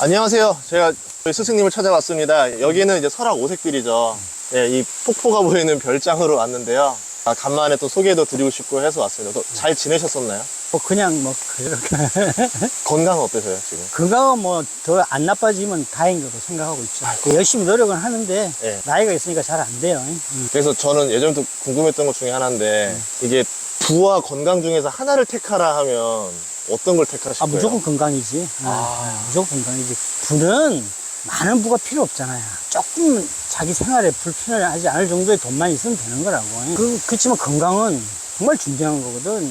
안녕하세요. 제가 저희 스승님을 찾아왔습니다. 여기는 이제 설악 오색빌이죠. 예, 이 폭포가 보이는 별장으로 왔는데요. 간만에 또 소개도 드리고 싶고 해서 왔습니다. 잘 지내셨었나요? 그냥 그렇게. 건강은 어떠세요, 지금? 건강은 더 안 나빠지면 다행인 거로 생각하고 있죠. 열심히 노력은 하는데, 예. 나이가 있으니까 잘 안 돼요. 그래서 저는 예전부터 궁금했던 것 중에 하나인데, 이게 부와 건강 중에서 하나를 택하라 하면 어떤 걸 택하실 거예요? 무조건 건강이지. 무조건 건강이지. 부는 많은 부가 필요 없잖아요. 조금 자기 생활에 불편하지 않을 정도의 돈만 있으면 되는 거라고. 그렇지만 건강은 정말 중요한 거거든.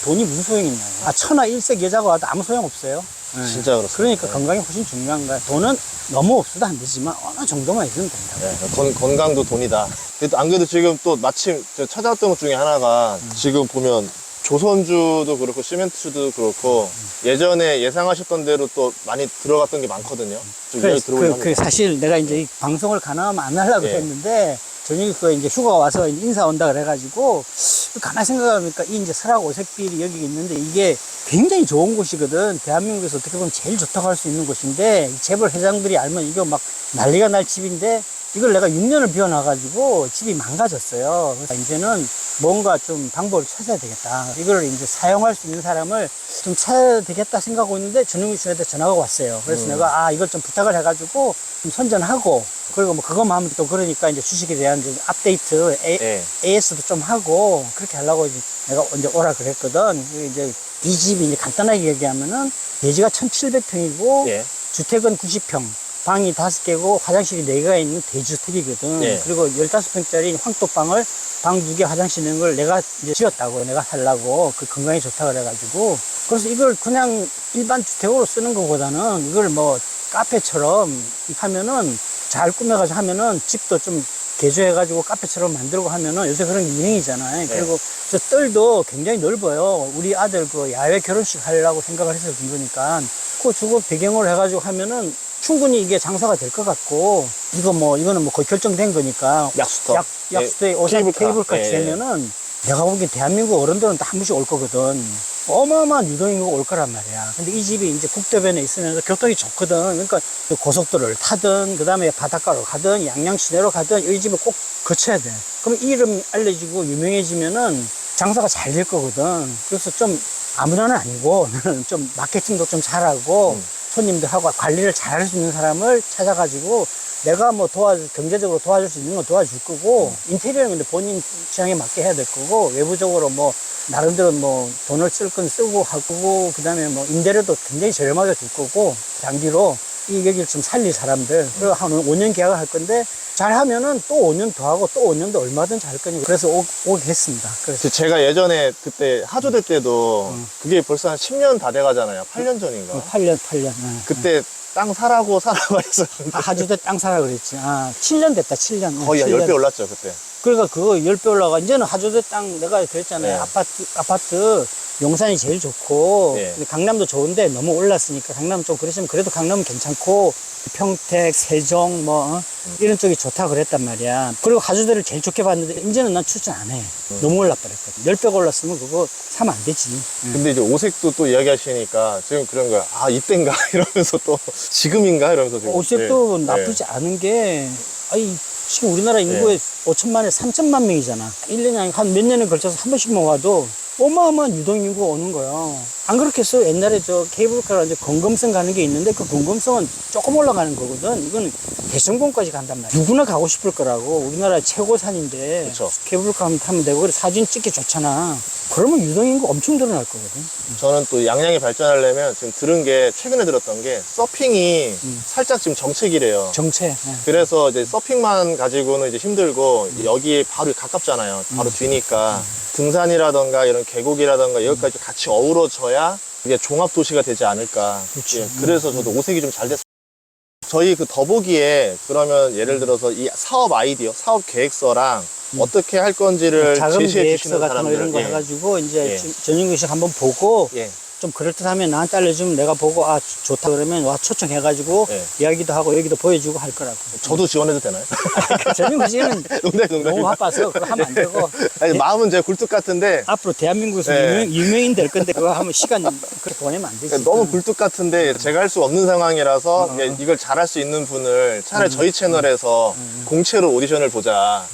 돈이 무슨 소용이 있냐고. 천하 일색 여자가 와도 아무 소용 없어요. 진짜 그렇습니다. 그러니까 건강이 훨씬 중요한 거야. 돈은 너무 없어도 안 되지만 어느 정도만 있으면 된다고. 네, 건강도 돈이다. 안 그래도 지금 또 마침 제가 찾아왔던 것 중에 하나가 지금 보면 조선주도 그렇고 시멘트도 그렇고 예전에 예상하셨던 대로 또 많이 들어갔던 게 많거든요. 좀 이야기 들어보려고 합니다. 사실 내가 이제 이 방송을 가능하면 안 하려고 예. 했는데 저녁에 이제 휴가 와서 인사 온다 그래가지고 가만히 생각해보니까 이 이제 설악 오색빌이 여기 있는데 이게 굉장히 좋은 곳이거든. 대한민국에서 어떻게 보면 제일 좋다고 할 수 있는 곳인데 재벌 회장들이 알면 이거 막 난리가 날 집인데 이걸 내가 6년을 비워놔가지고 집이 망가졌어요. 그래서 이제는 뭔가 좀 방법을 찾아야 되겠다. 이걸 이제 사용할 수 있는 사람을 좀 찾아야 되겠다 생각하고 있는데 전용기 씨한테 전화가 왔어요. 그래서 내가 이걸 좀 부탁을 해가지고 좀 선전하고 그리고 그것만 하면 또 그러니까 이제 주식에 대한 이제 업데이트 AS도 좀 하고 그렇게 하려고 이제 내가 언제 오라 그랬거든. 이제 이 집이 이제 간단하게 얘기하면은 대지가 1700평이고 주택은 90평. 방이 5개고 화장실이 4개가 있는 대주택이거든. 그리고 15평짜리 황토방을 방 2개 화장실 있는 걸 내가 이제 지었다고. 내가 살라고. 그 건강에 좋다 그래가지고. 그래서 이걸 그냥 일반 주택으로 쓰는 것보다는 이걸 카페처럼 하면은 잘 꾸며가지고 하면은 집도 좀 개조해가지고 카페처럼 만들고 하면은 요새 그런 게 유행이잖아요. 그리고 저 뜰도 굉장히 넓어요. 우리 아들 야외 결혼식 하려고 생각을 해서 준 거니까. 저거 배경으로 해가지고 하면은 충분히 이게 장사가 될 것 같고, 이거는 거의 결정된 거니까. 약수터에 케이블카치 되면은, 내가 보기엔 대한민국 어른들은 다 한 번씩 올 거거든. 어마어마한 유동인구가 올 거란 말이야. 근데 이 집이 이제 국대변에 있으면서 교통이 좋거든. 그러니까 고속도로를 타든, 그 다음에 바닷가로 가든, 양양 시내로 가든, 이 집을 꼭 거쳐야 돼. 그럼 이름 알려지고 유명해지면은 장사가 잘 될 거거든. 그래서 좀 아무나는 아니고, 나는 좀 마케팅도 좀 잘하고, 손님들하고 관리를 잘할 수 있는 사람을 찾아가지고 내가 경제적으로 도와줄 수 있는 건 도와줄 거고 인테리어는 근데 본인 취향에 맞게 해야 될 거고 외부적으로 나름대로 돈을 쓸 건 쓰고 하고 그 다음에 임대료도 굉장히 저렴하게 줄 거고 장기로 이 여기를 좀 살릴 사람들 그리고 한 5년 계약을 할 건데 잘하면은 또 5년 더 하고 또 5년도 얼마든지 할 거니까 그래서 오게 했습니다. 그래서 제가 예전에 그때 하조대 때도 그게 벌써 한 10년 다 돼가잖아요. 8년 전인가? 8년. 그때 땅 사라고 했었는데. 하조대 땅 사라 그랬지. 7년 됐다, 7년. 거의 10배 올랐죠, 그때. 그러니까 그거 10배 올라가. 이제는 하조대 땅 내가 그랬잖아요. 아파트 용산이 제일 좋고 강남도 좋은데 너무 올랐으니까 강남 좀 그랬으면 그래도 강남은 괜찮고 평택, 세종 이런 쪽이 좋다고 그랬단 말이야. 그리고 하조대를 제일 좋게 봤는데 이제는 난 추천 안 해. 너무 올라버렸거든. 10배가 올랐으면 그거 사면 안 되지. 근데 이제 오색도 또 이야기하시니까 지금 그런 거야. 이때인가? 이러면서 또 지금인가? 이러면서 지금. 오색도 나쁘지 않은 게 지금 우리나라 인구의 5천만에 3천만 명이잖아. 1년에 한 몇 년에 걸쳐서 한 번씩만 와도 어마어마한 유동인구가 오는 거야. 안 그렇겠어요? 옛날에 케이블카로 이제 건금성 가는 게 있는데 그 건금성은 조금 올라가는 거거든. 이거는 대성공까지 간단 말이야. 누구나 가고 싶을 거라고. 우리나라 최고 산인데 그쵸. 케이블카 타면 되고 그래 사진 찍기 좋잖아. 그러면 유동인구 엄청 늘어날 거거든. 저는 또 양양이 발전하려면 지금 들은 게 최근에 들었던 게 서핑이 살짝 지금 정책이래요. 정체. 그래서 이제 서핑만 가지고는 이제 힘들고 여기에 바로 가깝잖아요. 바로 뒤니까 등산이라던가 이런 계곡이라던가 여기까지 같이 어우러져야 이게 종합도시가 되지 않을까. 그렇지. 그래서 저도 오색이 좀 잘 됐어요. 저희 그 더보기에 그러면 예를 들어서 이 사업 아이디어, 사업 계획서랑 어떻게 할 건지를 자금 제시해 계획서 주시는 같은 거 사람들 이런 거 해가지고 이제 전용기식 한번 보고 좀 그럴듯하면 나한테 알려주면 내가 보고 아 좋다 그러면 와 초청해가지고 네. 이야기도 하고 여기도 보여주고 할 거라고. 저도 지원해도 되나요? 전민구 씨는 농담. 너무 바빠서 그거 하면 안 되고 아니, 마음은 제가 굴뚝 같은데 앞으로 대한민국에서 네. 유명인 될 건데 그거 하면 시간 그렇게 보내면 안 되지. 너무 굴뚝 같은데 제가 할 수 없는 상황이라서 이걸 잘할 수 있는 분을 차라리 저희 채널에서 공채로 오디션을 보자.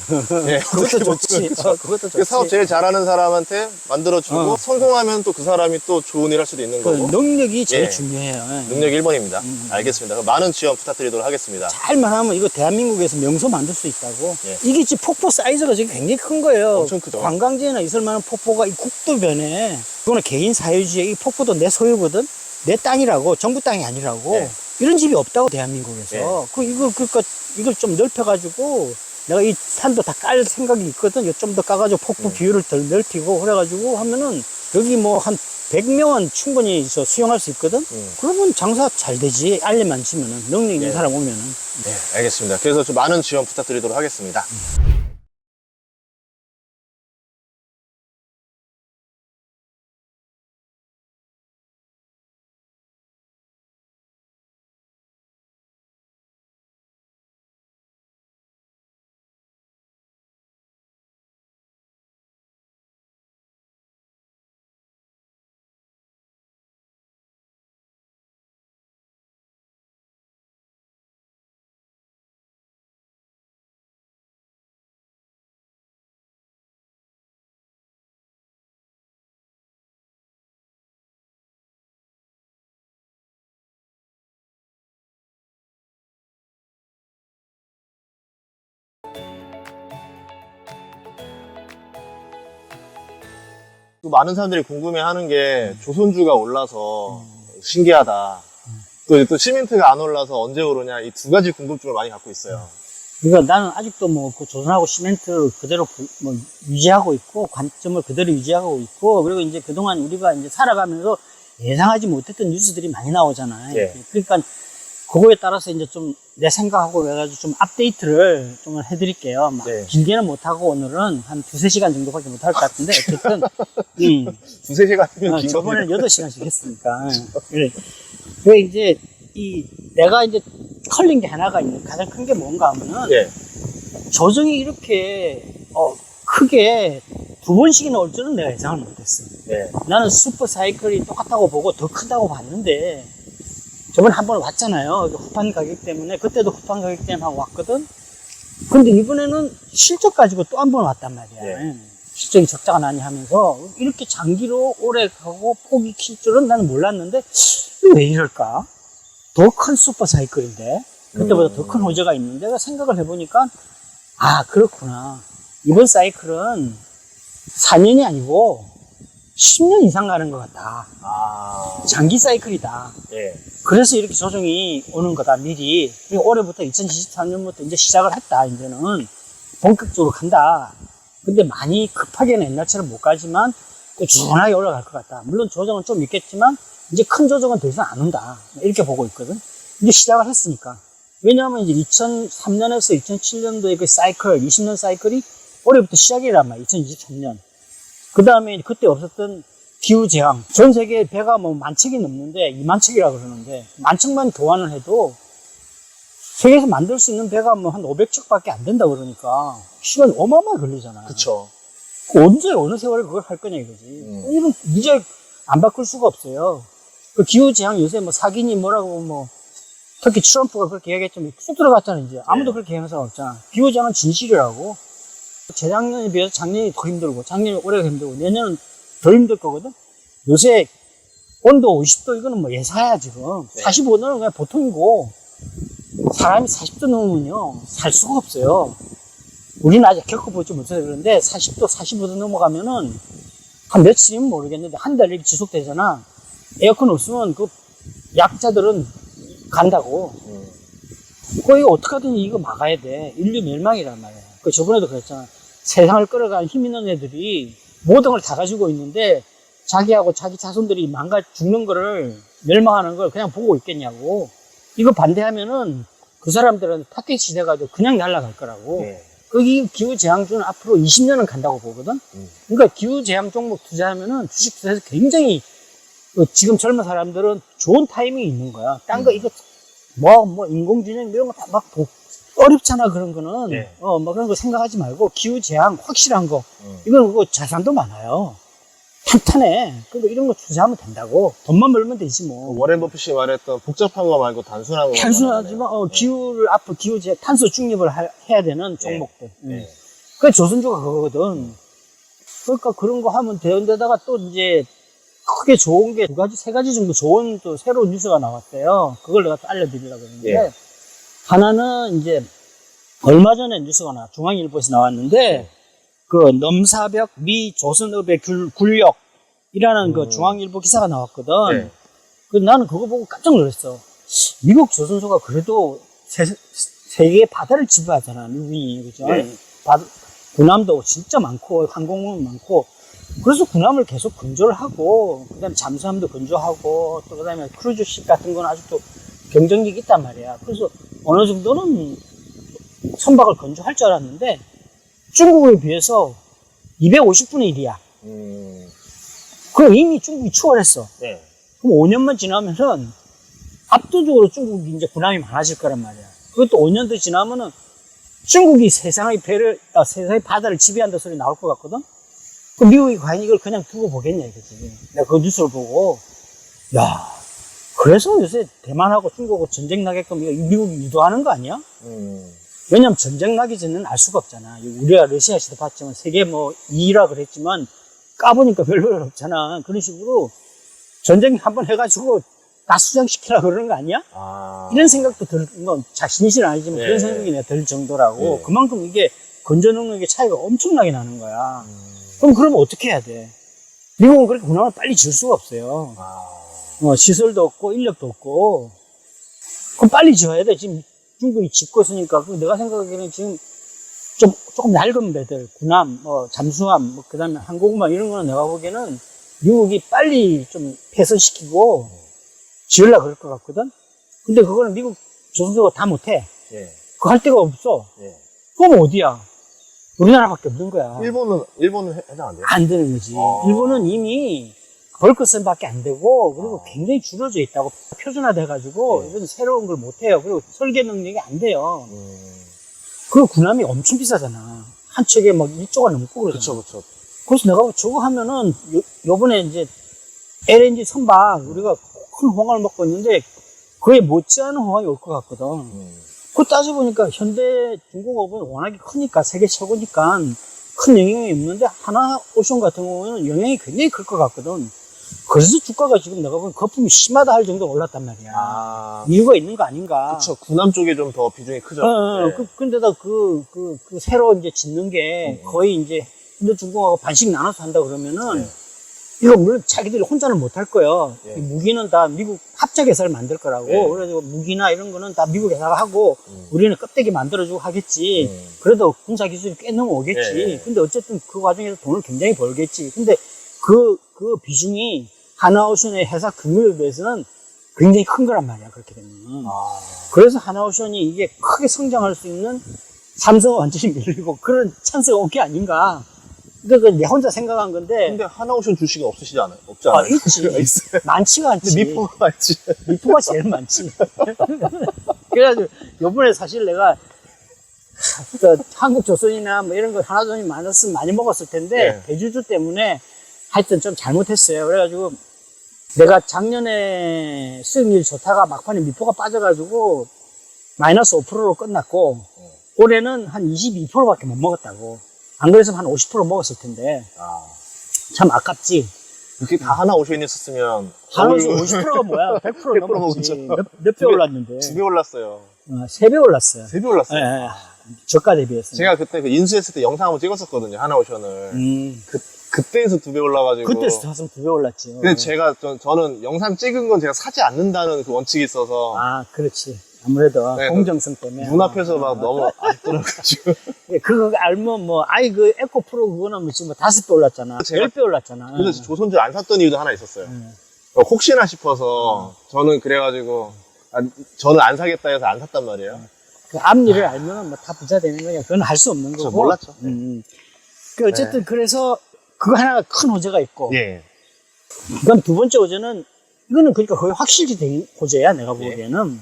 예, 그것도 좋지. 그것도 좋지. 사업 제일 잘하는 사람한테 만들어주고 성공하면 또 그 사람이 또 좋은 일 할 수도 있는 그 거고. 능력이 제일 예. 중요해요. 능력 1번입니다. 알겠습니다. 그럼 많은 지원 부탁드리도록 하겠습니다. 잘만 하면 이거 대한민국에서 명소 만들 수 있다고. 예. 이게 지금 폭포 사이즈가 지금 굉장히 큰 거예요. 엄청 크죠. 관광지에나 있을 만한 폭포가 이 국도변에, 그거는 개인 사유지에 이 폭포도 내 소유거든? 내 땅이라고, 정부 땅이 아니라고. 예. 이런 집이 없다고, 대한민국에서. 예. 그러니까 이걸 좀 넓혀가지고, 내가 이 산도 다 깔 생각이 있거든. 이거 좀 더 까가지고 폭포 비율을 덜 넓히고, 그래가지고 하면은, 여기 뭐 한 100명은 충분히 수용할 수 있거든? 그러면 장사 잘 되지. 알림만 치면은. 능력 있는 예. 사람 오면은. 네, 알겠습니다. 그래서 좀 많은 지원 부탁드리도록 하겠습니다. 또 많은 사람들이 궁금해하는 게 조선주가 올라서 신기하다. 또 시멘트가 안 올라서 언제 오르냐, 이 두 가지 궁금증을 많이 갖고 있어요. 그러니까 나는 아직도 뭐 그 조선하고 시멘트 그대로 뭐 유지하고 있고, 관점을 그대로 유지하고 있고, 그리고 이제 그동안 우리가 이제 살아가면서 예상하지 못했던 뉴스들이 많이 나오잖아요. 예. 그러니까 그거에 따라서 이제 좀 내 생각하고 그래가지고 좀 업데이트를 좀 해드릴게요. 막 네. 길게는 못하고 오늘은 한 2-3시간 정도밖에 못할 것 같은데, 어쨌든, 두세 시간이면 긴 저번에는 겁니다. 8시간씩 했으니까. 그래. 그 이제 내가 이제 컬린 게 하나가 있는, 가장 큰 게 뭔가 하면은, 예. 조정이 이렇게 크게 2번씩이나 올 줄은 내가 예상을 못했어. 네. 나는 슈퍼 사이클이 똑같다고 보고 더 크다고 봤는데, 저번에 한 번 왔잖아요. 후판 가격 때문에. 그때도 후판 가격 때문에 하고 왔거든. 근데 이번에는 실적 가지고 또 한 번 왔단 말이야. 네. 실적이 적자가 나니 하면서 이렇게 장기로 오래 가고 폭이 클 줄은 나는 몰랐는데, 왜 이럴까? 더 큰 슈퍼 사이클인데, 그때보다 더 큰 호재가 있는데, 내가 생각을 해보니까, 아, 그렇구나. 이번 사이클은 4년이 아니고 10년 이상 가는 것 같다. 아. 장기 사이클이다. 예. 그래서 이렇게 조정이 오는 거다, 미리. 그리고 올해부터 2023년부터 이제 시작을 했다, 이제는. 본격적으로 간다. 근데 많이 급하게는 옛날처럼 못 가지만 꾸준하게 올라갈 것 같다. 물론 조정은 좀 있겠지만 이제 큰 조정은 더 이상 안 온다. 이렇게 보고 있거든. 이제 시작을 했으니까. 왜냐하면 이제 2003년에서 2007년도의 그 사이클, 20년 사이클이 올해부터 시작이란 말이야, 2023년. 그 다음에 그때 없었던 기후재앙. 전 세계 배가 뭐 10,000척이 넘는데, 20,000척이라 그러는데, 10,000척만 교환을 해도 세계에서 만들 수 있는 배가 뭐 한 500척밖에 안 된다 그러니까 시간 어마어마하게 걸리잖아. 그쵸. 언제, 어느 세월에 그걸 할 거냐 이거지. 이건 이제 안 바꿀 수가 없어요. 그 기후재앙 요새 뭐 사기니 뭐라고 뭐, 특히 트럼프가 그렇게 얘기했지만 쑥 들어갔잖아, 이제. 아무도 그렇게 얘기하는 사람 없잖아. 기후재앙은 진실이라고. 재작년에 비해서 작년이 더 힘들고, 작년이 올해가 힘들고, 내년은 더 힘들 거거든? 요새 온도 50도 이거는 뭐 예사야, 지금. 네. 45도는 그냥 보통이고, 사람이 40도 넘으면요, 살 수가 없어요. 우리는 아직 겪어보지 못해서 그런데, 40도, 45도 넘어가면은, 한 며칠이면 모르겠는데, 한 달 이렇게 지속되잖아. 에어컨 없으면 그 약자들은 간다고. 거의 어떻게든 이거 막아야 돼. 인류 멸망이란 말이야. 그 저번에도 그랬잖아. 세상을 끌어가는 힘 있는 애들이 모든 걸 다 가지고 있는데 자기하고 자기 자손들이 죽는 거를, 멸망하는 걸 그냥 보고 있겠냐고. 이거 반대하면은 그 사람들은 타켓이 돼가지고 그냥 날아갈 거라고. 네. 이 기후재앙주는 앞으로 20년은 간다고 보거든. 그러니까 기후재앙 종목 투자하면은 주식 투자에서 굉장히 지금 젊은 사람들은 좋은 타이밍이 있는 거야. 딴 거 이거 뭐 인공지능 이런 거 다 막 어렵잖아 그런 거는. 네. 뭐 그런 거 생각하지 말고 기후 재앙 확실한 거. 이건 그거 자산도 많아요. 탄탄해. 그리고 이런 거 투자하면 된다고. 돈만 벌면 되지 뭐. 워렌 버핏이 말했던 복잡한 거 말고 단순한 거. 단순하지만 기후를 앞으로 탄소 중립을 해야 되는 종목들. 네. 그 조선주가 그거거든. 그러니까 그런 거 하면 되는데다가 또 이제 크게 좋은 게 세 가지 정도 좋은 또 새로운 뉴스가 나왔대요. 그걸 내가 또 알려드리려고 했는데. 예. 하나는 이제 얼마 전에 뉴스가 중앙일보에서 나왔는데 그 넘사벽 미 조선업의 굴력이라는 그 중앙일보 기사가 나왔거든. 네. 그 나는 그거 보고 깜짝 놀랐어. 미국 조선소가 그래도 세계 바다를 지배하잖아, 미국이. 그죠? 네. 군함도 진짜 많고, 항공모함 많고. 그래서 군함을 계속 건조를 하고, 그 다음에 잠수함도 건조하고, 또 그 다음에 크루즈십 같은 건 아직도 경쟁력이 있단 말이야. 그래서 어느 정도는 선박을 건조할 줄 알았는데, 중국에 비해서 250분의 1이야. 그럼 이미 중국이 추월했어. 네. 그럼 5년만 지나면은 압도적으로 중국이 이제 군함이 많아질 거란 말이야. 그것도 5년 더 지나면은 중국이 세상의 바다를 지배한다 소리 나올 것 같거든? 그 미국이 과연 이걸 그냥 두고 보겠냐, 이거지. 내가 그 뉴스를 보고, 야, 그래서 요새 대만하고 중국하고 전쟁 나게끔 이거 미국이 유도하는 거 아니야? 왜냐면 전쟁 나기 전에는 알 수가 없잖아. 우리가 러시아 시도 봤지만 세계 2위라 그랬지만 까보니까 별별 없잖아. 그런 식으로 전쟁 한번 해가지고 다 수장시키라 그러는 거 아니야? 이런 생각도 자신이시는 아니지만 그런 생각이 내가 들 정도라고. 그만큼 이게 건조 능력의 차이가 엄청나게 나는 거야. 그러면 어떻게 해야 돼? 미국은 그렇게 군함을 빨리 지을 수가 없어요. 시설도 없고 인력도 없고. 그럼 빨리 지어야 돼. 지금 중국이 짓고 있으니까. 내가 생각하기에는 지금 조금 낡은 배들, 군함, 잠수함, 그 다음에 항공모함 이런 거는 내가 보기에는 미국이 빨리 좀 폐선시키고 지으려고 그럴 것 같거든? 근데 그거는 미국 조선소가 다 못해. 예. 그거 할 데가 없어. 예. 그럼 어디야? 우리나라밖에 없는 거야. 일본은 해당 안 돼요? 안 되는 거지. 일본은 이미 벌크선밖에 안 되고, 그리고 굉장히 줄어져 있다고. 표준화돼가지고, 이런 새로운 걸 못 해요. 그리고 설계 능력이 안 돼요. 그 군함이 엄청 비싸잖아. 한 척에 막 1조가 넘고 그러잖아. 그쵸. 그래서 내가 저거 하면은, 요번에 이제 LNG 선박, 우리가 큰 호황을 먹고 있는데, 그에 못지않은 호황이 올 것 같거든. 그거 따져보니까 현대 중공업은 워낙에 크니까, 세계 최고니까 큰 영향이 없는데, 하나오션 같은 경우에는 영향이 굉장히 클 것 같거든. 그래서 주가가 지금 내가 보면 거품이 심하다 할 정도로 올랐단 말이야. 이유가 있는 거 아닌가. 그쵸. 군함 쪽에 좀 더 비중이 크죠. 네. 근데다 새로 이제 짓는 게 거의 이제 현대중공하고 반씩 나눠서 한다 그러면은 이거 물론 자기들이 혼자는 못 할 거예요. 이 무기는 다 미국 합작 회사를 만들 거라고. 그래가지고 무기나 이런 거는 다 미국 회사가 하고 우리는 껍데기 만들어주고 하겠지. 그래도 군사 기술이 꽤 넘어오겠지. 근데 어쨌든 그 과정에서 돈을 굉장히 벌겠지. 근데 그 비중이 하나오션의 회사 규모에 비해서는 굉장히 큰 거란 말이야, 그렇게 되면. 그래서 하나오션이 이게 크게 성장할 수 있는 삼성은 완전히 밀리고 그런 찬스가 온 게 아닌가. 그러니까 내 혼자 생각한 건데. 근데 하나오션 주식이 없으시지 않아요? 없지 않아요? 있지. 있어요. 많지가 않지. 미포가 많지. 미포가 제일 많지. 그래가지고, 요번에 사실 내가, 한국조선이나 뭐 이런 거 하나전이 많았으면 많이 먹었을 텐데, 대주주 때문에 하여튼 좀 잘못했어요. 그래가지고, 내가 작년에 수익률 좋다가 막판에 미포가 빠져가지고, 마이너스 5%로 끝났고, 올해는 한 22%밖에 못 먹었다고. 안 그랬으면 한 50% 먹었을 텐데. 참 아깝지. 그게 다 하나오션이 있었으면. 하나오션 50%가 뭐야? 100% 넘었지. 몇 배 올랐는데. 2배 올랐어요. 3배 올랐어요. 3배 올랐어요. 예. 저가 대비해서. 제가 그때 그 인수했을 때 영상 한번 찍었었거든요, 하나오션을. 그때에서 2배 올라가지고. 그때서 샀으면 2배 올랐지. 근데 저는 영상 찍은 건 제가 사지 않는다는 그 원칙이 있어서. 그렇지. 아무래도 네, 공정성 때문에. 눈앞에서 막 너무 아쉽더라고요. 그거 알면 그 에코프로 그거는 지금 5배 올랐잖아. 10배 올랐잖아. 그래서 조선주 안 샀던 이유도 하나 있었어요. 혹시나 싶어서 저는 그래가지고, 저는 안 사겠다 해서 안 샀단 말이에요. 그 앞일을 알면 다 부자 되는 거냐. 그건 할 수 없는 거고. 저 몰랐죠. 어쨌든 그래서 그거 하나가 큰 호재가 있고. 예. 그다음 두 번째 호재는, 이거는 그러니까 거의 확실히 된 호재야, 내가 보기에는.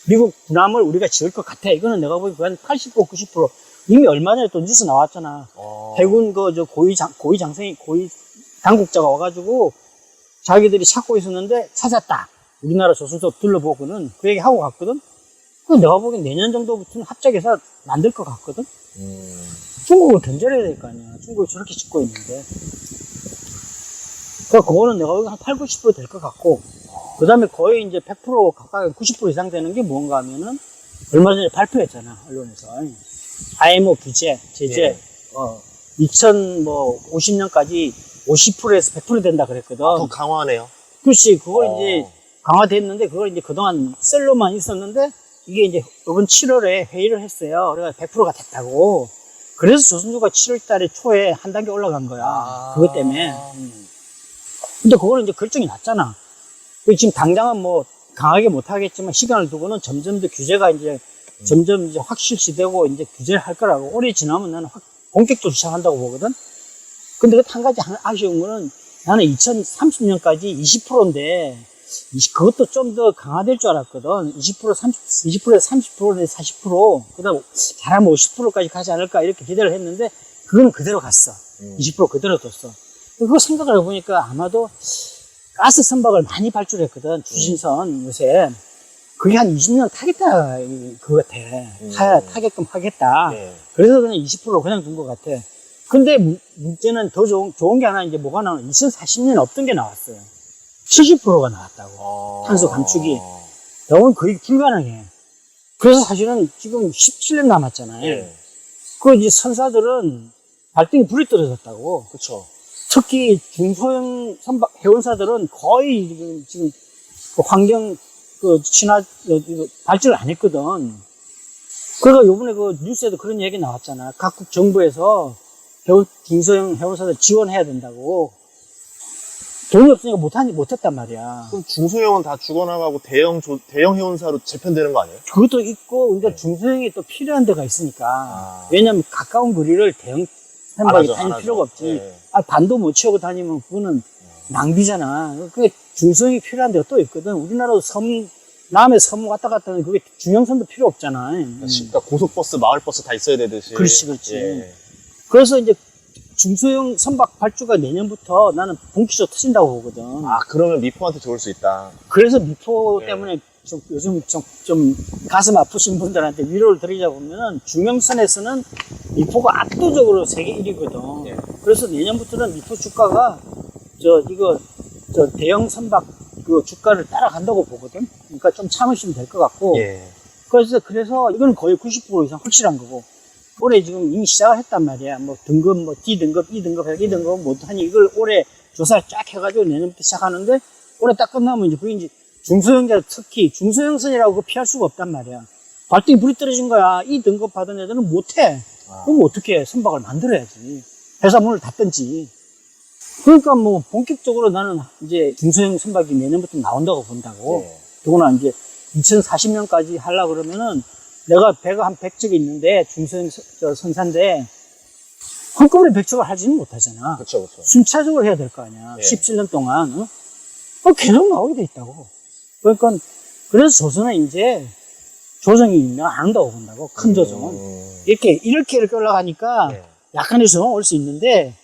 미국 군함을 우리가 지을 것 같아. 이거는 내가 보기엔 한 80%, 90%. 이미 얼마 전에 또 뉴스 나왔잖아. 해군 고위 당국자가 와가지고 자기들이 찾고 있었는데 찾았다. 우리나라 조선소 둘러보고는 그 얘기 하고 갔거든. 그 내가 보기엔 내년 정도부터는 합작해서 만들 것 같거든. 중국을 견제해야 될 거 아니야. 중국이 저렇게 짓고 있는데. 그러니까 그거는 내가 보기엔 한 8, 90% 될 것 같고, 그 다음에 거의 이제 100% 가까이 90% 이상 되는 게 뭔가 하면은, 얼마 전에 발표했잖아, 언론에서. IMO 규제, 제재, 2050년까지 50%에서 100% 된다 그랬거든. 더 강화하네요. 그렇지. 그걸 이제 강화됐는데, 그걸 이제 그동안 셀로만 있었는데, 이게 이제 이번 7월에 회의를 했어요. 그래가 100%가 됐다고. 그래서 조선주가 7월 달에 초에 한 단계 올라간 거야. 그것 때문에. 근데 그거는 이제 결정이 났잖아. 지금 당장은 뭐 강하게 못 하겠지만 시간을 두고는 점점 더 규제가 이제 점점 이제 확실시되고 이제 규제를 할 거라고. 올해 지나면 나는 본격적으로 시작한다고 보거든. 근데 그 한 가지 아쉬운 거는 나는 2030년까지 20%인데 그것도 좀 더 강화될 줄 알았거든. 20%에서 30%에서 40%, 그 다음 잘하면 50%까지 가지 않을까 이렇게 기대를 했는데 그건 그대로 갔어. 20% 그대로 뒀어. 그거 생각을 해보니까 아마도 가스 선박을 많이 발주했거든. 추진선 요새. 그게 한 20년 타겠다, 그거 같아. 타게끔 하겠다. 그래서 그냥 20% 그냥 둔 것 같아. 근데 문제는 더 좋은 게 하나 이제 뭐가 나오냐. 2040년에 없던 게 나왔어요. 70%가 나왔다고. 탄소 감축이. 너무 거의 불가능해. 그래서 사실은 지금 17년 남았잖아요. 그 이제 선사들은 발등에 불이 떨어졌다고. 그쵸. 특히 중소형 선박 해운사들은 거의 지금 그 환경 친화 발전을 안 했거든. 그러니까 요번에 그 뉴스에도 그런 얘기 나왔잖아. 각국 정부에서 중소형 해운사들 지원해야 된다고. 돈이 없으니까 못했단 말이야. 그럼 중소형은 다 죽어나가고 대형 해운사로 재편되는 거 아니에요? 그것도 있고, 그러니까 중소형이 또 필요한 데가 있으니까. 왜냐면 가까운 거리를 대형 선박이 다닐 필요가 없지. 반도 못 채우고 다니면 그거는 낭비잖아. 그게 중소형이 필요한 데가 또 있거든. 우리나라도 남해 섬 왔다 갔다 하는 그게 중형선도 필요 없잖아. 그러니까 고속버스, 마을버스 다 있어야 되듯이. 그렇지. 그래서 이제 중소형 선박 발주가 내년부터 나는 본격적으로 터진다고 보거든. 그러면 미포한테 좋을 수 있다. 그래서 미포 때문에 요즘 좀 가슴 아프신 분들한테 위로를 드리자 보면은 중형선에서는 미포가 압도적으로 세계 1위거든. 그래서 내년부터는 미포 주가가 대형 선박 그 주가를 따라간다고 보거든. 그러니까 좀 참으시면 될 것 같고. 그래서 이건 거의 90% 이상 확실한 거고. 올해 지금 이미 시작을 했단 말이야. 뭐 등급, 뭐 D등급, E등급, E등급 못하니 이걸 올해 조사를 쫙 해가지고 내년부터 시작하는데 올해 딱 끝나면 이제 그게 이제 중소형자 특히 중소형선이라고 그거 피할 수가 없단 말이야. 발등에 불이 떨어진 거야. E등급 받은 애들은 못해. 그럼 어떻게 선박을 만들어야지. 회사 문을 닫든지. 그러니까 뭐 본격적으로 나는 이제 중소형 선박이 내년부터 나온다고 본다고. 더구나 이제 2040년까지 하려고 그러면은 내가 배가 한 100척이 있는데 중소형 선사인데 한꺼번에 100척을 하지는 못하잖아. 그쵸. 순차적으로 해야 될 거 아니야. 17년 동안. 계속 나오게 돼 있다고. 그러니까 그래서 조선은 이제 조정이 안 온다고 본다고. 큰 조정은. 이렇게 올라가니까 약간의 조정 올 수 있는데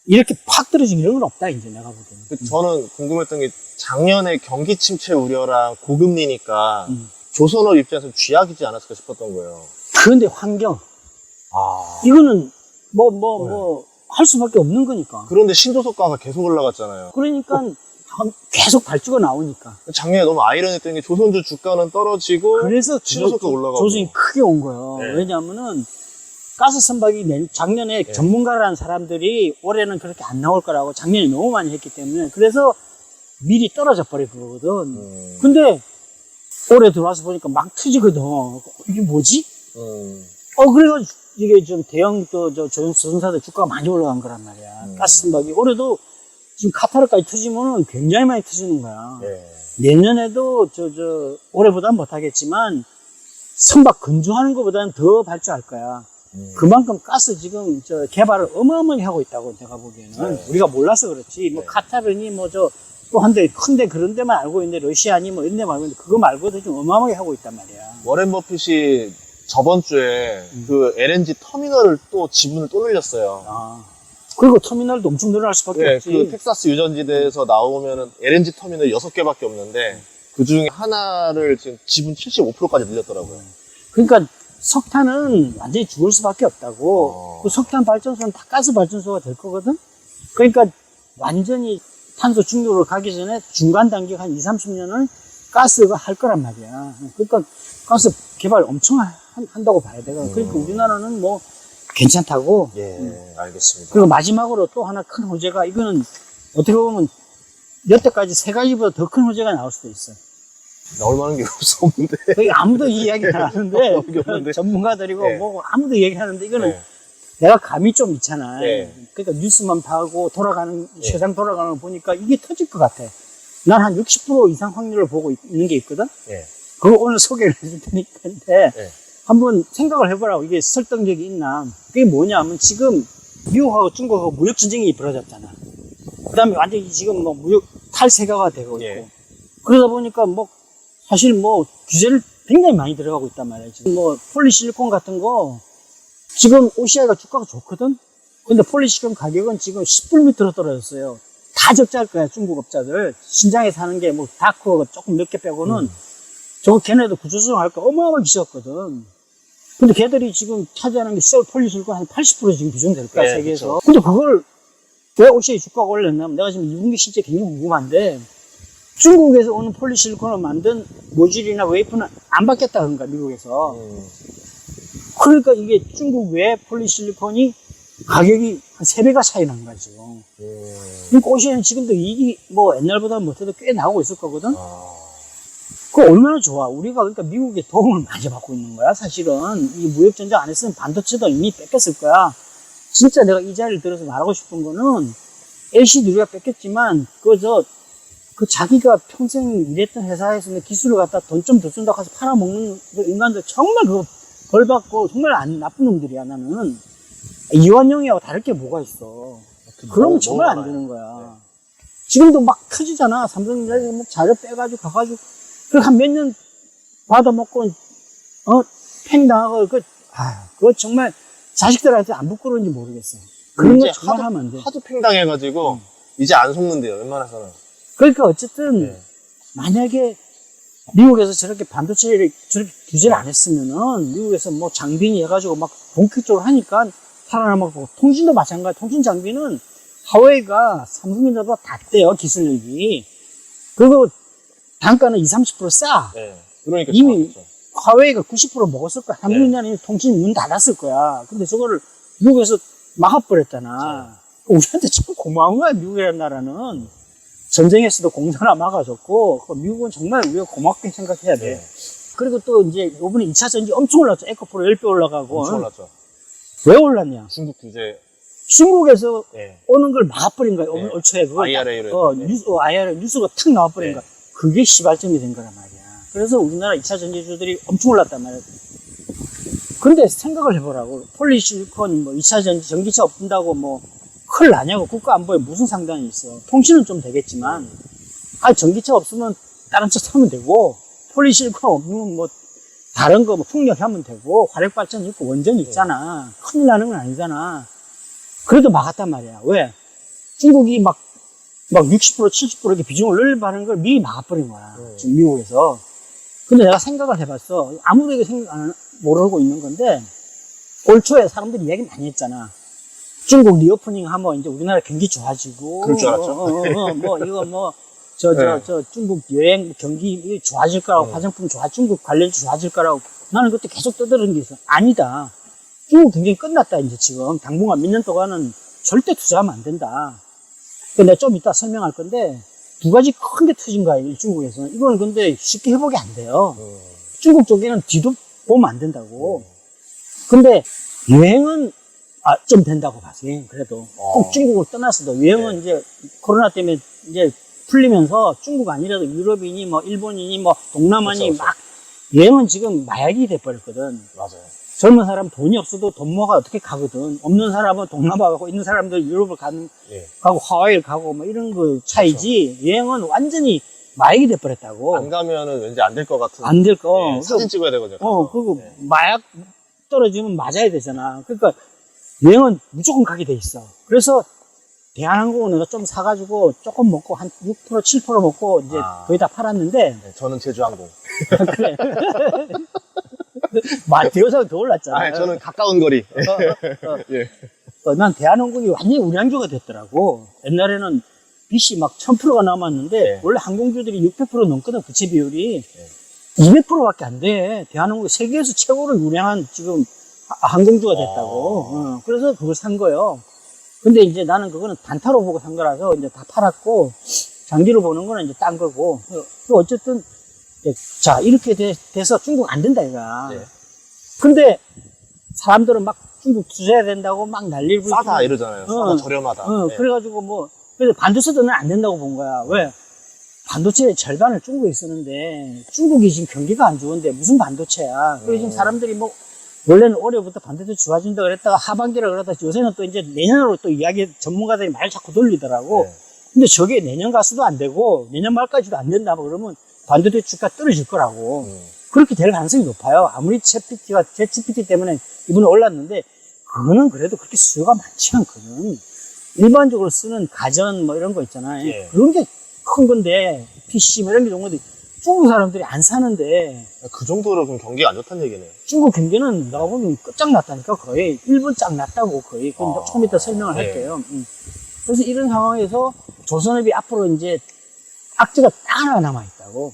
이렇게 팍 떨어지는 이런 건 없다, 이제 내가 보기에는. 저는 궁금했던 게 작년에 경기 침체 우려랑 고금리니까 조선업 입장에서 쥐약이지 않았을까 싶었던 거예요. 그런데 환경. 이거는 할 수밖에 없는 거니까. 그런데 신조석가가 계속 올라갔잖아요. 그러니까 계속 발주가 나오니까. 작년에 너무 아이러니했던 게 조선주 주가는 떨어지고 그래서 신조석가 올라가고. 조정이 크게 온 거예요. 왜냐하면은 가스 선박이 작년에 전문가라는 사람들이 올해는 그렇게 안 나올 거라고 작년에 너무 많이 했기 때문에 그래서 미리 떨어져 버린 거거든. 근데 올해 들어와서 보니까 막 터지거든. 이게 뭐지? 그래가지고 이게 좀 대형 조선사들 주가가 많이 올라간 거란 말이야. 가스 선박이 올해도 지금 카타르까지 터지면은 굉장히 많이 터지는 거야. 내년에도 올해보다는 못하겠지만 선박 건조하는 것보다는 더 발주할 거야. 그만큼 가스 지금 저 개발을 어마어마하게 하고 있다고 내가 보기에는. 네. 우리가 몰라서 그렇지. 뭐 네. 카타르니 뭐 저 또 한데 큰데 그런 데만 알고 있는데 러시아니 뭐 이런 데 말고 있는데 그거 말고도 좀 어마어마하게 하고 있단 말이야. 워렌 버핏이 저번 주에 그 LNG 터미널을 또 지분을 또 늘렸어요. 아. 그리고 터미널도 엄청 늘어날 수밖에 네, 없지. 그 텍사스 유전지대에서 나오면은 LNG 터미널 6개밖에 없는데 그 중에 하나를 지금 지분 75%까지 늘렸더라고요. 그러니까 석탄은 완전히 죽을 수밖에 없다고. 어. 그 석탄 발전소는 다 가스 발전소가 될 거거든. 그러니까 완전히 탄소 중립으로 가기 전에 중간 단계 한 20-30년을 가스가 할 거란 말이야. 그러니까 가스 개발 엄청 한다고 봐야 돼. 그러니까 우리나라는 뭐 괜찮다고. 예, 알겠습니다. 그리고 마지막으로 또 하나 큰 호재가, 이거는 어떻게 보면 여태까지 3가지보다 더 큰 호재가 나올 수도 있어. 나올 만한 게 없었는데. 거의 아무도 이야기 안 하는데, 없는데. 전문가들이고 네. 뭐 아무도 얘기 하는데, 이거는 네. 내가 감이 좀 있잖아. 네. 그러니까 뉴스만 봐고 돌아가는, 세상 돌아가는 거 보니까 이게 터질 것 같아. 난 한 60% 이상 확률을 보고 있는 게 있거든? 예. 그거 오늘 소개를 해줄 테니까. 네. 한번 생각을 해보라고. 이게 설득력이 있나. 그게 뭐냐면 지금 미국하고 중국하고 무역전쟁이 벌어졌잖아. 그 다음에 완전히 지금 뭐 무역 탈세가가 되고 있고. 예. 그러다 보니까 뭐 사실 뭐 규제를 굉장히 많이 들어가고 있단 말이야. 지금 뭐 폴리실리콘 같은 거 지금 OCI가 주가가 좋거든? 근데 폴리실리콘 가격은 지금 10불 밑으로 떨어졌어요. 다 적자일 거야, 중국 업자들. 신장에 사는 게 뭐 다크가 조금 몇 개 빼고는 저거 걔네도 구조조정할 거 어마어마하게 쉬웠거든. 근데 걔들이 지금 차지하는 게 폴리실리콘 한 80% 지금 비중될 거야, 네, 세계에서. 근데 그걸 왜 OCI 주가가 올렸냐면 내가 지금 2분기 실제 굉장히 궁금한데 중국에서 오는 폴리실리콘을 만든 모듈이나 웨이프는 안 받겠다 그런 거야, 미국에서. 그러니까 이게 중국 외 폴리실리콘이 가격이 한 3배가 차이 난 거야, 지금. 그러니까 OCI는 지금도 이익이 뭐 옛날보다 못해도 꽤 나오고 있을 거거든? 그거 얼마나 좋아. 우리가 그러니까 미국의 도움을 많이 받고 있는 거야, 사실은. 이 무역전쟁 안 했으면 반도체도 이미 뺏겼을 거야. 진짜 내가 이 자리를 들어서 말하고 싶은 거는 LC도 우리가 뺏겼지만, 그 자기가 평생 일했던 회사에서 기술을 갖다 돈 좀 더 준다고 해서 팔아먹는 그 인간들 정말 그거 벌 받고 정말 나쁜 놈들이야, 나는. 이완용이하고 다를 게 뭐가 있어. 그러면 정말 안 되는 거야. 지금도 막 커지잖아. 삼성전자 자료 빼가지고 가가지고. 그 한 몇 년 받아먹고, 팽당하고, 그거 정말 자식들한테 안 부끄러운지 모르겠어. 그런 거 정말 하면 안 돼. 하도 팽당해가지고, 이제 안 속는데요, 웬만해서는. 그러니까 어쨌든, 만약에 미국에서 저렇게 반도체를 저렇게 규제를 안 했으면은, 미국에서 뭐 장비니 해가지고 막 본격적으로 하니까 살아남았고, 통신도 마찬가지. 통신 장비는 하웨이가 삼성전자보다 다 떼요, 기술력이. 그리고 단가는 20-30% 싸. 네. 그러니까 이미 정확하죠. 화웨이가 90% 먹었을 거야. 삼성전자는 통신 문 닫았을 거야. 근데 저거를 미국에서 막아버렸잖아. 우리한테 참 고마운 거야, 미국이라는 나라는. 전쟁에서도 공사나 막아줬고, 미국은 정말 우리가 고맙게 생각해야 돼. 그리고 또 이제 요번에 2차 전지 엄청 올랐죠. 에코프로 10배 올라가고. 엄청 올랐죠. 왜 올랐냐? 중국 규제. 중국에서 네. 오는 걸 막아버린 거야. 네. 올 초에. 그걸 IRA로. IRA 뉴스가 탁 나와버린 거야. 그게 시발점이 된 거란 말이야. 그래서 우리나라 2차 전지주들이 엄청 올랐단 말이야. 근데 생각을 해보라고. 폴리실리콘, 뭐 2차 전기차 없는다고 뭐 큰일 나냐고. 국가 안보에 무슨 상관이 있어. 통신은 좀 되겠지만, 전기차 없으면 다른 차 타면 되고, 폴리실리콘 없으면 뭐 다른 거 뭐 풍력하면 되고, 화력발전 있고 원전이 있잖아. 큰일 나는 건 아니잖아. 그래도 막았단 말이야. 왜? 중국이 막 60%, 70% 이렇게 비중을 늘려가는 걸 미리 막아버린 거야. 지금 미국에서. 근데 내가 생각을 해봤어. 아무도 이게 모르고 있는 건데, 올 초에 사람들이 이야기 많이 했잖아. 중국 리오프닝 하면 이제 우리나라 경기 좋아지고. 그럴 줄 알았죠. 중국 여행 경기 좋아질 거라고, 화장품 중국 관련주 좋아질 거라고. 나는 그때 계속 떠드는 게 있어. 아니다. 중국 경쟁이 끝났다, 이제 지금. 당분간 몇 년 동안은 절대 투자하면 안 된다. 내가 좀 이따 설명할 건데, 2가지 큰 게 터진 거야, 중국에서는. 이거는 근데 쉽게 회복이 안 돼요. 중국 쪽에는 뒤도 보면 안 된다고. 근데 여행은, 좀 된다고 봤어요. 그래도. 꼭 중국을 떠났어도. 여행은 이제 코로나 때문에 이제 풀리면서 중국 아니라도 유럽인이 뭐 일본인이 뭐 동남아니 그렇죠. 막 여행은 지금 마약이 돼버렸거든. 맞아요. 젊은 사람 돈이 없어도 돈 모아가 어떻게 가거든. 없는 사람은 동남아 가고 있는 사람들 유럽을 예. 가고 하와이를 가고 뭐 이런 거 차이지. 여행은 완전히 마약이 돼버렸다고. 안 가면은 왠지 안 될 것 같은. 안 될 거. 예, 사진 찍어야 되거든요. 그리고 예. 마약 떨어지면 맞아야 되잖아. 그러니까 여행은 무조건 가게 돼 있어. 그래서 대한항공은 내가 좀 사가지고 조금 먹고 한 6%, 7% 먹고 이제 거의 다 팔았는데. 네, 저는 제주항공. 그래. 대여사가 더 올랐잖아. 아, 저는 가까운 거리. 예. 난 대한항공이 완전히 우량주가 됐더라고. 옛날에는 빚이 막 1000%가 남았는데 네. 원래 항공주들이 600% 넘거든, 부채 비율이. 200%밖에 안 돼. 대한항공이 세계에서 최고로 유량한 지금 항공주가 됐다고. 그래서 그걸 산 거예요. 근데 이제 나는 그거는 단타로 보고 산 거라서 이제 다 팔았고, 장기로 보는 거는 이제 딴 거고. 어쨌든, 자, 이렇게 돼서 중국 안 된다, 이거야. 네. 근데 사람들은 막 중국 투자해야 된다고 막 난리를 부르고. 싸다 이러잖아요. 싸다 저렴하다. 네. 그래가지고 뭐, 그래서 반도체도 는 안 된다고 본 거야. 왜? 반도체의 절반을 중국에 쓰는데, 중국이 지금 경기가 안 좋은데 무슨 반도체야. 그래서 지금 사람들이 뭐, 원래는 올해부터 반도체 좋아진다 그랬다가 하반기라 그러다 요새는 또 이제 내년으로 또 이야기, 전문가들이 말 자꾸 돌리더라고. 네. 근데 저게 내년 가서도 안 되고, 내년 말까지도 안 된다 뭐 그러면 반도체 주가 떨어질 거라고. 그렇게 될 가능성이 높아요. 아무리 챗GPT 때문에 이번에 올랐는데, 그거는 그래도 그렇게 수요가 많지 않거든. 일반적으로 쓰는 가전 뭐 이런 거 있잖아요. 예. 그런 게 큰 건데, PC 뭐 이런 게 정도인데, 중국 사람들이 안 사는데, 그 정도로 그럼 경기가 안 좋다는 얘기네요. 중국 경기는 내가 보면 끝장났다니까, 거의. 일본 짱났다고, 거의. 그럼 조금 이따 설명을 네. 할게요. 그래서 이런 상황에서 조선업이 앞으로 이제 악재가 딱 하나 남아있다고.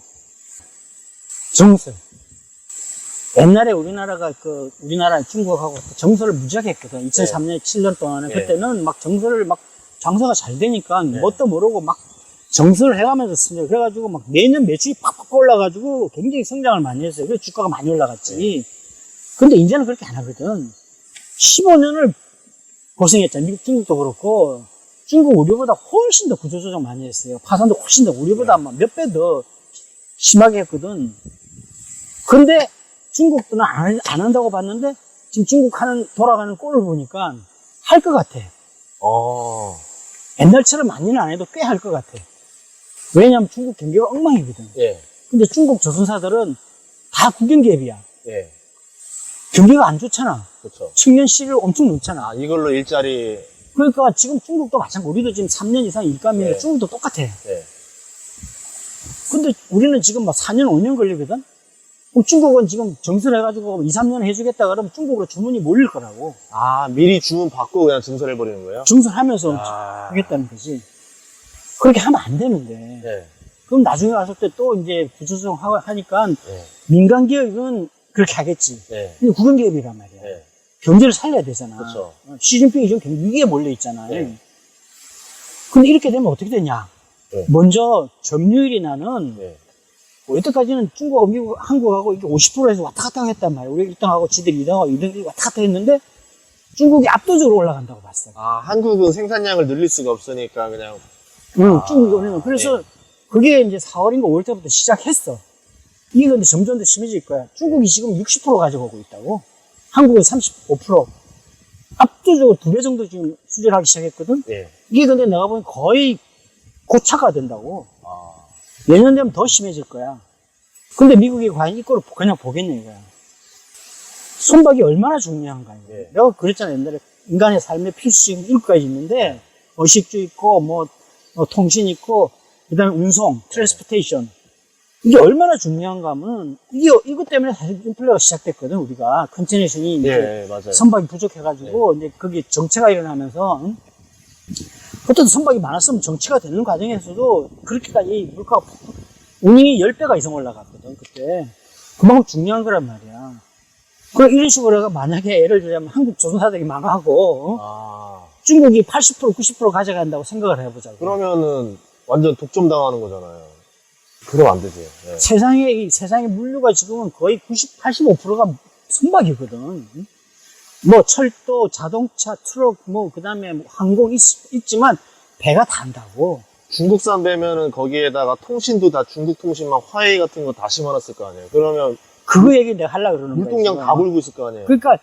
정설. 옛날에 우리나라가 우리나라 중국하고 정설을 무지하게 했거든. 2003년, 7년 동안에. 네. 그때는 막 정설을 막 장사가 잘 되니까 네. 뭣도 모르고 막 정설을 해가면서 쓰냐. 그래가지고 막 매년 매출이 팍팍 올라가지고 굉장히 성장을 많이 했어요. 그래서 주가가 많이 올라갔지. 네. 근데 이제는 그렇게 안 하거든. 15년을 고생했잖아. 미국, 중국도 그렇고. 중국 우리보다 훨씬 더 구조조정 많이 했어요. 파산도 훨씬 더 우리보다 막 몇 배 더 심하게 했거든. 근데 중국도 안 한다고 봤는데 지금 중국 돌아가는 꼴을 보니까 할 것 같아. 옛날처럼 많이는 안 해도 꽤 할 것 같아. 왜냐면 중국 경기가 엉망이거든. 예. 근데 중국 조선사들은 다 국영기업이야. 예. 경기가 안 좋잖아. 그렇죠. 측년 실을 엄청 놓잖아. 아, 이걸로 일자리. 그러니까 지금 중국도 마찬가지. 우리도 지금 3년 이상 일감인데 네. 중국도 똑같아. 예. 근데 우리는 지금 막 4년, 5년 걸리거든? 그럼 중국은 지금 정설해가지고 2, 3년 해주겠다 그러면 중국으로 주문이 몰릴 거라고. 아, 미리 주문 받고 그냥 증설해버리는 거예요? 정설하면서 아. 하겠다는 거지. 그렇게 하면 안 되는데. 예. 그럼 나중에 왔을 때 또 이제 구조조정 하니까 예. 민간 기업은 그렇게 하겠지. 예. 근데 국영기업이란 말이야. 예. 경제를 살려야 되잖아. 그쵸. 시진핑이 지금 경기 위기에 몰려 있잖아요. 네. 근데 이렇게 되면 어떻게 되냐? 네. 먼저 점유율이 나는 예. 여태까지는 중국하고 미국, 한국하고 이게 50%에서 왔다 갔다 했단 말이야. 우리 1등하고 지들이 2등하고 2등이 왔다 갔다 했는데 중국이 압도적으로 올라간다고 봤어. 아, 한국은 생산량을 늘릴 수가 없으니까 그냥. 중국이 오면. 그래서 그게 이제 4월인가 5월 때부터 시작했어. 이게 근데 점점 더 심해질 거야. 중국이 지금 60% 가져가고 있다고. 한국은 35%. 압도적으로 2배 정도 지금 수주를 하기 시작했거든. 예. 이게 근데 내가 보면 거의 고차가 된다고. 아. 내년 되면 더 심해질 거야. 근데 미국이 과연 이거를 그냥 보겠냐 이거야. 선박이 얼마나 중요한가. 예. 내가 그랬잖아 옛날에 인간의 삶의 필수적인 7가지 있는데 의식주 있고 뭐 통신 있고 그다음에 운송, 트랜스포테이션. 이게 얼마나 중요한가 하면 이것 때문에 사실 인플레가 시작됐거든 우리가. 컨테이너션이 이제 예, 맞아요. 선박이 부족해가지고 이제 거기 정체가 일어나면서 그때도 선박이 많았으면 정체가 되는 과정에서도 그렇게까지 물가가 운이 10배가 이상 올라갔거든 그때. 그만큼 중요한 거란 말이야. 그럼 이런 식으로 해가 만약에 예를 들자면 한국 조선사들이 망하고 아. 중국이 80% 90% 가져간다고 생각을 해보자고. 그러면은 완전 독점 당하는 거잖아요. 그러면 안 되지. 예. 세상의 물류가 지금은 거의 85%가 선박이거든. 뭐 철도, 자동차, 트럭, 그 다음에 항공 있지만 배가 다 한다고. 중국산 배면은 거기에다가 통신도 다 중국 통신망 화웨이 같은 거 다 심어놨을 거 아니에요. 그러면 그거 얘기 내가 하려고 그러는 거야. 물동량 다 불고 있을 거 아니에요. 그러니까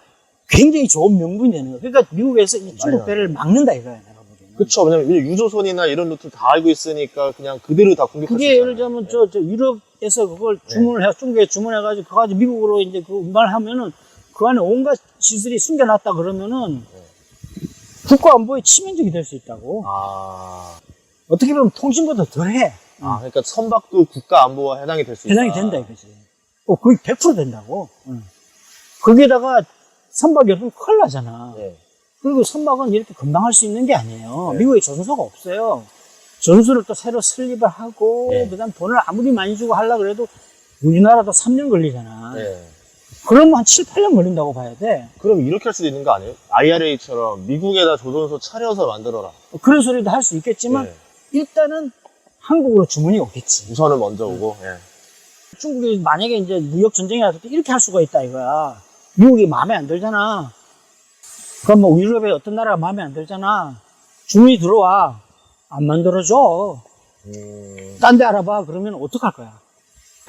굉장히 좋은 명분이 되는 거야. 그러니까 미국에서 이 중국 배를 막는다 이거야, 내가 보기에는. 그쵸. 왜냐면 유조선이나 이런 루트 다 알고 있으니까 그냥 그대로 다 공격할 수 그게 있잖아요. 예를 들면 저 유럽에서 그걸 주문을 해, 중국에 주문해가지고 그거 가지고 미국으로 이제 그 운반을 하면은 그 안에 온갖 시설이 숨겨놨다 그러면은 국가 안보에 치명적이 될 수 있다고. 아, 어떻게 보면 통신보다 덜해. 그러니까 선박도 국가 안보와 해당이 될 수 있다. 해당이 된다 이거지. 거의 100% 된다고. 거기에다가 선박이 없으면 큰일 나잖아. 네. 그리고 선박은 이렇게 금방 할 수 있는 게 아니에요. 네. 미국에 조선소가 없어요. 전술을 또 새로 설립을 하고, 네. 그 다음 돈을 아무리 많이 주고 하려고 그래도 우리나라도 3년 걸리잖아. 네. 그러면 한 7, 8년 걸린다고 봐야 돼. 그럼 이렇게 할 수도 있는 거 아니에요? IRA처럼 미국에다 조선소 차려서 만들어라. 그런 소리도 할 수 있겠지만, 네. 일단은 한국으로 주문이 오겠지. 우선은 먼저 오고. 예. 중국이 만약에 이제 무역 전쟁이 나서 이렇게 할 수가 있다 이거야. 미국이 마음에 안 들잖아. 그럼 뭐 유럽의 어떤 나라가 마음에 안 들잖아. 주문이 들어와. 안 만들어줘. 딴 데 알아봐. 그러면 어떡할 거야?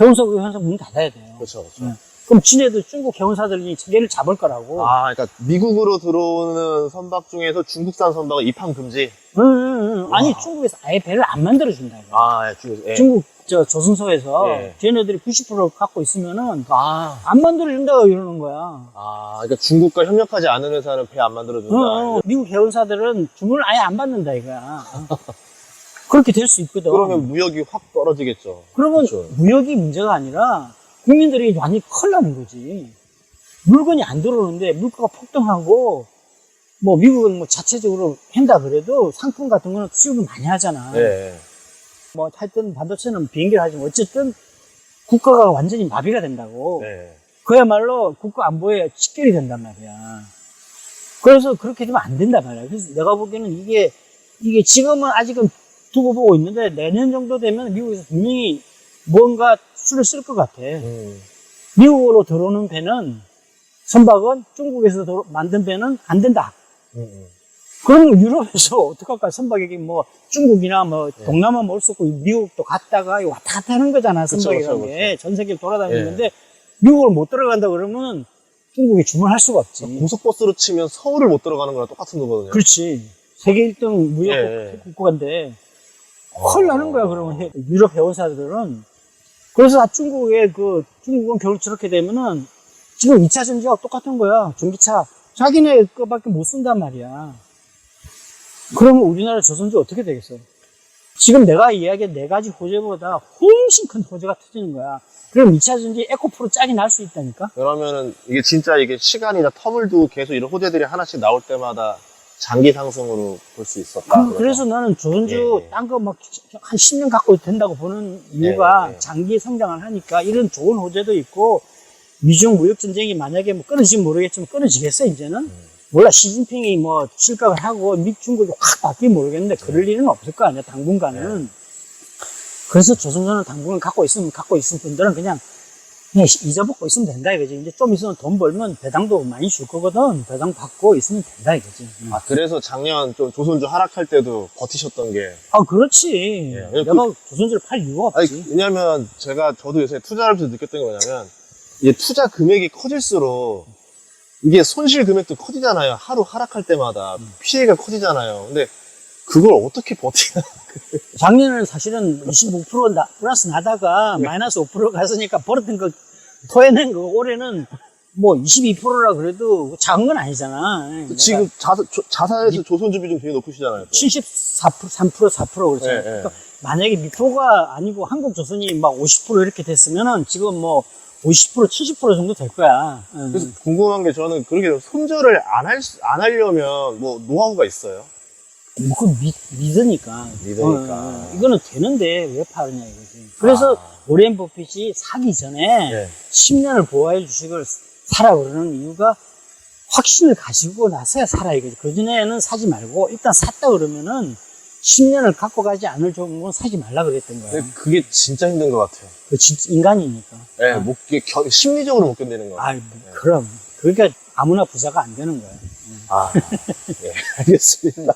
해운사 문 닫아야 돼요. 그렇죠, 그렇죠. 네. 그럼 지네들 중국 해운사들이 얘를 잡을 거라고. 아, 그러니까 미국으로 들어오는 선박 중에서 중국산 선박은 입항 금지. 아니 중국에서 아예 배를 안 만들어준다 이거. 아, 예. 중국 저 조선소에서 예. 쟤네들이 90% 갖고 있으면은 아, 안 만들어준다 이러는 거야. 그러니까 중국과 협력하지 않은 회사는 배 안 만들어준다. 미국 해운사들은 주문을 아예 안 받는다 이거야. 그렇게 될 수 있거든. 그러면 무역이 확 떨어지겠죠. 그러면 그렇죠. 무역이 문제가 아니라 국민들이 완전히 큰일 나는 거지. 물건이 안 들어오는데 물가가 폭등하고 뭐 미국은 뭐 자체적으로 한다 그래도 상품 같은 거는 수입을 많이 하잖아. 네. 뭐 하여튼 반도체는 비행기를 하지만 어쨌든 국가가 완전히 마비가 된다고. 네. 그야말로 국가 안보에 직결이 된단 말이야. 그래서 그렇게 되면 안 된단 말이야. 그래서 내가 보기에는 이게 지금은 아직은 두고 보고 있는데 내년 정도 되면 미국에서 분명히 뭔가 수를 쓸 것 같아. 미국으로 들어오는 배는 선박은 중국에서 만든 배는 안 된다. 그러면 유럽에서 어떡할까? 선박이 뭐 중국이나 뭐 동남아 올 수 없고 미국도 갔다가 왔다 갔다 하는 거잖아. 선박이라는 게. 전 세계를 돌아다니는데 미국을 못 들어간다 그러면 중국이 주문할 수가 없지. 고속버스로 치면 서울을 못 들어가는 거랑 똑같은 거거든요. 그렇지. 세계 1등 무역 국가인데 큰일 나는 거야. 그러면 유럽 해운사들은. 그래서 중국은 겨울 저렇게 되면은 지금 2차 전지하고 똑같은 거야. 전기차. 자기네 거밖에 못 쓴단 말이야. 그러면 우리나라 조선주 어떻게 되겠어? 지금 내가 이야기한 4가지 호재보다 훨씬 큰 호재가 터지는 거야. 그럼 2차 전지 에코프로 짝이 날 수 있다니까? 그러면은 이게 진짜 이게 시간이나 텀을 두고 계속 이런 호재들이 하나씩 나올 때마다 장기 상승으로 볼 수 있었다. 그래서 나는 조선주 딴 거 막 한 10년 갖고 된다고 보는 이유가 장기 성장을 하니까 이런 좋은 호재도 있고 미중 무역 전쟁이 만약에 뭐 끊어지면 모르겠지만 끊어지겠어 이제는? 몰라 시진핑이 뭐 실각을 하고 중국이 확 바뀌면 모르겠는데 그럴 일은 없을 거 아니야 당분간은. 그래서 조선소는 당분간 갖고 있으면 분들은 그냥 잊어먹고 있으면 된다 이거지. 이제 좀 있으면 돈 벌면 배당도 많이 줄 거거든. 배당 받고 있으면 된다 이거지. 그래서 작년 좀 조선주 하락할 때도 버티셨던 게. 그렇지. 내가 조선주를 팔 이유가 없지. 왜냐면 저도 요새 투자를 하면서 느꼈던 게 뭐냐면 이게 투자 금액이 커질수록 이게 손실 금액도 커지잖아요. 하루 하락할 때마다 피해가 커지잖아요. 근데 그걸 어떻게 버티나? 작년에는 사실은 25% 플러스 나다가 마이너스 5% 갔으니까 벌었던 거 토해낸 거 올해는 뭐 22%라 그래도 작은 건 아니잖아. 지금 자사에서 조선주 비중 되게 높으시잖아요. 74%, 3%, 4% 그렇잖아요. 그러니까 만약에 미포가 아니고 한국조선이 막 50% 이렇게 됐으면은 지금 뭐 50%, 70% 정도 될 거야. 그래서 궁금한 게 저는 그렇게 손절을 안 하려면 뭐 노하우가 있어요? 뭐, 그건 믿으니까. 이거는 되는데 왜 파느냐 이거지. 그래서 오렌 버핏이 사기 전에 10년을 보호해 주식을 사라 그러는 이유가 확신을 가지고 나서야 사라 이거지. 그전에는 사지 말고 일단 샀다 그러면은 10년을 갖고 가지 않을 정도는 사지 말라 그랬던 거야. 그게 진짜 힘든 것 같아요. 진짜 인간이니까. 심리적으로 못 견디는 거야. 그럼. 그러니까 아무나 부자가 안 되는 거야. 알겠습니다.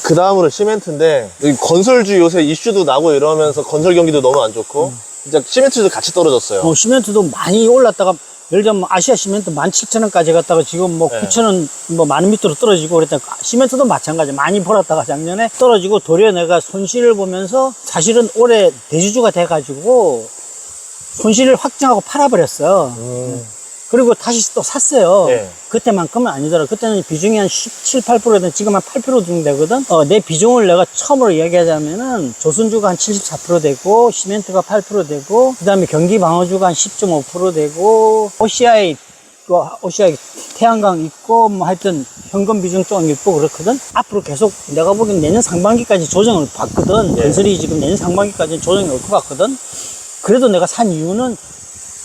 그 다음으로 시멘트인데, 건설주 요새 이슈도 나고 이러면서 건설 경기도 너무 안 좋고, 진짜 시멘트도 같이 떨어졌어요. 시멘트도 많이 올랐다가 예를 들면 아시아 시멘트 17,000원까지 갔다가 지금 뭐 네. 9,000원 뭐 만 밑으로 떨어지고 그랬다. 시멘트도 마찬가지. 많이 벌었다가 작년에 떨어지고 도리어 내가 손실을 보면서 사실은 올해 대주주가 돼가지고 손실을 확정하고 팔아버렸어요. 그리고 다시 또 샀어요. 네. 그때만큼은 아니더라고. 그때는 비중이 한 17, 8%든 지금 한 8% 정도 되거든. 내 비중을 내가 처음으로 이야기하자면은 조선주가 한 74% 되고, 시멘트가 8% 되고, 그 다음에 경기 방어주가 한 10.5% 되고, OCI 태양광 있고, 뭐 하여튼 현금 비중 좀 있고 그렇거든. 앞으로 계속 내가 보기엔 내년 상반기까지 조정을 받거든. 네. 건설이 지금 내년 상반기까지 조정이 올 것 같거든. 그래도 내가 산 이유는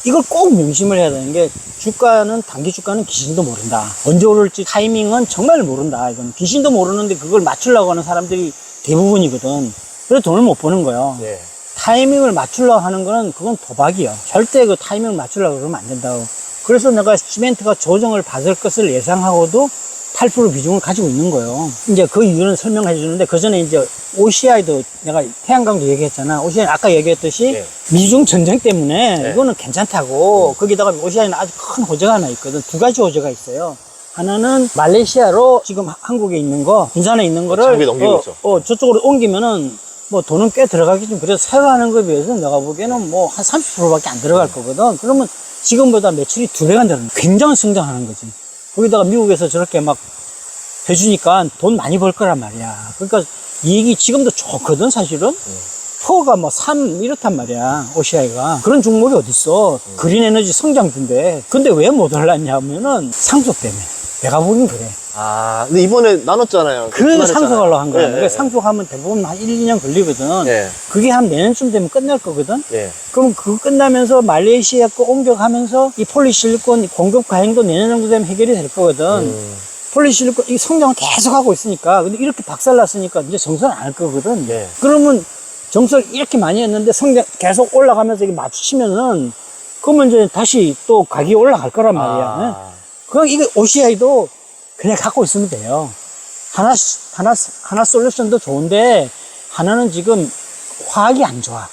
이걸 꼭 명심을 해야 되는 게 주가는 단기 주가는 귀신도 모른다. 언제 오를지 타이밍은 정말 모른다. 이거는 귀신도 모르는데 그걸 맞추려고 하는 사람들이 대부분이거든. 그래서 돈을 못 버는 거예요. 네. 타이밍을 맞추려고 하는 거는 그건 도박이야. 절대 그 타이밍을 맞추려고 그러면 안 된다고. 그래서 내가 시멘트가 조정을 받을 것을 예상하고도 8% 비중을 가지고 있는 거예요. 이제 그 이유는 설명해 주는데 그 전에 이제 OCI도 내가 태양광도 얘기했잖아. OCI 아까 얘기했듯이 네. 미중 전쟁 때문에 네. 이거는 괜찮다고. 거기다가 OCI는 아주 큰 호재가 하나 있거든. 두 가지 호재가 있어요. 하나는 말레이시아로 지금 한국에 있는 거, 부산에 있는 거를 장비 넘기고 있어. 저쪽으로 옮기면은 뭐 돈은 꽤 들어가겠지만 그래도 새로 하는 거에 비해서 내가 보기에는 뭐 한 30%밖에 안 들어갈 거거든. 그러면 지금보다 매출이 2배가 된다는 거야. 굉장히 성장하는 거지. 거기다가 미국에서 저렇게 막 해주니까 돈 많이 벌 거란 말이야. 그러니까 이익이 지금도 좋거든, 사실은. 포가 뭐 3 이렇단 말이야, OCI가. 그런 종목이 어딨어. 그린 에너지 성장주인데. 근데 왜 못 올랐냐면은 상속 때문에. 내가 보긴 그래. 아, 근데 이번에 나눴잖아요. 그 상속하려고 한 거야. 네, 그러니까 네. 상속하면 대부분 한 1, 2년 걸리거든. 네. 그게 한 내년쯤 되면 끝날 거거든. 네. 그럼 그거 끝나면서 말레이시아 거 옮겨가면서 이 폴리실리콘 공급 과잉도 내년 정도 되면 해결이 될 거거든. 폴리실리콘 이 성장을 계속 하고 있으니까. 근데 이렇게 박살났으니까 이제 정설 안 할 거거든. 네. 그러면 정설 이렇게 많이 했는데 성장 계속 올라가면서 이게 맞추치면은 그러면 이제 다시 또 가격이 올라갈 거란 말이야. 아. 그럼 이거 OCI도 그냥 갖고 있으면 돼요. 하나 솔루션도 좋은데 하나는 지금 화학이 안 좋아.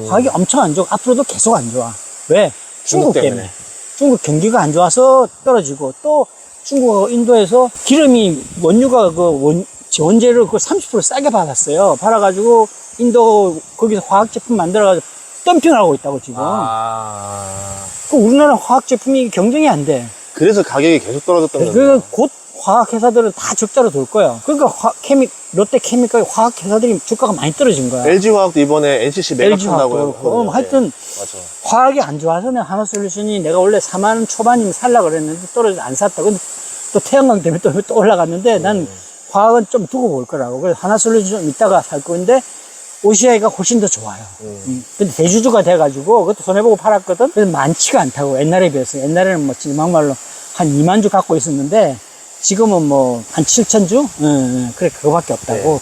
화학이 엄청 안 좋아. 앞으로도 계속 안 좋아. 왜? 중국 때문에. 중국 경기가 안 좋아서 떨어지고 또 중국하고 인도에서 기름이 원유가 원재료 30% 싸게 받았어요. 팔아가지고 인도 거기서 화학 제품 만들어가지고 덤핑하고 있다고 지금. 그 우리나라 화학 제품이 경쟁이 안 돼. 그래서 가격이 계속 떨어졌던 거예요. 곧 화학 회사들은 다 적자로 돌 거예요. 그러니까 롯데 케미칼 화학 회사들이 주가가 많이 떨어진 거야. LG 화학도 이번에 NCC 매각한다고요. 하여튼 맞아. 화학이 안 좋아서 내가 하나솔루션이 내가 원래 4만 원 초반이면 살려고 그랬는데 떨어져 안 샀다. 근데 또 태양광 때문에 또 올라갔는데 난 화학은 좀 두고 볼 거라고. 그래서 하나솔루션 좀 이따가 살 건데 OCI가 훨씬 더 좋아요. 근데 대주주가 돼가지고 그것도 손해보고 팔았거든. 그래서 많지가 않다고 옛날에 비해서. 옛날에는 뭐 진짜 막말로 한 2만 주 갖고 있었는데 지금은 뭐 한 7천 주? 그래 그거밖에 없다고.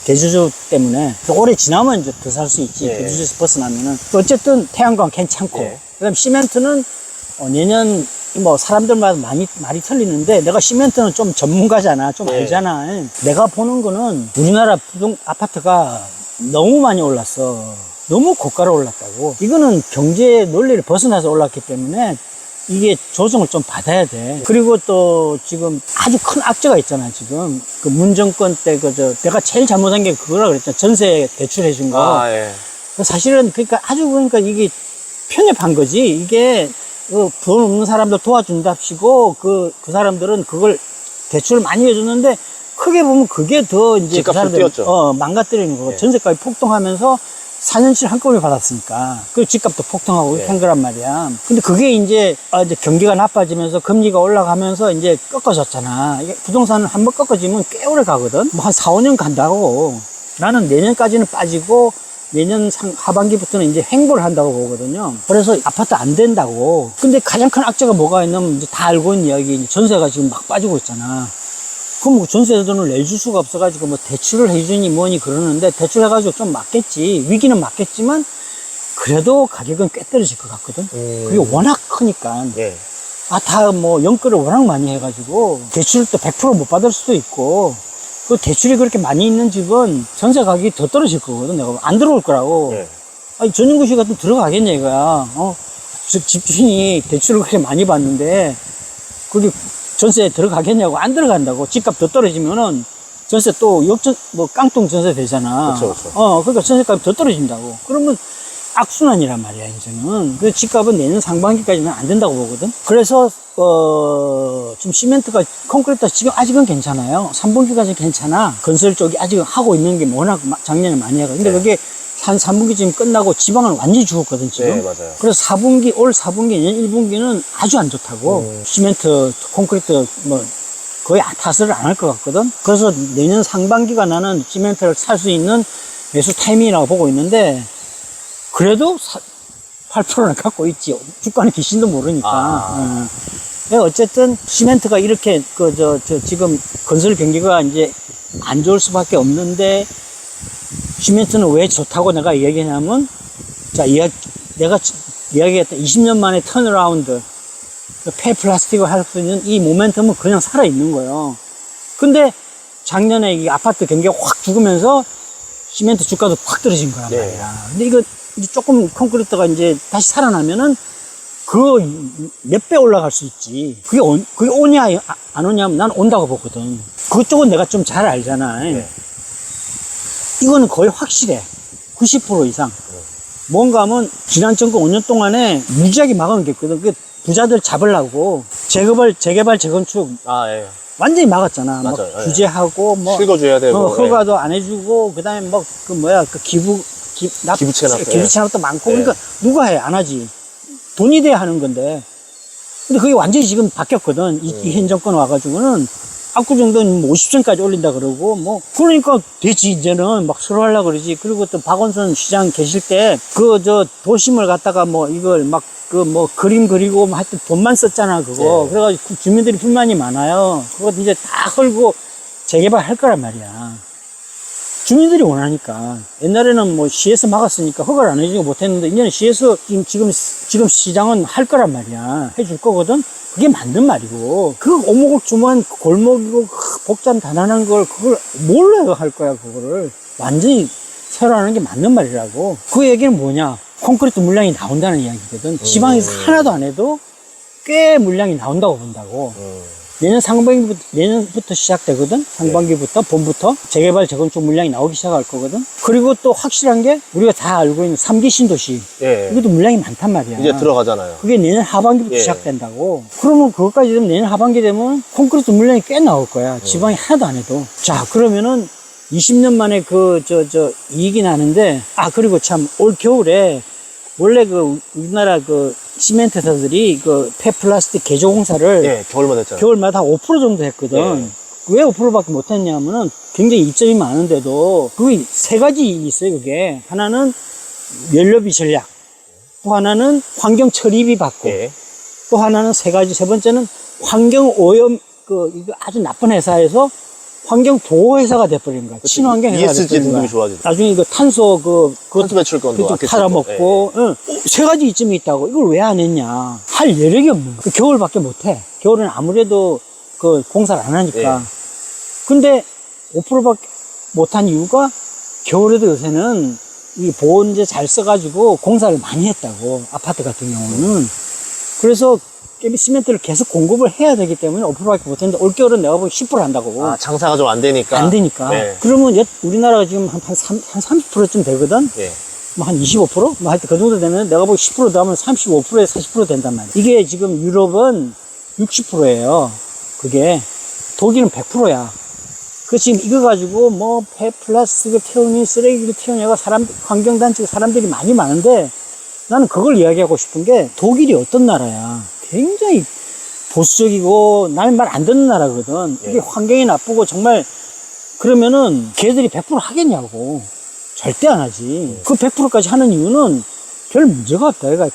대주주 때문에. 올해 지나면 이제 더 살 수 있지. 대주주에서 벗어나면은. 어쨌든 태양광 괜찮고. 그다음 시멘트는 내년 뭐 사람들마다 말이 틀리는데 내가 시멘트는 좀 전문가잖아. 좀 알잖아. 내가 보는 거는 우리나라 아파트가 너무 많이 올랐어. 너무 고가로 올랐다고. 이거는 경제 논리를 벗어나서 올랐기 때문에 이게 조정을 좀 받아야 돼. 그리고 또 지금 아주 큰 악재가 있잖아, 지금. 그 문정권 때 내가 제일 잘못한 게 그거라 그랬잖아. 전세 대출해 준 거. 사실은 그러니까 아주 그러니까 이게 편협한 거지. 이게 돈 없는 사람들 도와준답시고 그 사람들은 그걸 대출을 많이 해줬는데 크게 보면 그게 더 이제 그 사람들 망가뜨리는 거고. 전세값이 폭등하면서 4년치 한꺼번에 받았으니까 그 집값도 폭등하고 한 거란 말이야. 근데 그게 이제 경기가 나빠지면서 금리가 올라가면서 이제 꺾어졌잖아. 이게 부동산은 한번 꺾어지면 꽤 오래 가거든. 뭐 한 4, 5년 간다고. 나는 내년까지는 빠지고 내년 하반기부터는 이제 횡보를 한다고 보거든요. 그래서 아파트 안 된다고. 근데 가장 큰 악재가 뭐가 있냐면 이제 다 알고 있는 이야기. 전세가 지금 막 빠지고 있잖아. 그럼 뭐 전세돈을 내줄 수가 없어가지고 뭐 대출을 해주니 뭐니 그러는데 대출해가지고 좀 맞겠지. 위기는 맞겠지만 그래도 가격은 꽤 떨어질 것 같거든. 그게 워낙 크니까. 다 뭐 연끌을 워낙 많이 해가지고 대출도 100% 못 받을 수도 있고 그 대출이 그렇게 많이 있는 집은 전세 가격이 더 떨어질 거거든. 내가 안 들어올 거라고. 아니, 전용구시 같은 들어가겠냐, 이거야. 집주인이 대출을 그렇게 많이 받는데, 그게 전세에 들어가겠냐고. 안 들어간다고. 집값 더 떨어지면은, 전세 또 깡통 전세 되잖아. 그쵸. 그러니까 전세값이 더 떨어진다고. 그러면 악순환이란 말이야, 이제는. 그래서 집값은 내년 상반기까지는 안 된다고 보거든. 그래서, 지금 시멘트가, 콘크리트가 지금 아직은 괜찮아요. 3분기까지 괜찮아. 건설 쪽이 아직 하고 있는 게 워낙 작년에 많이 하거든. 근데 그게 한 3분기쯤 끝나고 지방은 완전히 죽었거든, 지금. 네, 맞아요. 그래서 올 4분기, 내년 1분기는 아주 안 좋다고. 시멘트, 콘크리트, 거의 타설을 안 할 것 같거든. 그래서 내년 상반기가 나는 시멘트를 살 수 있는 매수 타이밍이라고 보고 있는데, 그래도 8%는 갖고 있지. 주가는 귀신도 모르니까. 어쨌든 시멘트가 이렇게 지금 건설 경기가 이제 안 좋을 수밖에 없는데, 시멘트는 왜 좋다고 내가 얘기하냐면, 내가 이야기했던 20년 만에 턴어라운드, 폐플라스틱을 할 수 있는 이 모멘텀은 그냥 살아있는 거예요. 근데 작년에 이 아파트 경기가 확 죽으면서 시멘트 주가도 확 떨어진 거란 말이야. 근데 이거 이제 조금 콘크리트가 이제 다시 살아나면은 몇 배 올라갈 수 있지. 그게 오냐, 안 오냐면 난 온다고 보거든. 그쪽은 내가 좀 잘 알잖아. 이거는 거의 확실해. 90% 이상. 뭔가 하면 지난 정권 5년 동안에 무지하게 막은 게 있거든. 그 부자들 잡으려고 재개발, 재건축 완전히 막았잖아. 맞아요. 막 규제하고 실거주해야 되고 허가도 안 해주고 그다음에 기부채납도 많고 그러니까 누가 해? 안 하지. 돈이 돼야 하는 건데. 근데 그게 완전히 지금 바뀌었거든. 이 현 정권 와가지고는 압구정도는 50층까지 올린다 그러고 그러니까 되지 이제는 막 서로 하려고 그러지. 그리고 또 박원순 시장 계실 때 도심을 갖다가 이걸 그림 그리고 하여튼 돈만 썼잖아 그거. 그래가지고 주민들이 불만이 많아요. 그거 이제 다 헐고 재개발 할 거란 말이야. 주민들이 원하니까. 옛날에는 시에서 막았으니까 허가를 안 해주고 못했는데 이제는 시에서 지금 시장은 할 거란 말이야. 해줄 거거든. 그게 맞는 말이고 그 오목조만 골목이고 복잡 가난한 걸 그걸 뭘로 할 거야. 그거를 완전히 새로 하는 게 맞는 말이라고. 그 얘기는 뭐냐, 콘크리트 물량이 나온다는 이야기거든. 지방에서 하나도 안 해도 꽤 물량이 나온다고 본다고. 내년부터 시작되거든. 상반기부터, 봄부터 재개발, 재건축 물량이 나오기 시작할 거거든. 그리고 또 확실한 게 우리가 다 알고 있는 3기 신도시. 이것도 물량이 많단 말이야. 이제 들어가잖아요. 그게 내년 하반기부터 시작된다고. 그러면 그것까지 되면 내년 하반기 되면 콘크리트 물량이 꽤 나올 거야. 지방이 하나도 안 해도. 자, 그러면은 20년 만에 이익이 나는데, 그리고 참 올 겨울에 원래 우리나라 시멘트 회사들이 폐플라스틱 개조 공사를 겨울마다 5% 정도 했거든. 왜 5%밖에 못 했냐면은 굉장히 이점이 많은데도 그게 세 가지 있어요. 그게 하나는 연료비 전략, 또 하나는 환경 처리비 받고, 또 하나는 세 번째는 환경 오염 이거 아주 나쁜 회사에서 환경 보호 회사가 돼버린 거야. 친환경 회사가 ESG 돼버린 거야. 등급이 좋아지죠. 나중에 탄소 탄소 배출권도 팔아먹고 세 가지 이점이 있다고. 이걸 왜 안 했냐? 할 여력이 없는 거야. 겨울밖에 못 해. 겨울은 아무래도 공사를 안 하니까. 근데 5%밖에 못한 이유가 겨울에도 요새는 이 보온제 잘 써가지고 공사를 많이 했다고. 아파트 같은 경우는. 그래서 시멘트를 계속 공급을 해야 되기 때문에 5%밖에 못했는데 올겨울은 내가 보기 10% 한다고. 장사가 좀 안 되니까. 안 되니까. 그러면 우리나라가 지금 한 30%쯤 되거든. 한 25%? 하여튼 그 정도 되면 내가 보기 10% 더하면 35%에 40% 된단 말이야. 이게 지금 유럽은 60%예요. 그게. 독일은 100%야. 그 지금 이거 가지고 폐플라스틱을 태우니 쓰레기를 태우냐가 환경단체 사람들이 많이 많은데 나는 그걸 이야기하고 싶은 게 독일이 어떤 나라야. 굉장히 보수적이고 날 말 안 듣는 나라거든. 이게 환경이 나쁘고 정말 그러면은 걔들이 100% 하겠냐고. 절대 안 하지. 그 100%까지 하는 이유는 별 문제가 없다. 그러니까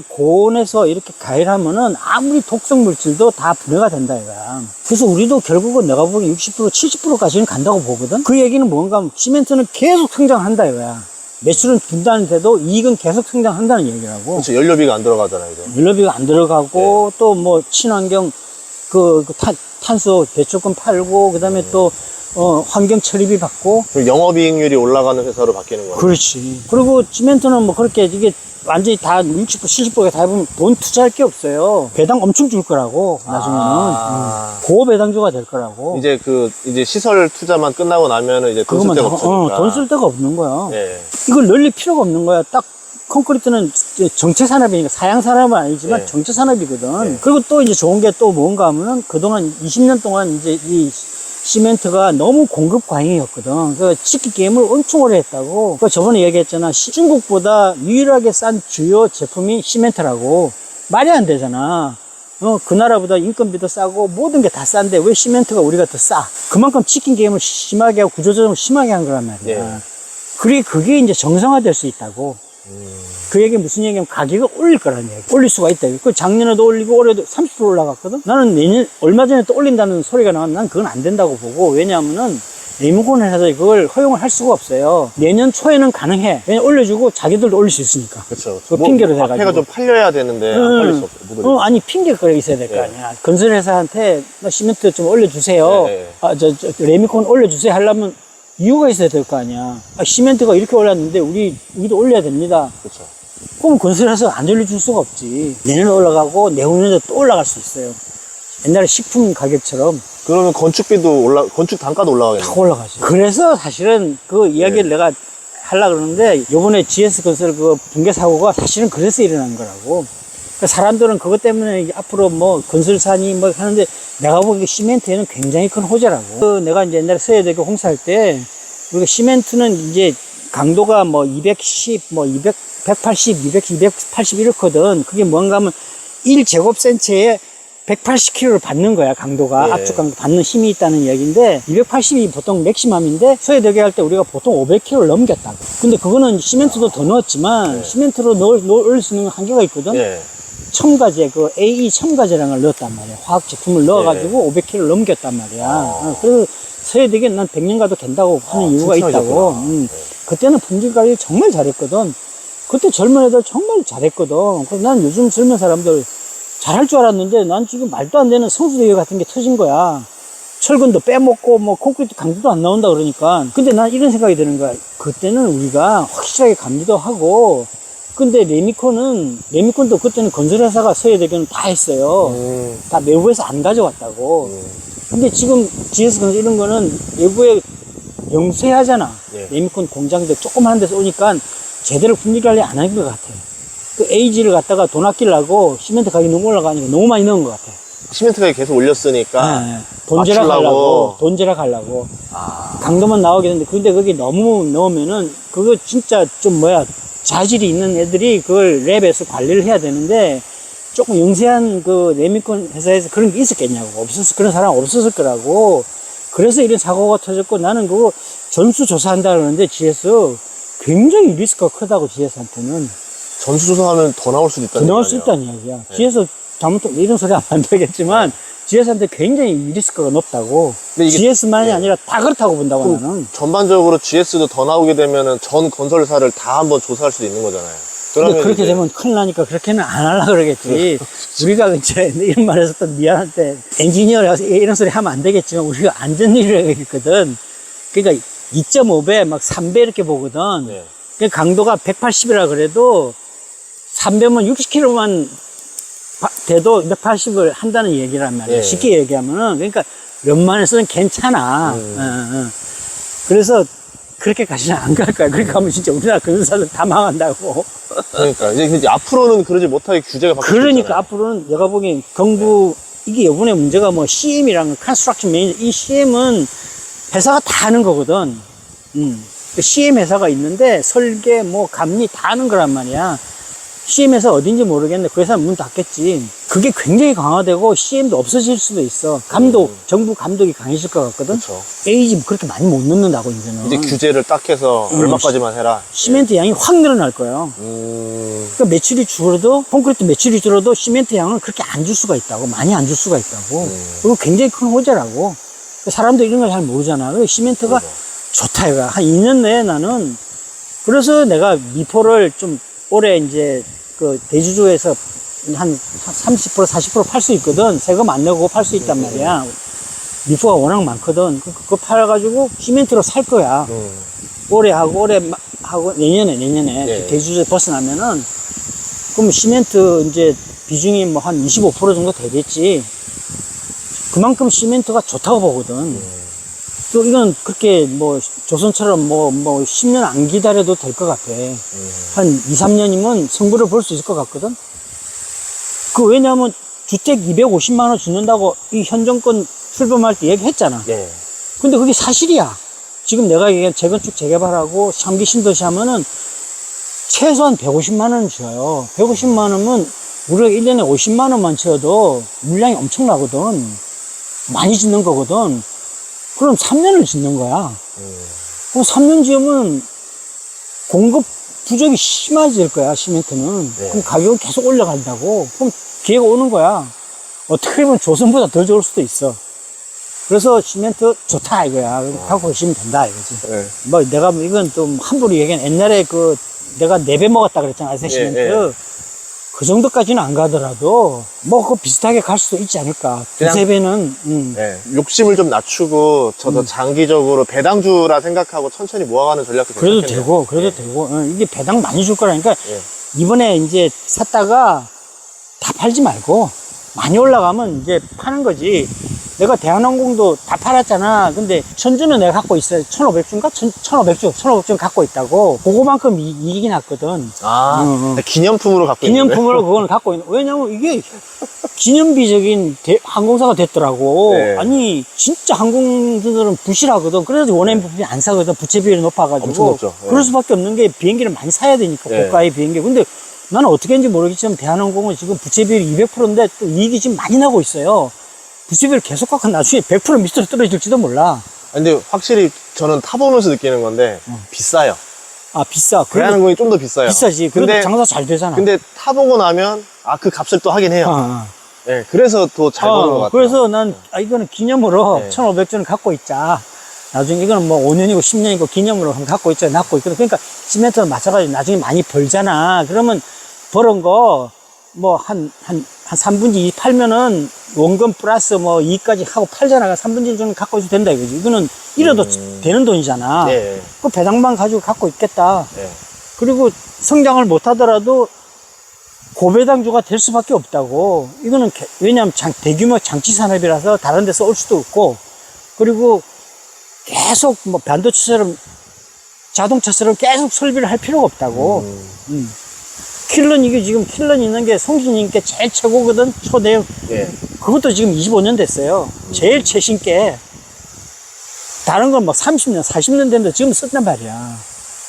고온에서 이렇게 가열하면은 아무리 독성 물질도 다 분해가 된다. 이거야. 그래서 우리도 결국은 내가 보기엔 60%, 70%까지는 간다고 보거든. 그 얘기는 뭔가 하면 시멘트는 계속 성장한다. 이거야. 매출은 분단돼도 이익은 계속 성장한다는 얘기라고. 그렇죠. 연료비가 안 들어가잖아요, 이제. 연료비가 안 들어가고, 또 친환경, 탄소 배출권 팔고, 그 다음에 또, 환경 처리비 받고. 그럼 영업이익률이 올라가는 회사로 바뀌는 거예요. 그렇지. 그리고 시멘트는 뭐 그렇게 이게 완전히 다 60%, 70%가 다 보면 돈 투자할 게 없어요. 배당 엄청 줄 거라고, 나중에는. 고배당주가 될 거라고. 이제 시설 투자만 끝나고 나면은 이제 돈 쓸 그것만 데가 다, 없으니까. 돈 쓸 데가 없는 거야. 예. 이걸 늘릴 필요가 없는 거야. 딱 콘크리트는 정체산업이니까 사양산업은 아니지만 네. 정체산업이거든. 네. 그리고 또 이제 좋은 게 또 뭔가 하면은 그동안 20년 동안 이제 이 시멘트가 너무 공급 과잉이었거든. 그 치킨 게임을 엄청 오래 했다고. 그 저번에 얘기했잖아. 중국보다 유일하게 싼 주요 제품이 시멘트라고. 말이 안 되잖아. 그 나라보다 인건비도 싸고 모든 게 다 싼데 왜 시멘트가 우리가 더 싸? 그만큼 치킨 게임을 심하게 하고 구조조정을 심하게 한 거란 말이야. 네. 그게 이제 정상화될 수 있다고. 그 얘기 무슨 얘기냐면 가격을 올릴 거라는 얘기. 올릴 수가 있다. 그 작년에도 올리고 올해도 30% 올라갔거든. 나는 내년 얼마 전에 또 올린다는 소리가 나왔는데 난 그건 안 된다고 보고. 왜냐하면은 리모컨 회사들이 그걸 허용을 할 수가 없어요. 내년 초에는 가능해. 왜냐면 올려주고 자기들도 올릴 수 있으니까. 그렇죠. 그 핑계로 해가지고. 앞에가 좀 팔려야 되는데 안 팔릴 수 없어. 못 올리죠. 아니 핑계거리가 있어야 될 거 네. 아니야. 건설회사한테 나 시멘트 좀 올려주세요. 네. 레미콘 올려주세요 하려면 이유가 있어야 될 거 아니야. 시멘트가 이렇게 올랐는데 우리도 올려야 됩니다. 그렇죠. 그럼 건설회사 안 올려줄 수가 없지. 내년에 올라가고 내후년에 또 올라갈 수 있어요. 옛날에 식품 가격처럼 그러면 건축 단가도 올라가겠네. 다 올라가죠. 그래서 사실은 그 이야기를 내가 하려고 그러는데 요번에 GS건설 그 붕괴 사고가 사실은 그래서 일어난 거라고. 그러니까 사람들은 그것 때문에 앞으로 뭐 건설사니 뭐 하는데 내가 보기에 시멘트에는 굉장히 큰 호재라고. 내가 이제 옛날에 서해대교 홍사할 때 우리가 시멘트는 이제 강도가 뭐 210, 뭐 200, 180, 200, 280 이렇거든. 그게 뭔가 하면 1제곱센치에 180kg를 받는 거야, 강도가. 예. 압축 강도 받는 힘이 있다는 이야기인데 280이 보통 맥시멈인데 서해대교 할 때 우리가 보통 500kg를 넘겼다고. 근데 그거는 시멘트도 더 넣었지만 시멘트로 넣을 수 있는 한계가 있거든. 예. 첨가제, 그 AE 첨가제라는 걸 넣었단 말이야. 화학 제품을 넣어가지고 500kg를 넘겼단 말이야. 그래서 서해대교는 난 100년 가도 된다고 하는 이유가 있다고. 그때는 품질 관리를 정말 잘했거든. 그때 젊은 애들 정말 잘했거든. 그래서 난 요즘 젊은 사람들 잘할 줄 알았는데 난 지금 말도 안 되는 성수대교 같은 게 터진 거야. 철근도 빼먹고 뭐 콘크리트 강도도 안 나온다 그러니까. 근데 난 이런 생각이 드는 거야. 그때는 우리가 확실하게 감리도 하고 근데 레미콘도 그때는 건설회사가 서해대교는 다 했어요. 다 외부에서 안 가져왔다고. 근데 지금 GS건설 이런 거는 외부에 영세하잖아. 예. 레미콘 공장도 조그마한 데서 오니까 제대로 분리 관리 안 한 것 같아. 그 AG를 갖다가 돈 아끼려고 시멘트 가격이 너무 올라가니까 너무 많이 넣은 것 같아. 시멘트 가격이 계속 올렸으니까 네. 돈제락 하려고. 강도만 나오게 되는데, 근데 그게 너무 넣으면은, 그거 진짜 좀 자질이 있는 애들이 그걸 랩에서 관리를 해야 되는데, 조금 영세한 그 레미콘 회사에서 그런 게 있었겠냐고. 그런 사람 없었을 거라고. 그래서 이런 사고가 터졌고, 나는 그거 전수조사한다 그러는데, GS 굉장히 리스크가 크다고, GS한테는. 전수조사하면 더 나올 수도 있다는 더 나올 수 얘기 있다는 이야기야. GS 잘못하면 이런 소리 하면 안 되겠지만, GS한테 굉장히 리스크가 높다고. 근데 이게- GS만이 네. 아니라 다 그렇다고 본다고 그럼 나는. 전반적으로 GS도 더 나오게 되면은 전 건설사를 다 한번 조사할 수도 있는 거잖아요. 근데 그러면 그렇게 이제 되면 큰일 나니까 그렇게는 안 하려고 그러겠지. 우리가 이제 이런 말해서 또 미안한데 엔지니어라서 이런 소리 하면 안 되겠지만 우리가 안전일이라고 했거든. 그러니까 2.5배 막 3배 이렇게 보거든. 네. 그 강도가 180이라 그래도 3배면 60kg만 돼도 180을 한다는 얘기란 말이야. 네. 쉽게 얘기하면은. 그러니까 웬만해서는 괜찮아. 그래서 그렇게 가시면 안 갈 거야. 그렇게 가면 진짜 우리나라 건설사들 다 망한다고. 그러니까 이제 앞으로는 그러지 못하게 규제가 바뀔 수 그러니까 있잖아요. 앞으로는 내가 보기엔 경부 이게 이번에 문제가 뭐 CM이랑 컨스트럭션 매니저 이 CM은 회사가 다 하는 거거든. 그 CM 회사가 있는데 설계 뭐 감리 다 하는 거란 말이야. CM 회사 어딘지 모르겠는데 그 회사는 문 닫겠지. 그게 굉장히 강화되고 CM도 없어질 수도 있어. 정부 감독이 강해질 것 같거든. 그렇죠. 에이지 그렇게 많이 못 넣는다고 이제는. 이제 규제를 딱 해서 얼마까지만 해라. 시멘트 양이 확 늘어날 거예요. 그러니까 매출이 줄어도 콘크리트 매출이 줄어도 시멘트 양은 그렇게 안 줄 수가 있다고. 많이 안 줄 수가 있다고. 그리고 굉장히 큰 호재라고. 사람들이 이런 걸 잘 모르잖아. 그래서 시멘트가 좋다 이거야. 한 2년 내에 나는 그래서 내가 미포를 좀 올해 이제 그 대주주에서 한 30% 40% 팔 수 있거든. 세금 안 내고 팔 수 있단 말이야. 리프가 워낙 많거든. 그거 팔아가지고 시멘트로 살 거야. 올해 하고 내년에 예. 대주제 벗어나면은 그럼 시멘트 이제 비중이 뭐 한 25% 정도 되겠지. 그만큼 시멘트가 좋다고 보거든. 또 이건 그렇게 뭐 조선처럼 뭐 10년 안 기다려도 될 것 같아. 한 2, 3년이면 성부를 볼 수 있을 것 같거든. 왜냐하면 주택 250만 원 짓는다고 이 현 정권 출범할 때 얘기했잖아. 예. 근데 그게 사실이야. 지금 내가 얘기한 재건축 재개발하고 샹기 신도시 하면은 최소한 150만 원 지어요. 150만 원은 우리가 1년에 50만 원만 지어도 물량이 엄청나거든. 많이 짓는 거거든. 그럼 3년을 짓는 거야. 그럼 3년 지으면 공급 부족이 심해질 거야, 시멘트는. 네. 그럼 가격은 계속 올라간다고. 그럼 기회가 오는 거야. 어떻게 보면 조선보다 더 좋을 수도 있어. 그래서 시멘트 좋다 이거야. 갖고 계시면 된다 이거지. 네. 뭐 내가 이건 좀 함부로 얘기한 옛날에 내가 4배 먹었다 그랬잖아, 아세 시멘트. 예. 그 정도까지는 안 가더라도 뭐 그거 비슷하게 갈 수도 있지 않을까. 그냥- 두세 배는. 네. 욕심을 좀 낮추고 저도 장기적으로 배당주라 생각하고 천천히 모아가는 전략도 그래도 괜찮겠네요. 되고. 이게 배당 많이 줄 거라니까. 예. 이번에 이제 샀다가 다 팔지 말고 많이 올라가면 이제 파는 거지. 내가 대한항공도 다 팔았잖아. 근데 천주는 내가 갖고 있어요. 1,500주인가? 1,500주 갖고 있다고. 그거만큼 이익이 났거든. 아, 기념품으로 갖고 있는 기념품으로 그걸 갖고 있는. 왜냐면 이게 기념비적인 항공사가 됐더라고. 네. 아니, 진짜 항공주들은 부실하거든. 그래서 원해인 부품이 안 사거든. 부채 비율이 높아가지고. 엄청 높죠. 네. 그럴 수밖에 없는 게 비행기를 많이 사야 되니까. 네. 고가의 비행기. 근데 나는 어떻게 했는지 모르겠지만 대한항공은 지금 부채 비율이 200%인데 또 이익이 지금 많이 나고 있어요. 부채 비율 계속 갖고 나중에 100% 밑으로 떨어질지도 몰라. 근데 확실히 저는 타보면서 느끼는 건데 비싸요. 아, 비싸. 대한항공이 좀 더 비싸요. 비싸지. 그래도 근데, 장사 잘 되잖아. 근데 타보고 나면 그 값을 또 하긴 해요. 네, 그래서 더 잘 버는 것 같아요. 그래서 난, 이거는 기념으로 네. 1,500주는 갖고 있자. 나중에 이거는 뭐 5년이고 10년이고 기념으로 한번 갖고 있자. 갖고 있거든. 그러니까 시멘트는 마찬가지로 나중에 많이 벌잖아. 그러면 벌은 거, 뭐 한 3분의 2 팔면은 원금 플러스 뭐 2까지 하고 팔잖아. 3분의 1 정도 갖고 있어도 된다 이거지. 이거는 잃어도 되는 돈이잖아. 네. 그 배당만 가지고 갖고 있겠다. 네. 그리고 성장을 못 하더라도 고배당주가 될 수밖에 없다고. 이거는 왜냐하면 대규모 장치 산업이라서 다른 데 써 올 수도 없고, 그리고 계속 뭐 반도체처럼 자동차처럼 계속 설비를 할 필요가 없다고. 킬런, 이게 지금 킬런 있는 게 송신님께 제일 최고거든. 초대형. 예. 그것도 지금 25년 됐어요. 제일 최신 게. 다른 건 막 30년, 40년 됐는데 지금 쓴단 말이야.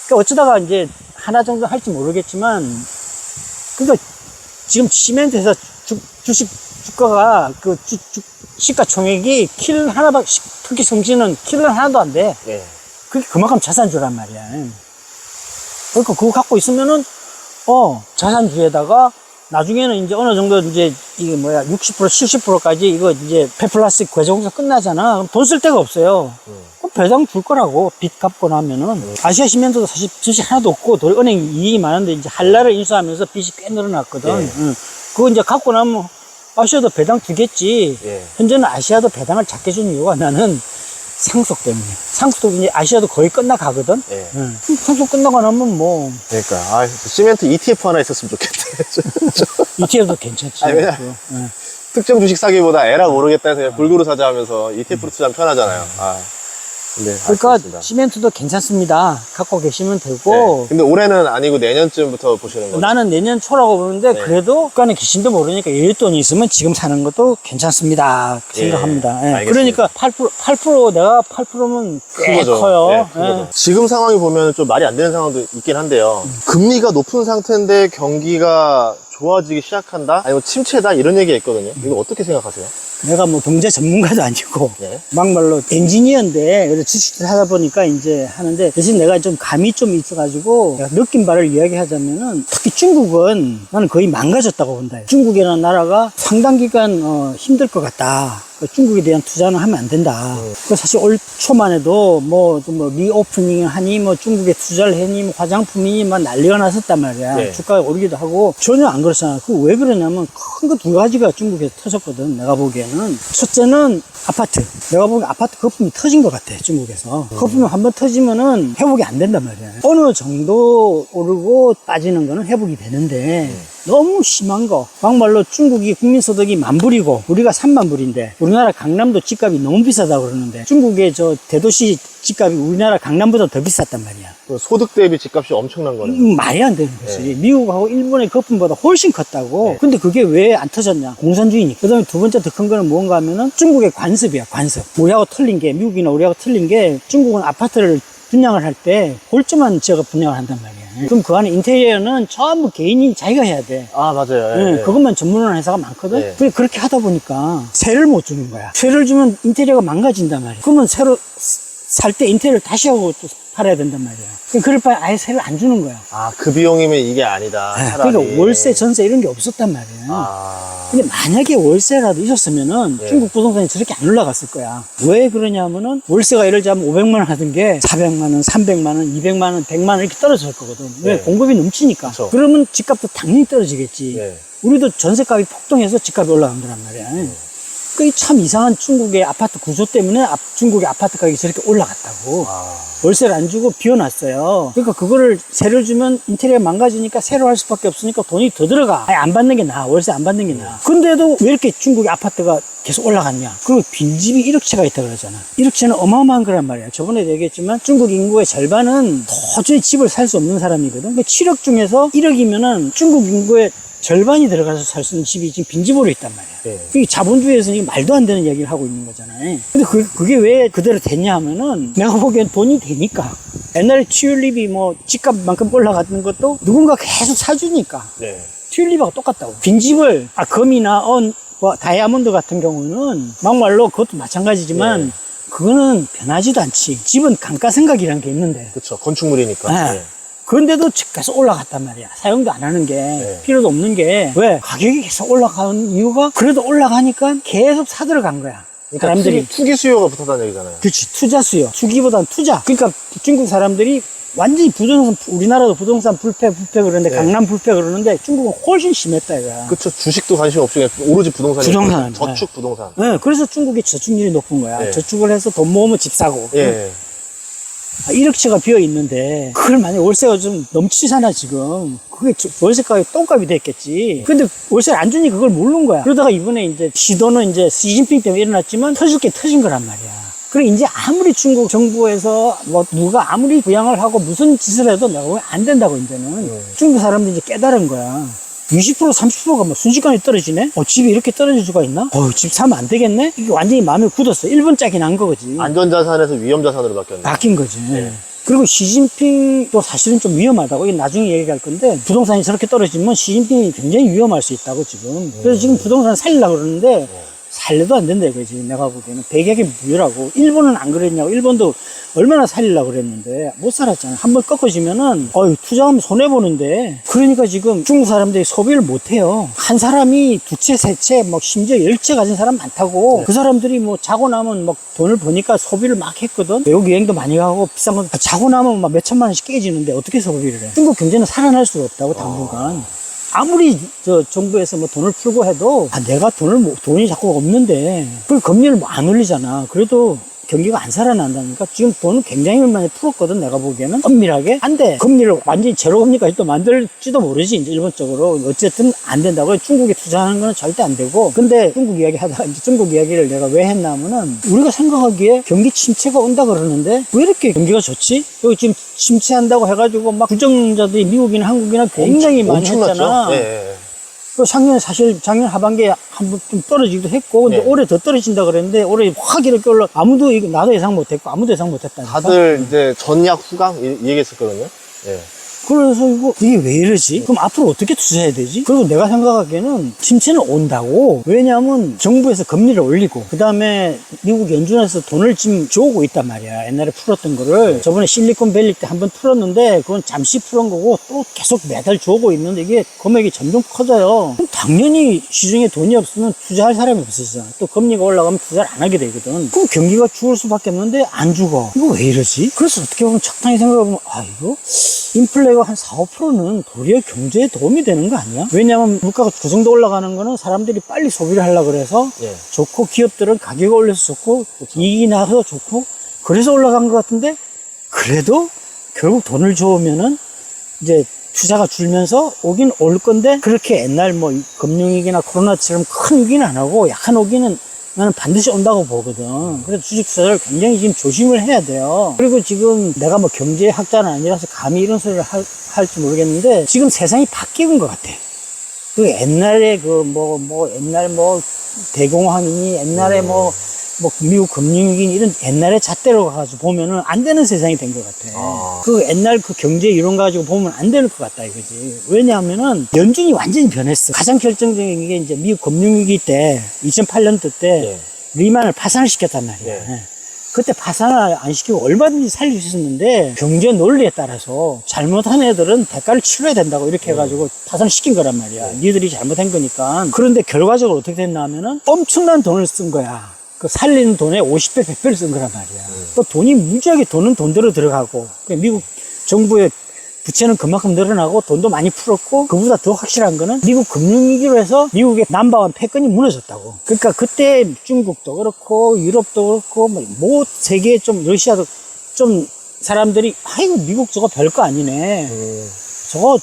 그러니까 어쩌다가 이제 하나 정도 할지 모르겠지만, 그러니까 지금 시멘트에서 주가가 시가총액이 킬런 하나밖에, 특히 성신은 킬런 하나도 안 돼. 예. 그게 그만큼 자산주란 말이야. 그러니까 그거 갖고 있으면은, 자산주에다가 나중에는 이제 어느 정도 이제 이게 60%, 70%까지 이거 이제 폐플라스틱 괴조공사 끝나잖아. 그럼 돈 쓸 데가 없어요. 그럼 배당 줄 거라고. 빚 갚고 나면은. 아시아 시멘트도 사실 빚이 하나도 없고 은행 이익이 많은데 이제 한라를 인수하면서 빚이 꽤 늘어났거든. 예. 그거 이제 갖고 나면 아시아도 배당 주겠지. 예. 현재는 아시아도 배당을 작게 준 이유가 나는 상속 때문에. 상속도 이제 아시아도 거의 끝나가거든. 예. 상속 끝나고 나면 뭐 그러니까 시멘트 ETF 하나 있었으면 좋겠대. ETF도 괜찮지. 아니, 왜냐- 그거. 특정 주식 사기보다 에라 모르겠다 해서 그냥 골고루 사자 하면서 ETF로 투자하면 편하잖아요. 네, 그러니까 알겠습니다. 시멘트도 괜찮습니다. 갖고 계시면 네. 되고. 근데 올해는 아니고 내년쯤부터 보시는 거죠? 나는 내년 초라고 보는데 네. 그래도 국가는 귀신도 모르니까 여윳돈이 있으면 지금 사는 것도 괜찮습니다 생각합니다. 예. 알겠습니다. 그러니까 8% 내가 8%면 꽤 거죠. 커요. 네, 큰 예. 거죠. 지금 상황이 보면 좀 말이 안 되는 상황도 있긴 한데요. 금리가 높은 상태인데 경기가 좋아지기 시작한다? 아니면 침체다? 이런 얘기가 있거든요. 이거 어떻게 생각하세요? 내가 뭐 경제 전문가도 아니고 네. 막말로 엔지니어인데 그래서 주식을 하다 보니까 이제 하는데 대신 내가 좀 감이 좀 있어가지고 내가 느낀 바를 이야기하자면은 특히 중국은 나는 거의 망가졌다고 본다. 중국이라는 나라가 상당 기간 힘들 것 같다. 중국에 대한 투자는 하면 안 된다. 사실 올 초만 해도 뭐 리오프닝 하니 뭐 중국에 투자를 했니 뭐 화장품이니 막 난리가 났었단 말이야. 네. 주가가 오르기도 하고 전혀 안 그렇잖아. 그 왜 그러냐면 큰 거 두 가지가 중국에서 터졌거든. 내가 보기에는 첫째는 아파트. 내가 보기엔 아파트 거품이 터진 것 같아. 중국에서. 거품이 한번 터지면은 회복이 안 된단 말이야. 어느 정도 오르고 빠지는 거는 회복이 되는데 너무 심한 거. 막말로 중국이 국민소득이 10,000불이고 우리가 30,000불인데 우리나라 강남도 집값이 너무 비싸다고 그러는데 중국의 저 대도시 집값이 우리나라 강남보다 더 비쌌단 말이야. 소득 대비 집값이 엄청난 거네. 말이 안 되는 거지. 미국하고 일본의 거품보다 훨씬 컸다고. 근데 그게 왜 안 터졌냐? 공산주의니까. 그 다음에 두 번째 더 큰 거는 뭔가 하면은 중국의 관습이야, 관습. 우리하고 틀린 게, 미국이나 우리하고 틀린 게 중국은 아파트를 분양을 할 때 홀조만 지어가 분양을 한단 말이야. 그럼 그 안에 인테리어는 전부 개인이 자기가 해야 돼. 아, 맞아요. 그것만 전문하는 회사가 많거든. 네. 근데 그렇게 하다 보니까 세를 못 주는 거야. 세를 주면 인테리어가 망가진단 말이야. 그러면 새로 살 때 인테리어를 다시 하고 또 팔아야 된단 말이야. 그럴 바에 아예 세를 안 주는 거야. 아, 그 비용이면 이게 아니다. 차라리. 그러니까 월세, 전세 이런 게 없었단 말이야. 아. 근데 만약에 월세라도 있었으면은 중국 부동산이 저렇게 안 올라갔을 거야. 왜 그러냐면은 월세가 예를 들자면 500만 원 하던 게 400만 원, 300만 원, 200만 원, 100만 원 이렇게 떨어질 거거든. 왜? 네. 공급이 넘치니까. 그쵸. 그러면 집값도 당연히 떨어지겠지. 네. 우리도 전세값이 폭등해서 집값이 올라간 거란 말이야. 그 참 이상한 중국의 아파트 구조 때문에 중국의 아파트 가격이 저렇게 올라갔다고. 아. 월세를 안 주고 비워놨어요. 그러니까 그거를 세를 주면 인테리어 망가지니까 새로 할 수밖에 없으니까 돈이 더 들어가. 아예 안 받는 게 나아. 월세 안 받는 게 나아. 근데도 왜 이렇게 중국의 아파트가 계속 올라갔냐? 그리고 빈집이 1억 채가 있다 그러잖아. 1억 채는 어마어마한 거란 말이야. 저번에도 얘기했지만 중국 인구의 절반은 도저히 집을 살 수 없는 사람이거든. 그 7억 중에서 1억이면은 중국 인구의 절반이 들어가서 살 수 있는 집이 지금 빈집으로 있단 말이야. 네. 이게 자본주의에서 말도 안 되는 얘기를 하고 있는 거잖아요. 근데 그게 왜 그대로 됐냐 하면은 내가 보기엔 돈이 되니까. 옛날에 튤립이 뭐 집값만큼 올라갔던 것도 누군가 계속 사주니까. 네. 튤립하고 똑같다고. 빈집을, 금이나 다이아몬드 같은 경우는 막말로 그것도 마찬가지지만 그거는 변하지도 않지. 집은 감가생각이라는 게 있는데. 그쵸. 건축물이니까. 네. 그런데도 계속 올라갔단 말이야. 사용도 안 하는 게 필요도 없는 게 왜? 가격이 계속 올라가는 이유가 그래도 올라가니까 계속 사들어간 거야. 그러니까 사람들이. 투기 수요가 붙었다는 얘기잖아요. 그렇지. 투자 수요. 투기보다는 투자. 그러니까 중국 사람들이 완전히 부동산, 우리나라도 부동산 불패 그러는데 강남 불패 그러는데 중국은 훨씬 심했다 이거야. 그쵸. 주식도 관심 없이 그냥 오로지 부동산이. 부동산. 저축 부동산. 네, 그래서 중국의 저축률이 높은 거야. 네. 저축을 해서 돈 모으면 집 사고. 예. 1억 채가 비어 있는데 그걸 만약에 월세가 좀 넘치잖아 지금. 그게 월세값이 똥값이 됐겠지. 근데 월세를 안 주니 그걸 모르는 거야. 그러다가 이번에 이제 시도는 이제 시진핑 때문에 일어났지만 터질 게 터진 거란 말이야. 그래 이제 아무리 중국 정부에서 뭐 누가 아무리 부양을 하고 무슨 짓을 해도 내가 보면 안 된다고 이제는. 중국 사람들이 이제 깨달은 거야. 20% 30%가 뭐 순식간에 떨어지네? 집이 이렇게 떨어질 수가 있나? 집 사면 안 되겠네? 이게 완전히 마음에 굳었어. 1분 짝이 난 거지. 안전자산에서 위험자산으로 바뀌었네. 바뀐 거지. 그리고 시진핑도 사실은 좀 위험하다고. 이게 나중에 얘기할 건데, 부동산이 저렇게 떨어지면 시진핑이 굉장히 위험할 수 있다고, 지금. 그래서 지금 부동산 살리려고 그러는데, 살려도 안 된다, 이거지. 내가 보기에는. 백약의 무효라고. 일본은 안 그랬냐고. 일본도 얼마나 살리려고 그랬는데, 못 살았잖아. 한번 꺾어지면은, 투자하면 손해보는데. 그러니까 지금 중국 사람들이 소비를 못 해요. 한 사람이 2채, 3채, 막 심지어 10채 가진 사람 많다고. 그 사람들이 뭐 자고 나면 막 돈을 버니까 소비를 막 했거든. 외국 여행도 많이 가고 비싼 거 자고 나면 막 몇천만 원씩 깨지는데 어떻게 소비를 해? 중국 경제는 살아날 수가 없다고, 당분간. 아무리 정부에서 뭐 돈을 풀고 해도 내가 돈이 자꾸 없는데 그 금리를 뭐 안 올리잖아. 그래도 경기가 안 살아난다니까. 지금 돈을 굉장히 많이 풀었거든. 내가 보기에는 엄밀하게 안 돼. 금리를 완전히 제로 금리까지 또 만들지도 모르지 이제 일본 쪽으로. 어쨌든 안 된다고. 중국에 투자하는 건 절대 안 되고. 근데 중국 이야기 하다가 이제 중국 이야기를 내가 왜 했냐면은 우리가 생각하기에 경기 침체가 온다 그러는데 왜 이렇게 경기가 좋지? 여기 지금 침체한다고 해가지고 막 부정자들이 미국이나 한국이나 굉장히 많이 했잖아. 작년 하반기에 한번 좀 떨어지기도 했고, 근데 올해 더 떨어진다 그랬는데, 올해 확 이렇게 나도 예상 못했고, 아무도 예상 못했다니까. 다들 이제 전약 후강 이 얘기했었거든요. 예. 그래서 이게 왜 이러지? 그럼 앞으로 어떻게 투자해야 되지? 그리고 내가 생각하기에는 침체는 온다고. 왜냐하면 정부에서 금리를 올리고, 그 다음에 미국 연준에서 돈을 지금 줘오고 있단 말이야. 옛날에 풀었던 거를. 저번에 실리콘밸리 때 한번 풀었는데, 그건 잠시 풀은 거고, 또 계속 매달 줘오고 있는데, 이게 금액이 점점 커져요. 그럼 당연히 시중에 돈이 없으면 투자할 사람이 없어지잖아. 또 금리가 올라가면 투자를 안 하게 되거든. 그럼 경기가 죽을 수밖에 없는데, 안 죽어. 이거 왜 이러지? 그래서 어떻게 보면 적당히 생각해보면, 이거? 인플레가 한 4, 5%는 도리어 경제에 도움이 되는 거 아니야? 왜냐하면 물가가 그 정도 올라가는 거는 사람들이 빨리 소비를 하려고 그래서 좋고, 기업들은 가격을 올려서 좋고, 이익이 나서 좋고, 그래서 올라간 것 같은데, 그래도 결국 돈을 줘오면은 이제 투자가 줄면서 오긴 올 건데, 그렇게 옛날 뭐 금융위기나 코로나처럼 큰 위기는 안 하고 약한 위기는 나는 반드시 온다고 보거든. 그래서 주식 투자를 굉장히 지금 조심을 해야 돼요. 그리고 지금 내가 뭐 경제학자는 아니라서 감히 이런 소리를 할지 모르겠는데, 지금 세상이 바뀌는 것 같아. 그 옛날에 옛날 대공황이니, 옛날에 미국 금융위기 이런 옛날의 잣대로 가가지고 보면은 안 되는 세상이 된 것 같아. 그 옛날 그 경제 이론 가지고 보면 안 될 것 같다 이거지. 왜냐하면은 연준이 완전히 변했어. 가장 결정적인 게 이제 미국 금융위기 때 2008년도 때 리만을 파산을 시켰단 말이야. 그때 파산을 안 시키고 얼마든지 살릴 수 있었는데 경제 논리에 따라서 잘못한 애들은 대가를 치러야 된다고 이렇게 해가지고 파산을 시킨 거란 말이야. 니들이 잘못한 거니까. 그런데 결과적으로 어떻게 됐나 하면은 엄청난 돈을 쓴 거야. 그 살리는 돈에 50배, 100배를 쓴 거란 말이야. 또 돈이 무지하게 돈은 돈대로 들어가고, 미국 정부의 부채는 그만큼 늘어나고 돈도 많이 풀었고, 그보다 더 확실한 거는 미국 금융위기로 해서 미국의 넘버원 패권이 무너졌다고. 그러니까 그때 중국도 그렇고 유럽도 그렇고 세계 러시아도 좀 사람들이 아이고 미국 저거 별거 아니네. 저거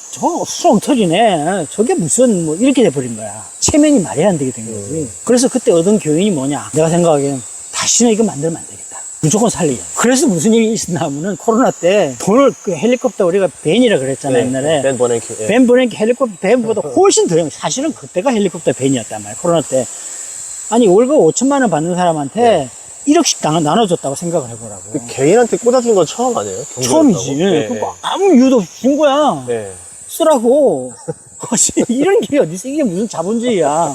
수렁터리네. 저게 무슨 이렇게 돼버린 거야. 체면이 말이 안 되게 된 거지. 그래서 그때 얻은 교훈이 뭐냐? 내가 생각하기에는 다시는 이거 만들면 안 되겠다. 무조건 살리자. 그래서 무슨 일이 있었나 하면은 코로나 때 돈을 헬리콥터 우리가 벤이라 그랬잖아 옛날에. 벤 버냉키. 벤 버냉키 헬리콥터 벤보다 훨씬 더 사실은 그때가 헬리콥터 벤이었단 말이야. 코로나 때. 아니 월급 5천만 원 받는 사람한테 1억씩 나눠줬다고 생각을 해보라고. 개인한테 꽂아준 건 처음 아니에요? 처음이지. 그러니까 아무 이유도 없이 준 거야. 쓰라고. 이런 게 어디서 이게 무슨 자본주의야.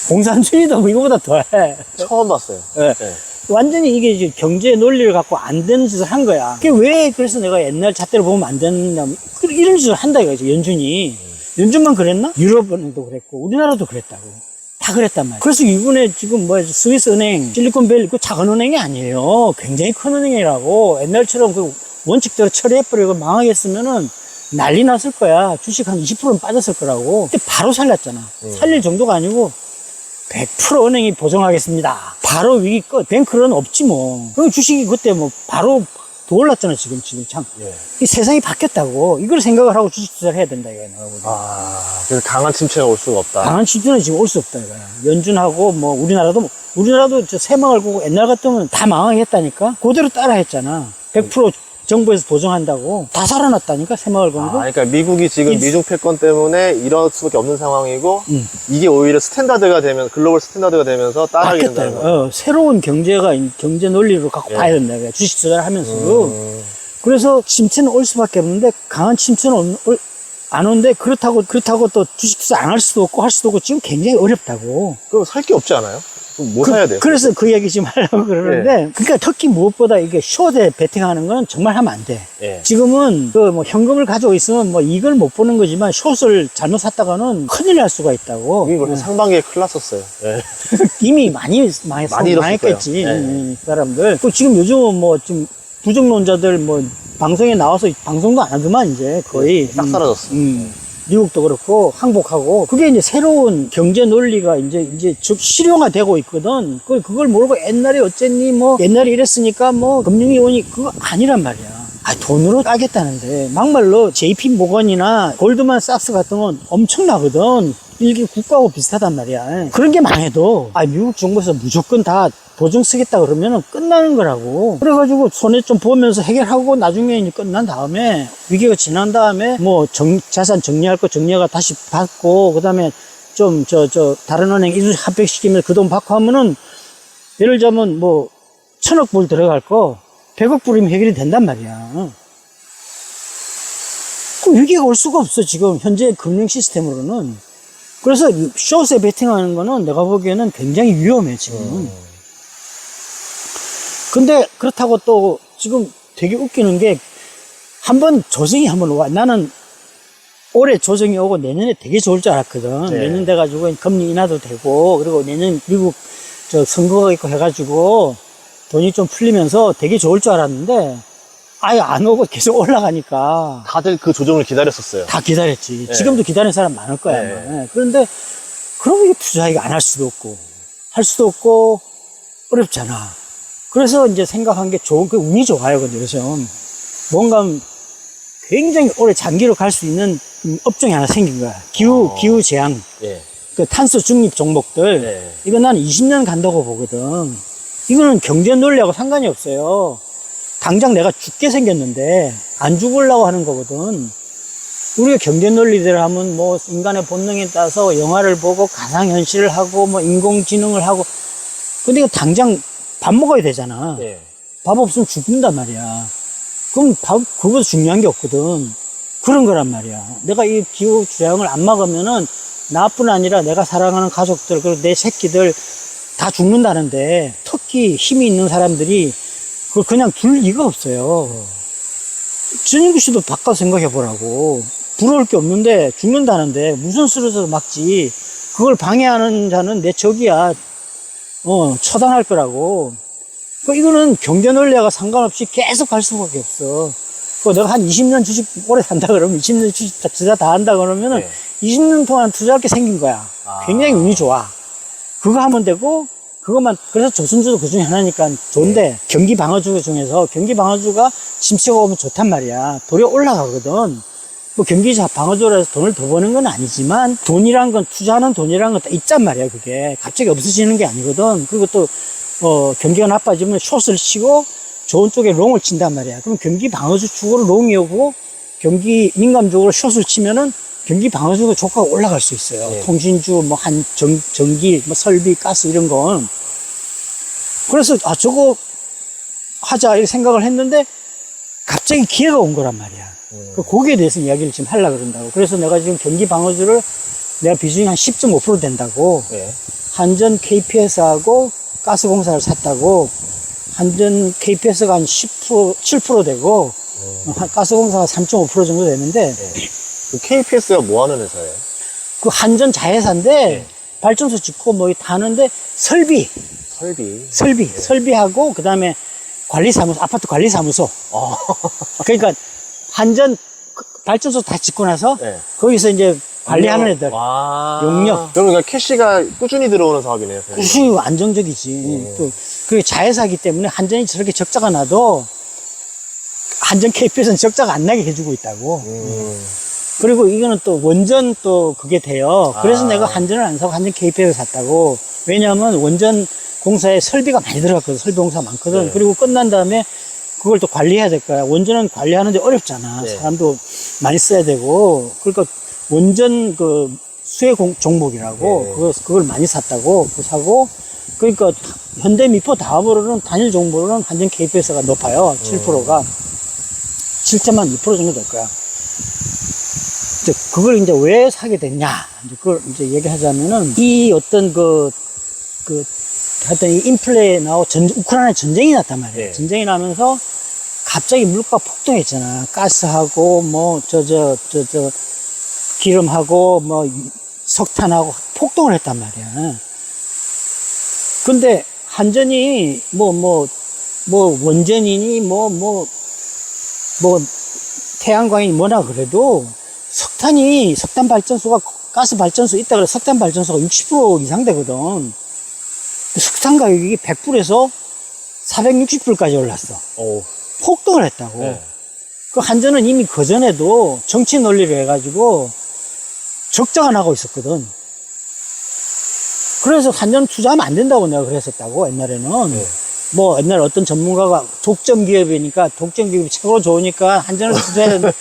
공산주의도 이거보다 더해. 처음 봤어요. 완전히 이게 이제 경제 논리를 갖고 안 되는 짓을 한 거야. 그게 왜 그래서 내가 옛날 잣대로 보면 안 되느냐면 이런 짓을 한다 이거지 연준이. 연준만 그랬나? 유럽은도 그랬고 우리나라도 그랬다고. 다 그랬단 말이야. 그래서 이번에 지금 스위스 은행, 실리콘밸리 그 작은 은행이 아니에요. 굉장히 큰 은행이라고. 옛날처럼 그 원칙대로 처리해버리고 망하겠으면은 난리 났을 거야. 주식 한 20%는 빠졌을 거라고. 근데 바로 살렸잖아. 살릴 정도가 아니고 100% 은행이 보증하겠습니다. 바로 위기 끝. 뱅크는 없지 뭐. 그럼 주식이 그때 바로 더 올랐잖아 지금 참. 이 세상이 바뀌었다고. 이걸 생각을 하고 주식 투자를 해야 된다 이거야 내가 보기엔. 그래서 강한 침체가 올 수가 없다. 강한 침체는 지금 올 수 없다 이거야. 연준하고 우리나라도 저 새마을 보고 옛날 같으면 다 망하겠다니까. 그대로 따라 했잖아. 100% 정부에서 보증한다고. 다 살아났다니까 새마을 공도. 그러니까 미국이 지금 미중 패권 때문에 이럴 수밖에 없는 상황이고 이게 오히려 스탠다드가 되면 글로벌 스탠다드가 되면서 따라하게 된다는 거예요. 새로운 경제 논리로 갖고 봐야 된다. 주식 투자를 하면서도. 그래서 침체는 올 수밖에 없는데 강한 침체는 안 오는데 그렇다고 또 주식 투자 안 할 수도 없고 지금 굉장히 어렵다고. 그럼 살 게 없지 않아요? 그럼 뭐 사야 돼요? 그래서 그 얘기 지금 하려고 그러는데 그러니까 특히 무엇보다 이게 숏에 베팅하는 건 정말 하면 안 돼. 지금은 현금을 가지고 있으면 이걸 못 보는 거지만 숏을 잘못 샀다가는 큰일 날 수가 있다고. 이미 벌써 상반기에 큰일 났었어요. 이미 많이 망했겠지. 사람들. 또 지금 요즘은 지금 부정론자들 방송에 나와서 방송도 안 하더만 이제 거의. 딱 사라졌어. 미국도 그렇고 항복하고 그게 이제 새로운 경제 논리가 이제 실용화되고 있거든. 그걸 모르고 옛날에 어쨌니 옛날에 이랬으니까 금융이 오니 그거 아니란 말이야. 돈으로 따겠다는데 막말로 JP 모건이나 골드만삭스 같은 건 엄청나거든. 이게 국가하고 비슷하단 말이야. 그런 게 망해도 미국 정부에서 무조건 다 보증 쓰겠다 그러면은 끝나는 거라고. 그래가지고 손해 좀 보면서 해결하고 나중에 이제 끝난 다음에 위기가 지난 다음에 자산 정리할 거 정리하고 다시 받고 그다음에 좀 다른 은행 이주 합백시키면 그 돈 받고 하면은 예를 들자면 1,000억 불 들어갈 거 100억 불이면 해결이 된단 말이야. 그럼 여기가 올 수가 없어, 지금. 현재 금융 시스템으로는. 그래서 숏에 베팅하는 거는 내가 보기에는 굉장히 위험해, 지금. 근데 그렇다고 또 지금 되게 웃기는 게 한번 조정이 한번 와. 나는 올해 조정이 오고 내년에 되게 좋을 줄 알았거든. 네. 내년 돼가지고 금리 인하도 되고, 그리고 내년 미국 저 선거가 있고 해가지고 돈이 좀 풀리면서 되게 좋을 줄 알았는데 아예 안 오고 계속 올라가니까 다들 그 조정을 기다렸었어요. 다 기다렸지. 네. 지금도 기다리는 사람 많을 거야. 네. 아마. 네. 그런데 그러면 이게 투자가 안 할 수도 없고, 할 수도 없고, 어렵잖아. 그래서 이제 생각한 게 좋은, 그 운이 좋아요, 근데 요즘. 뭔가 굉장히 오래 장기로 갈 수 있는 업종이 하나 생긴 거야. 기후 재앙. 예. 그 탄소 중립 종목들. 네. 이거 나는 20년 간다고 보거든. 이거는 경제 논리하고 상관이 없어요. 당장 내가 죽게 생겼는데 안 죽으려고 하는 거거든. 우리가 경제 논리대로 하면 뭐 인간의 본능에 따라서 영화를 보고 가상현실을 하고 뭐 인공지능을 하고, 근데 이거 당장 밥 먹어야 되잖아. 예. 밥 없으면 죽는단 말이야. 그럼 그거보다 중요한 게 없거든. 그런 거란 말이야. 내가 이 기후 재앙을 안 막으면은 나뿐 아니라 내가 사랑하는 가족들, 그리고 내 새끼들 다 죽는다는데, 특히 힘이 있는 사람들이 그걸 그냥 둘 리가 없어요. 전인구 씨도 바꿔 생각해 보라고. 부러울 게 없는데 죽는다는데 무슨 수로서 막지. 그걸 방해하는 자는 내 적이야. 처단할 거라고. 이거는 경제 논리와 상관없이 계속 갈 수밖에 없어. 내가 한 20년 주식 오래 산다 그러면, 20년 주식 투자 다 한다 그러면은 네. 20년 동안 투자할 게 생긴 거야. 굉장히 운이 좋아. 그거 하면 되고, 그것만, 그래서 조선주도 그 중에 하나니까 좋은데, 경기 방어주 중에서 경기 방어주가 침체가 오면 좋단 말이야. 도리어 올라가거든. 뭐 경기 방어주로 해서 돈을 더 버는 건 아니지만, 돈이란 건, 투자하는 돈이란 건 다 있단 말이야, 그게. 갑자기 없어지는 게 아니거든. 그리고 또, 경기가 나빠지면 숏을 치고 좋은 쪽에 롱을 친단 말이야. 그럼 경기 방어주 쪽으로 롱이 오고 경기 민감 쪽으로 숏을 치면은 경기 방어주가 조가가 올라갈 수 있어요. 네. 통신주, 뭐 전기, 뭐 설비, 가스 이런 건. 그래서 저거 하자 이렇게 생각을 했는데 갑자기 기회가 온 거란 말이야. 거기에 대해서 이야기를 지금 하려고 그런다고. 그래서 내가 지금 경기 방어주를 내가 비중이 한 10.5% 된다고. 예. 한전 KPS하고 가스공사를 샀다고. 한전 KPS가 한 10%, 7% 되고, 가스공사가 3.5% 정도 되는데, 그 KPS가 뭐 하는 회사예요? 그 한전 자회사인데, 네. 발전소 짓고 뭐 다는데, 설비. 설비하고, 그 다음에 관리사무소, 아파트 관리사무소. 그러니까, 한전 발전소 다 짓고 나서, 네. 거기서 이제 관리하는 애들. 와. 용역. 그러면 캐시가 꾸준히 들어오는 사업이네요. 꾸준히 안정적이지. 또, 그게 자회사기 때문에 한전이 저렇게 적자가 나도 한전 KPS는 적자가 안 나게 해주고 있다고. 그리고 이거는 또 원전 또 그게 돼요. 그래서 내가 한전을 안 사고 한전 KPS를 샀다고. 왜냐하면 원전 공사에 설비가 많이 들어갔거든. 설비 공사가 많거든. 네. 그리고 끝난 다음에 그걸 또 관리해야 될 거야. 원전은 관리하는데 어렵잖아. 네. 사람도 많이 써야 되고. 그러니까 원전 그 수혜 종목이라고. 네. 그걸 많이 샀다고. 그거 사고. 그러니까 현대 미포 다음으로는 단일 종목으로는 한전 KPS가 높아요. 7%가. 7.2% 정도 될 거야. 이제 그걸 이제 왜 사게 됐냐. 이제 그걸 이제 얘기하자면은 이 어떤 하여튼 이 인플레에 나오고 우크라이나 전쟁이 났단 말이에요. 네. 전쟁이 나면서 갑자기 물가 폭등했잖아. 가스하고 뭐 기름하고 뭐 석탄하고 폭등을 했단 말이야. 근데 한전이 뭐 원전이니 태양광이 뭐나 그래도 석탄 발전소가 가스 발전소 있다 그래 석탄 발전소가 60% 이상 되거든. 석탄 가격이 100불에서 460불까지 올랐어. 폭등을 했다고. 네. 그 한전은 이미 그전에도 정치 논리를 해가지고 적자가 나고 있었거든. 그래서 한전 투자하면 안 된다고 내가 그랬었다고, 옛날에는. 네. 뭐, 옛날 어떤 전문가가 독점 기업이니까, 독점 기업이 최고로 좋으니까 한전을 투자해야 된다.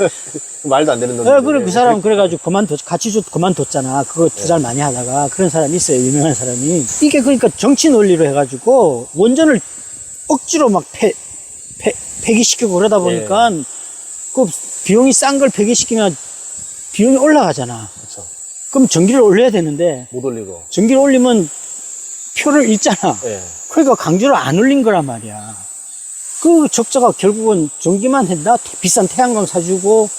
말도 안 되는 놈. 그래, 그 사람은 그래가지고 그만뒀잖아. 그거 투자를 많이 하다가. 그런 사람이 있어요, 유명한 사람이. 이게 그러니까 정치 논리로 해가지고 원전을 억지로 막 폐기시키고 그러다 보니까 그 비용이 싼 걸 폐기시키면 비용이 올라가잖아. 그렇죠. 그럼 전기를 올려야 되는데 못 올리고. 전기를 올리면 표를 잃잖아. 예. 그러니까 강제로 안 올린 거란 말이야. 그 적자가 결국은 전기만 했나? 비싼 태양광 사주고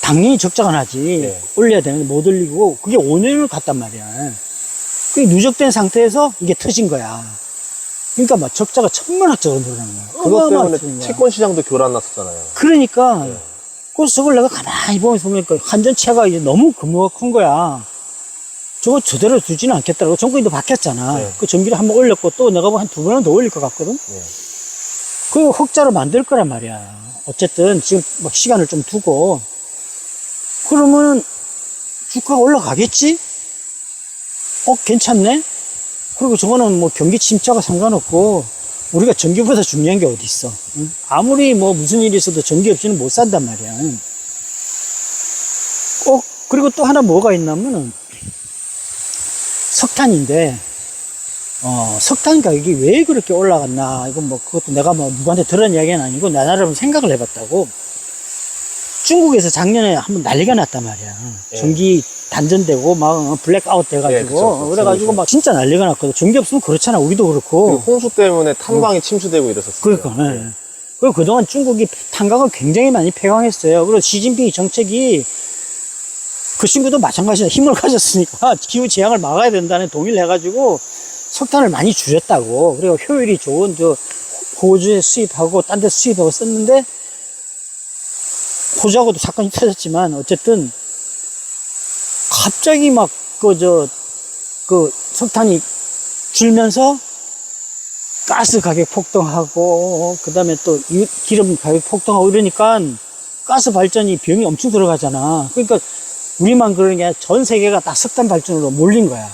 당연히 적자가 나지. 네. 올려야 되는데 못 올리고 그게 5년을 갔단 말이야. 그게 누적된 상태에서 이게 터진 거야. 그러니까 막 적자가 천문학적으로 늘어나는 거야. 그것 때문에 어마어마하게 터진 거야. 채권 시장도 교란 났었잖아요. 그러니까 네. 그래서 저걸 내가 가만히 보니까 한전채가 이제 너무 규모가 큰 거야. 저거 저대로 두지는 않겠더라고. 정권도 바뀌었잖아. 네. 그 전기를 한번 올렸고 또 내가 한 2번은 더 올릴 것 같거든. 네. 그 흑자로 만들 거란 말이야. 어쨌든 지금 막 시간을 좀 두고 그러면 주가가 올라가겠지? 괜찮네? 그리고 저거는 뭐 경기 침체가 상관없고 우리가 전기보다 중요한 게 어디 있어? 응? 아무리 뭐 무슨 일이 있어도 전기 없이는 못 산단 말이야. 그리고 또 하나 뭐가 있냐면은 석탄인데 석탄 가격이 왜 그렇게 올라갔나? 이건 뭐 그것도 내가 뭐 누구한테 들은 이야기는 아니고 나 나름 생각을 해봤다고. 중국에서 작년에 한번 난리가 났단 말이야. 예. 전기 단전되고 막 블랙아웃 돼가지고 예, 그쵸. 그래가지고 막 진짜 난리가 났거든. 전기 없으면 그렇잖아. 우리도 그렇고. 그리고 홍수 때문에 탄광이 침수되고 이랬었어요. 그러니까. 예. 그리고 그동안 중국이 탄광을 굉장히 많이 폐광했어요. 그리고 시진핑이 정책이 그 친구도 마찬가지야. 힘을 가졌으니까 기후 재앙을 막아야 된다는 동의를 해가지고 석탄을 많이 줄였다고. 그리고 효율이 좋은 저 호주에 수입하고 딴 데 수입하고 썼는데 호주하고도 사건이 터졌지만 어쨌든 갑자기 막 그 석탄이 줄면서 가스 가격 폭등하고 그 다음에 또 기름 가격 폭등하고 이러니까 가스 발전이 비용이 엄청 들어가잖아. 그러니까 우리만 그런 게 아니라 전 세계가 다 석탄 발전으로 몰린 거야.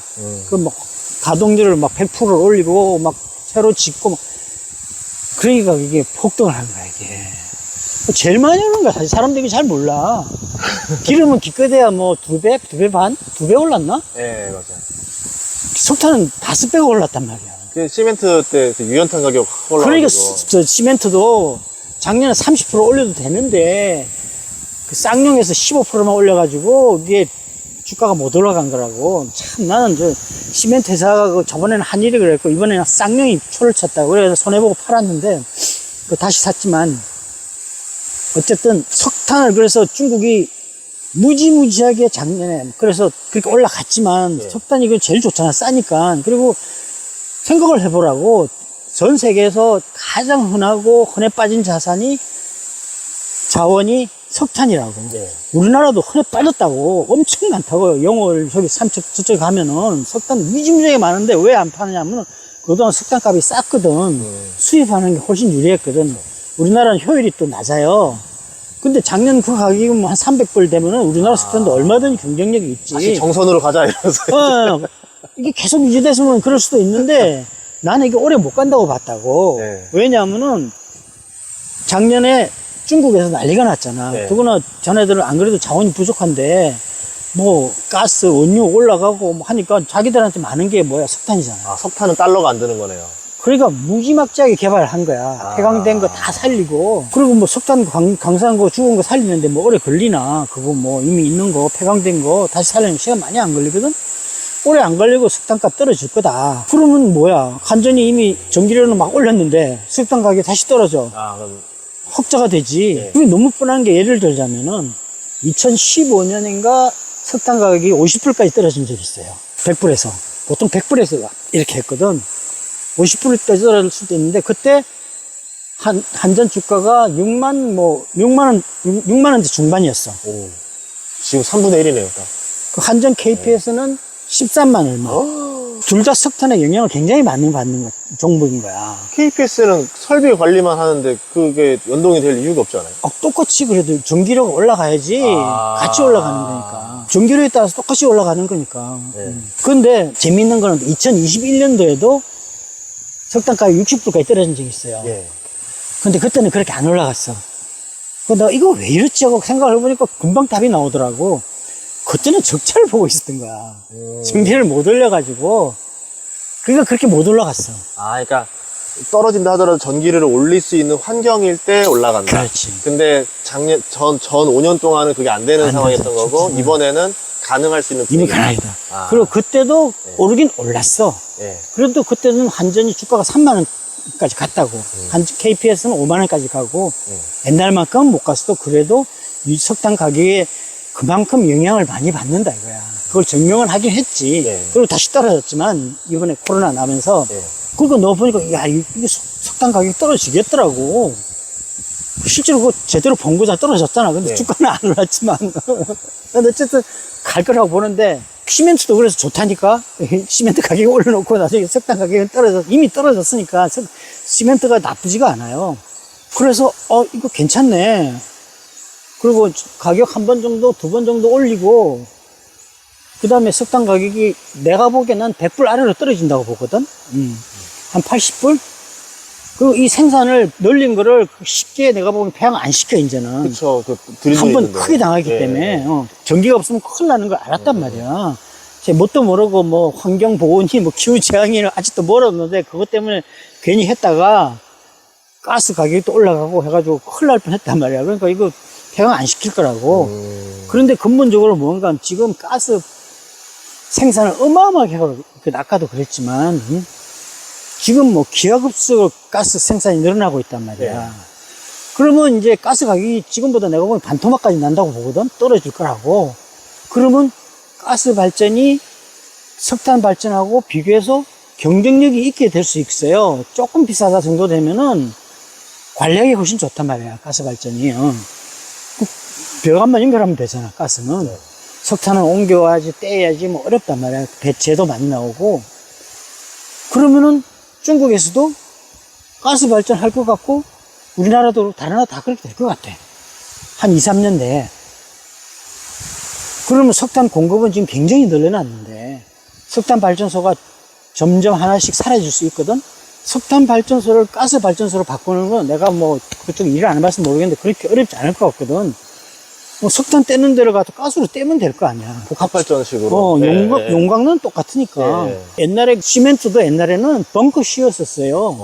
그 막 가동률을 막 100% 올리고 막 새로 짓고 막 그러니까 이게 폭등을 한 거야 이게. 제일 많이 오는 거야. 사실 사람들이 잘 몰라. 기름은 기껏해야 뭐 2배, 2배 반? 2배 올랐나? 예, 맞아요. 석탄은 5배가 올랐단 말이야. 그 시멘트 때 유연탄 가격 확 올라가지고. 그러니까 저 시멘트도 작년에 30% 올려도 되는데 그 쌍용에서 15%만 올려가지고 이게 주가가 못 올라간 거라고. 참 나는 저 시멘트 회사가 그 저번에는 한일이 그랬고 이번에는 쌍용이 초를 쳤다고 그래서 손해보고 팔았는데 그 다시 샀지만 어쨌든 석탄을 그래서 중국이 무지무지하게 작년에 그래서 그렇게 올라갔지만 네. 석탄이 그 제일 좋잖아. 싸니까. 그리고 생각을 해보라고 전 세계에서 가장 흔해 빠진 자원이 석탄이라고. 네. 우리나라도 흔해 빠졌다고. 엄청 많다고요. 영월 저기 삼척 저쪽에 가면은 석탄 무지무지하게 많은데 왜 안 파느냐면 그동안 석탄값이 쌌거든. 수입하는 게 훨씬 유리했거든. 우리나라는 효율이 또 낮아요. 근데 작년 그 가격이 뭐 한 300불 되면은 우리나라 석탄도 얼마든지 경쟁력이 있지. 다시 정선으로 가자 이러면서. 이게 계속 유지됐으면 그럴 수도 있는데 나는 이게 오래 못 간다고 봤다고. 네. 왜냐하면은 작년에 중국에서 난리가 났잖아. 네. 더구나 자네들은 안 그래도 자원이 부족한데 뭐 가스, 원유 올라가고 뭐 하니까 자기들한테 많은 게 뭐야? 석탄이잖아. 아, 석탄은 달러가 안 되는 거네요. 그러니까 무지막지하게 개발을 한 거야. 폐광된 거 다 살리고. 그리고 뭐 석탄 강산한 거 죽은 거 살리는데 뭐 오래 걸리나. 그거 뭐 이미 있는 거 폐광된 거 다시 살리면 시간 많이 안 걸리거든. 오래 안 걸리고 석탄값 떨어질 거다. 그러면 뭐야? 한전이 이미 전기료는 막 올렸는데 석탄 가격이 다시 떨어져. 아, 그럼. 흑자가 되지. 네. 그게 너무 뻔한 게 예를 들자면은 2015년인가 석탄 가격이 50불까지 떨어진 적이 있어요. 100불에서. 보통 100불에서 이렇게 했거든. 50불까지 떨어질 수도 있는데 그때 한전 주가가 6만 원대 중반이었어. 오. 지금 3분의 1이네요, 딱. 그 한전 KPS는 13만 얼마. 둘 다 석탄의 영향을 굉장히 많이 받는 종목인 거야. KPS는 설비 관리만 하는데 그게 연동이 될 이유가 없잖아요. 똑같이 그래도 전기료가 올라가야지 같이 올라가는 거니까. 전기료에 따라서 똑같이 올라가는 거니까. 네. 그런데 재밌는 거는 2021년도에도 석탄가격이 60불까지 떨어진 적이 있어요. 예. 근데 그때는 그렇게 안 올라갔어. 내가 이거 왜 이렇지 하고 생각을 해보니까 금방 답이 나오더라고. 그때는 적자를 보고 있었던 거야. 전기를 못 올려가지고. 그러니까 그렇게 못 올라갔어. 아, 그러니까 떨어진다 하더라도 전기를 올릴 수 있는 환경일 때 올라간다. 그렇지. 근데 전 5년 동안은 그게 안 되는 안 상황이었던 되죠. 거고, 진짜. 이번에는 가능할 수 있는 이미 분위기. 가능이다. 아. 그리고 그때도 네. 오르긴 올랐어. 예. 그래도 그때는 완전히 주가가 3만 원까지 갔다고. 한 KPS는 5만 원까지 가고 옛날만큼 못 갔어도 그래도 이 석탄 가격에 그만큼 영향을 많이 받는다 이거야. 그걸 증명을 하긴 했지. 네. 그리고 다시 떨어졌지만 이번에 코로나 나면서 네. 그거 넣어보니까 야 이게 석탄 가격이 떨어지겠더라고. 실제로 그거 제대로 본 거잖아. 떨어졌잖아. 근데 네. 주가는 안 올랐지만. 근데 어쨌든 갈 거라고 보는데 시멘트도 그래서 좋다니까. 시멘트 가격이 올려놓고 나중에 석탄 가격이 이미 떨어졌으니까 시멘트가 나쁘지가 않아요. 그래서 이거 괜찮네. 그리고 가격 한 번 정도, 두 번 정도 올리고 그 다음에 석탄 가격이 내가 보기엔 난 100불 아래로 떨어진다고 보거든. 한 80불? 그리고 이 생산을 늘린 거를 쉽게 내가 보기엔 폐항 안 시켜, 이제는. 그쵸. 드린 한 번 있는데. 크게 당하기 예. 때문에, 전기가 없으면 큰일 나는 걸 알았단 말이야. 제 뭣도 모르고 뭐 환경보호니 뭐 기후재앙이는 아직도 멀었는데 그것 때문에 괜히 했다가 가스 가격이 또 올라가고 해가지고 큰일 날 뻔 했단 말이야. 그러니까 이거 폐항 안 시킬 거라고. 그런데 근본적으로 뭔가 지금 가스 생산을 어마어마하게 하고, 아까도 그랬지만, 지금 뭐 기하급수로 가스 생산이 늘어나고 있단 말이야. 네. 그러면 이제 가스 가격이 지금보다 내가 보면 반토막까지 난다고 보거든? 떨어질 거라고. 그러면 가스 발전이 석탄 발전하고 비교해서 경쟁력이 있게 될 수 있어요. 조금 비싸다 정도 되면은 관리하기 훨씬 좋단 말이야, 가스 발전이. 벽안만 연결하면 되잖아, 가스는. 네. 석탄은 옮겨야지, 떼야지, 뭐 어렵단 말이야. 배체도 많이 나오고. 그러면은 중국에서도 가스 발전할 것 같고, 우리나라도 다른 나라 다 그렇게 될 것 같아. 한 2, 3년 내에. 그러면 석탄 공급은 지금 굉장히 늘어났는데, 석탄 발전소가 점점 하나씩 사라질 수 있거든? 석탄 발전소를 가스 발전소로 바꾸는 건 내가 뭐 그쪽 일을 안 해봐서 모르겠는데 그렇게 어렵지 않을 것 같거든. 뭐 석탄 떼는 데로 가서 가스로 떼면 될 거 아니야. 복합발전식으로. 용광로는 똑같으니까. 네. 옛날에 시멘트도 옛날에는 벙커 씌웠었어요.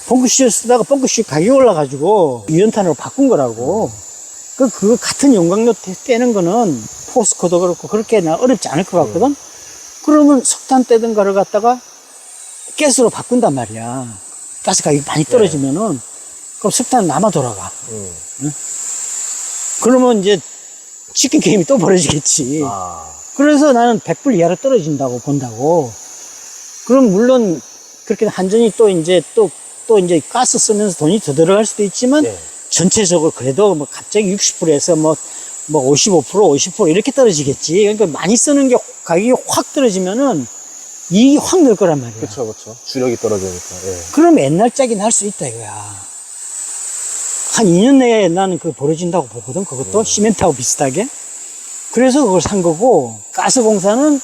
벙커 씌워 쓰다가 벙커 씌워 가격이 올라가지고 유연탄으로 바꾼 거라고. 그거 같은 용광로 떼는 거는 포스코도 그렇고 그렇게 어렵지 않을 것 같거든. 그러면 석탄 떼던 거를 갖다가 가스로 바꾼단 말이야. 가스 가격이 많이 떨어지면은 그럼 석탄은 남아 돌아가. 응? 그러면 이제 치킨 게임이 또 벌어지겠지. 그래서 나는 100불 이하로 떨어진다고 본다고. 그럼 물론 그렇게 한전이 또 이제 가스 쓰면서 돈이 더 들어갈 수도 있지만 네. 전체적으로 그래도 뭐 갑자기 60%에서 뭐 55%, 50% 이렇게 떨어지겠지. 그러니까 많이 쓰는 게 가격이 확 떨어지면은 이익이 확 늘 거란 말이야. 그쵸. 주력이 떨어지니까. 예. 그럼 옛날 짝이는 할 수 있다 이거야. 한 2년 내에 나는 그거 벌어진다고 보거든. 그것도 시멘트하고 비슷하게. 그래서 그걸 산 거고, 가스공사는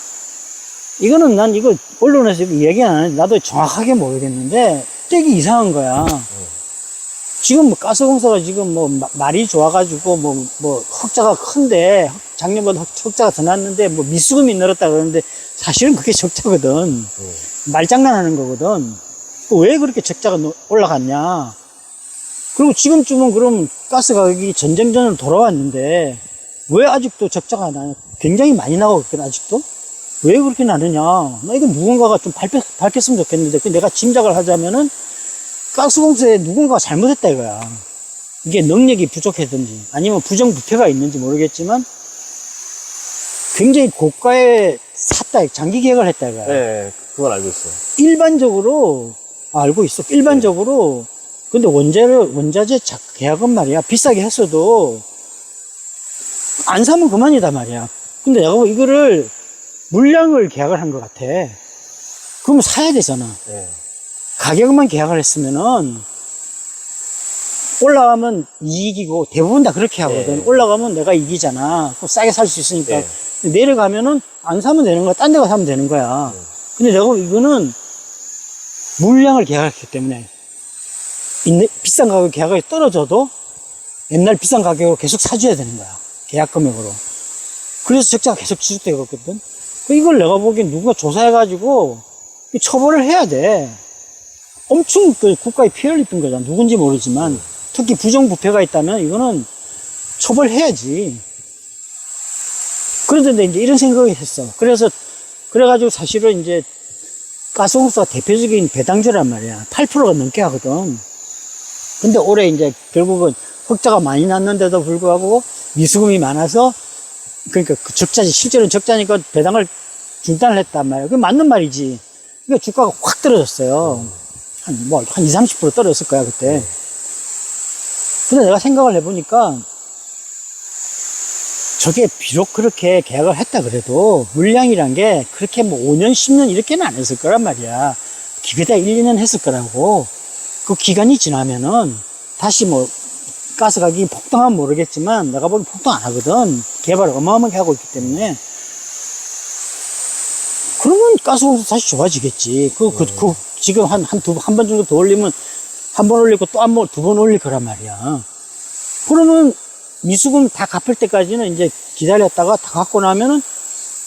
이거는 난 이거 언론에서 이야기 안 하는데 나도 정확하게 모르겠는데 되게 이상한 거야. 지금 뭐 가스공사가 지금 뭐 말이 좋아가지고 뭐 흑자가 큰데 작년보다 흑자가 더 났는데 뭐 미수금이 늘었다 그러는데 사실은 그게 적자거든. 말장난하는 거거든. 왜 그렇게 적자가 올라갔냐. 그리고 지금쯤은 그럼 가스 가격이 전쟁 전으로 돌아왔는데 왜 아직도 적자가 나냐. 굉장히 많이 나오고 있거든 아직도. 왜 그렇게 나느냐. 나 이거 누군가가 좀 밝혔으면 좋겠는데 내가 짐작을 하자면은 가스공사에 누군가가 잘못했다 이거야. 이게 능력이 부족했든지 아니면 부정부패가 있는지 모르겠지만 굉장히 고가에 샀다, 장기 계약을 했다 이거야. 네, 그건 알고 있어요. 일반적으로 알고 있어. 일반적으로 근데 원자재 계약은 말이야 비싸게 했어도 안 사면 그만이다 말이야. 근데 내가 이거를 물량을 계약을 한 것 같아. 그러면 사야 되잖아. 네. 가격만 계약을 했으면은 올라가면 이익이고 대부분 다 그렇게 하거든. 네. 올라가면 내가 이기잖아. 그럼 싸게 살 수 있으니까. 네. 내려가면은 안 사면 되는 거야. 딴 데 가서 사면 되는 거야. 근데 내가 이거는 물량을 계약했기 때문에 비싼 가격 계약이 떨어져도 옛날 비싼 가격으로 계속 사줘야 되는 거야. 계약 금액으로. 그래서 적자가 계속 지속되고 있거든. 이걸 내가 보기엔 누군가 조사해가지고 처벌을 해야 돼. 엄청 그 국가에 피해를 입힌 거잖아. 누군지 모르지만. 특히 부정부패가 있다면 이거는 처벌해야지. 그런데 이제 이런 생각을 했어. 그래가지고 사실은 이제 가스공사가 대표적인 배당주란 말이야. 8%가 넘게 하거든. 근데 올해 이제 결국은 흑자가 많이 났는데도 불구하고 미수금이 많아서 그러니까 그 적자지. 실제로는 적자니까 배당을 중단을 했단 말이야. 그게 맞는 말이지. 그러니까 주가가 확 떨어졌어요. 한 20, 30% 떨어졌을 거야, 그때. 근데 내가 생각을 해보니까 저게 비록 그렇게 계약을 했다 그래도 물량이란 게 그렇게 뭐 5년, 10년 이렇게는 안 했을 거란 말이야. 기계다 1, 2년 했을 거라고. 그 기간이 지나면은 다시 뭐 가스 가격이 폭등하면 모르겠지만 내가 보기엔 폭등 안 하거든. 개발을 어마어마하게 하고 있기 때문에. 그러면 가스공사 다시 좋아지겠지. 지금 한 번 정도 더 올리면 한 번 올리고 또 두 번 올릴 거란 말이야. 그러면 미수금 다 갚을 때까지는 이제 기다렸다가 다 갚고 나면은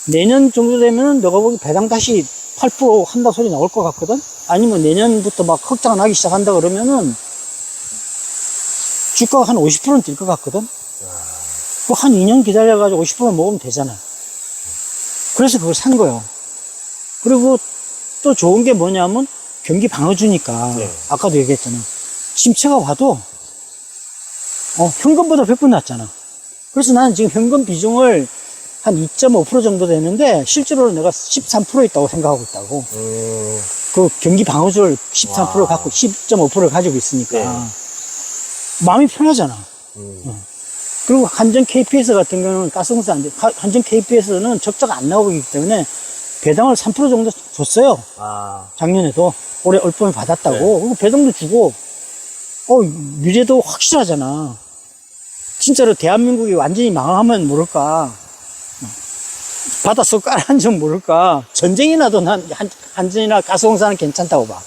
내년 정도 되면은 내가 보기 배당 다시 8% 한다 소리 나올 것 같거든? 아니면 내년부터 막 흑자가 나기 시작한다 그러면은 주가가 한 50%는 뛸 것 같거든? 그 한 2년 기다려가지고 50% 먹으면 되잖아. 그래서 그걸 산 거예요. 그리고 또 좋은 게 뭐냐면 경기 방어주니까 아까도 얘기했잖아. 침체가 와도 현금보다 100번 낫잖아. 그래서 나는 지금 현금 비중을 한 2.5% 정도 되는데 실제로는 내가 13% 있다고 생각하고 있다고. 그 경기 방어주를 13% 갖고 10.5%를 가지고 있으니까 마음이 편하잖아. 그리고 한전 KPS 같은 경우는 가스공사 한전 KPS는 적자가 안 나오고 있기 때문에 배당을 3% 정도 줬어요. 작년에도 올해 얼뻔히 받았다고. 그리고 배당도 주고 미래도 확실하잖아. 진짜로 대한민국이 완전히 망하면 모를까. 바닷속 깔아앉으면 모를까. 전쟁이 나도 난 한전이나 가스공사는 괜찮다고 봐.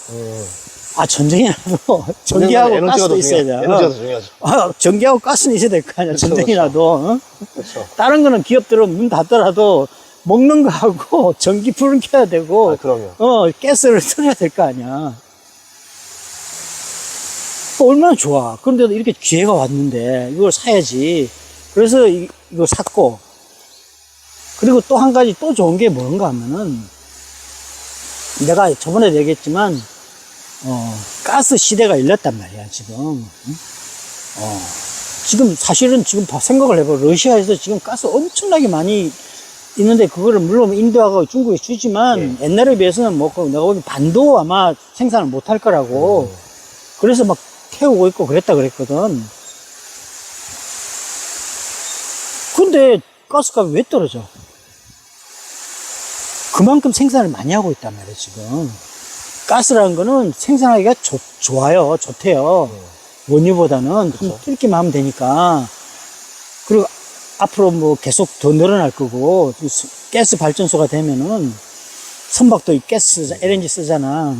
전쟁이 나도 전기하고 가스도 있어야 돼. 에너지가 더 중요하죠. 전기하고 가스는 있어야 될 거 아니야. 그쵸, 전쟁이 그쵸. 나도. 그렇죠. 다른 거는 기업들은 문 닫더라도 먹는 거 하고 전기 불은 켜야 되고. 그럼요. 가스를 틀어야 될 거 아니야. 얼마나 좋아. 그런데도 이렇게 기회가 왔는데 이걸 사야지. 그래서 이거 샀고. 그리고 또 한 가지 또 좋은 게 뭔가 하면은 내가 저번에도 얘기했지만 가스 시대가 열렸단 말이야 지금. 응? 지금 사실은 지금 생각을 해봐. 러시아에서 지금 가스 엄청나게 많이 있는데 그거를 물론 인도하고 중국에 주지만 옛날에 비해서는 뭐 내가 보기 반도 아마 생산을 못 할 거라고. 그래서 막 태우고 있고 그랬다 그랬거든. 근데 가스값이 왜 떨어져? 그만큼 생산을 많이 하고 있단 말이에요 지금. 가스라는 거는 생산하기가 좋아요. 좋대요. 원유보다는 한번 뚫기만 하면 되니까. 그리고 앞으로 뭐 계속 더 늘어날 거고 가스 발전소가 되면은 선박도 가스 LNG 쓰잖아.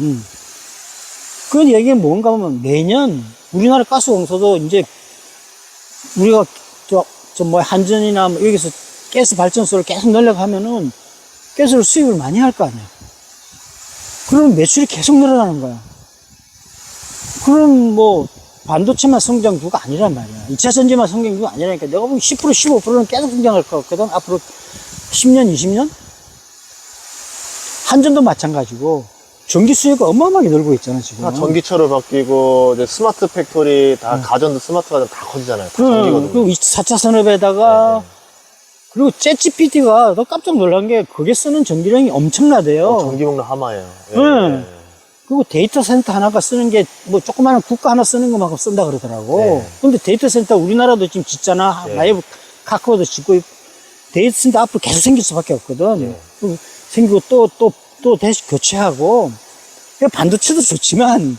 그 얘기는 뭔가 하면 매년 우리나라 가스공사도 이제 우리가 한전이나 뭐 여기서 가스 발전소를 계속 늘려가면은 가스를 수입을 많이 할 거 아니야. 그럼 매출이 계속 늘어나는 거야. 그럼 뭐 반도체만 성장주가 아니란 말이야. 2차 전지만 성장주가 아니라니까. 내가 보면 10% 15%는 계속 성장할 것 같거든. 앞으로 10년 20년? 한전도 마찬가지고 전기 수요가 어마어마하게 늘고 있잖아 지금. 전기차로 바뀌고 이제 스마트 팩토리 다 가전도 스마트가 다 커지잖아요. 다 전기거든요. 그리고 4차 산업에다가 그리고 챗GPT가 너 깜짝 놀란 게 그게 쓰는 전기량이 엄청나대요. 전기 먹는 하마예요. 그리고 데이터 센터 하나가 쓰는 게 뭐 조그마한 국가 하나 쓰는 것만큼 쓴다 그러더라고. 근데 데이터 센터 우리나라도 지금 짓잖아. 라이브 카카오도 짓고 있고. 데이터 센터 앞으로 계속 생길 수밖에 없거든. 생기고 또 다시 교체하고. 반도체도 좋지만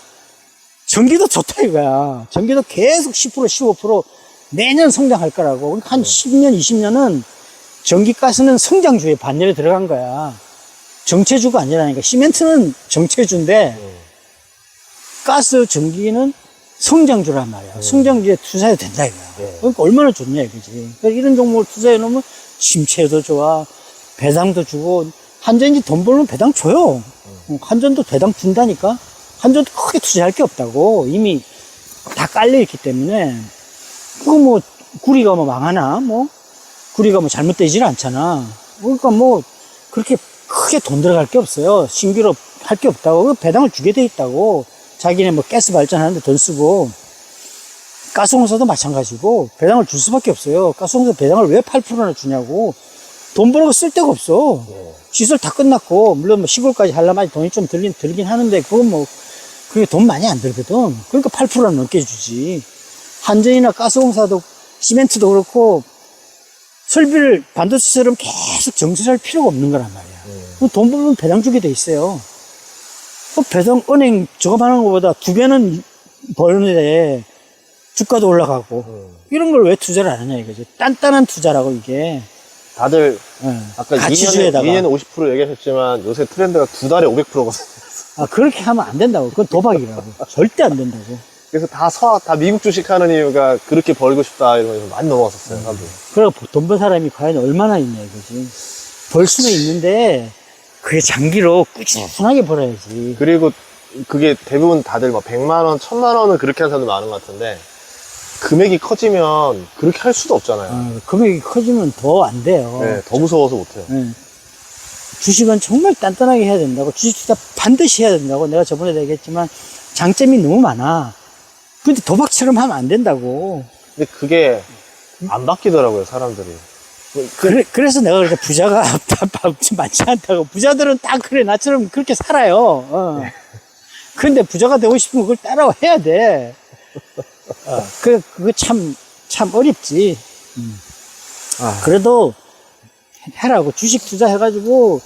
전기도 좋다 이거야. 전기도 계속 10% 15% 매년 성장할 거라고. 한 10년 20년은 전기가스는 성장주에 반열에 들어간 거야. 정체주가 아니라니까. 시멘트는 정체주인데 가스 전기는 성장주란 말이야. 성장주에 투자해도 된다 이거야. 그러니까 얼마나 좋냐 이거지. 그러니까 이런 종목을 투자해 놓으면 침체도 좋아, 배당도 주고. 한전이 돈 벌면 배당 줘요. 한전도 배당 준다니까. 한전도 크게 투자할 게 없다고. 이미 다 깔려있기 때문에. 그거 뭐, 구리가 뭐 망하나? 뭐, 구리가 뭐 잘못되질 않잖아. 그러니까 뭐, 그렇게 크게 돈 들어갈 게 없어요. 신규로 할 게 없다고. 배당을 주게 돼 있다고. 자기네 뭐 가스 발전하는데 돈 쓰고. 가스공사도 마찬가지고. 배당을 줄 수밖에 없어요. 가스공사 배당을 왜 8%나 주냐고. 돈 벌고 쓸 데가 없어. 시설 다 끝났고, 물론 뭐 시골까지 하려면 돈이 좀 들긴 하는데, 그건 뭐, 그게 돈 많이 안 들거든. 그러니까 8%는 넘게 주지. 한전이나 가스공사도, 시멘트도 그렇고, 설비를 반도체처럼 계속 정수할 필요가 없는 거란 말이야. 돈 벌면 배당 주게 돼 있어요. 배당, 은행 저거 하는 것보다 2배는 버는데, 주가도 올라가고, 이런 걸 왜 투자를 안 하냐 이거지. 단단한 투자라고, 이게. 다들 아까 가치주에다가 2년에 50% 얘기하셨지만 요새 트렌드가 2달에 500%거든요. 아, 그렇게 하면 안 된다고. 그건 도박이라고. 절대 안 된다고. 그래서 다 미국 주식 하는 이유가 그렇게 벌고 싶다 이런 거 많이 넘어갔었어요. 사람들. 그리고 돈 번 사람이 과연 얼마나 있냐 이거지. 벌 수는 있는데 그게 장기로 꾸준하게 벌어야지. 그리고 그게 대부분 다들 막 100만 원, 1000만 원은 그렇게 하는 사람들 많은 것 같은데 금액이 커지면 그렇게 할 수도 없잖아요. 금액이 커지면 더 안 돼요. 네, 더 무서워서 못해요. 네. 주식은 정말 단단하게 해야 된다고. 주식 투자 반드시 해야 된다고. 내가 저번에도 얘기했지만 장점이 너무 많아. 근데 도박처럼 하면 안 된다고. 근데 그게 안 바뀌더라고요, 사람들이. 그래서 내가 그렇게 부자가 많지 않다고. 부자들은 다 그래. 나처럼 그렇게 살아요. 근데 부자가 되고 싶으면 그걸 따라해야 돼. 그거 참 어렵지. 그래도 해라고. 주식 투자해가지고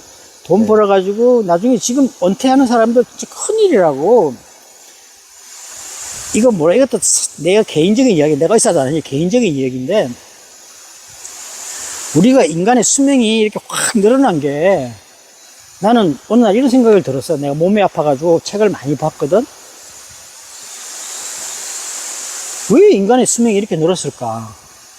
돈 벌어가지고 나중에 지금 은퇴하는 사람들 진짜 큰일이라고. 이거 뭐라, 이것도 내가 개인적인 이야기, 내가 있어도 아니지, 개인적인 이야기인데, 우리가 인간의 수명이 이렇게 확 늘어난 게, 나는 어느 날 이런 생각을 들었어. 내가 몸이 아파가지고 책을 많이 봤거든. 왜 인간의 수명이 이렇게 늘었을까?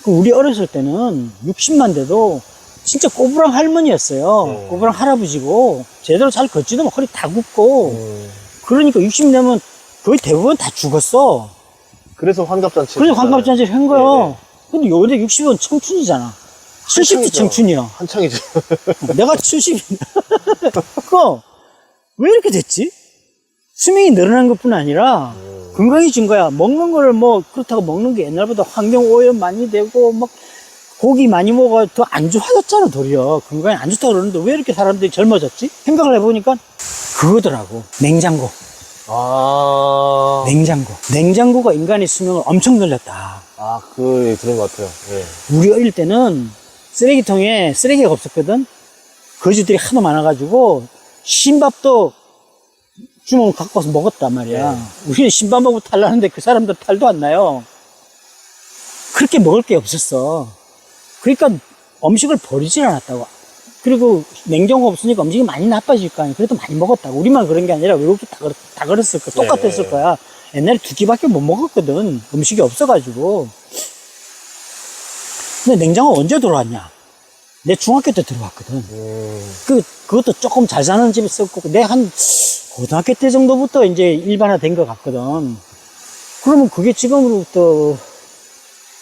우리 어렸을 때는 60만 돼도 진짜 꼬부랑 할머니였어요. 꼬부랑 할아버지고, 제대로 잘 걷지도 못, 허리 다 굽고, 그러니까 60 되면 거의 대부분 다 죽었어. 그래서 환갑잔치. 그래서 환갑잔치를 한 거야. 근데 요새 60은 청춘이잖아. 70도 청춘이야. 한창이죠. 내가 70이야. 왜 이렇게 됐지? 수명이 늘어난 것 뿐 아니라, 건강해진 거야. 먹는 거를 뭐, 그렇다고 먹는 게 옛날보다 환경 오염 많이 되고, 막, 고기 많이 먹어 더 안 좋아졌잖아, 도리어. 건강에 안 좋다고 그러는데 왜 이렇게 사람들이 젊어졌지? 생각을 해보니까, 그거더라고. 냉장고. 냉장고가 인간의 수명을 엄청 늘렸다. 그 얘기 들은 것 같아요. 예. 우리 어릴 때는 쓰레기통에 쓰레기가 없었거든? 거지들이 하도 많아가지고, 신밥도 주먹을 갖고 와서 먹었단 말이야. 우리는 신밥 먹고 탈 나는데 그 사람들 탈도 안 나요. 그렇게 먹을 게 없었어. 그러니까 음식을 버리질 않았다고. 그리고 냉장고가 없으니까 음식이 많이 나빠질 거 아니야. 그래도 많이 먹었다고. 우리만 그런 게 아니라 외국도 다 그랬을 거야. 똑같았을 거야. 옛날에 2끼밖에 못 먹었거든. 음식이 없어가지고. 근데 냉장고 언제 들어왔냐? 내 중학교 때 들어왔거든. 그것도 조금 잘 사는 집에 있었고, 내 한 고등학교 때 정도부터 이제 일반화 된 것 같거든. 그러면 그게 지금으로부터,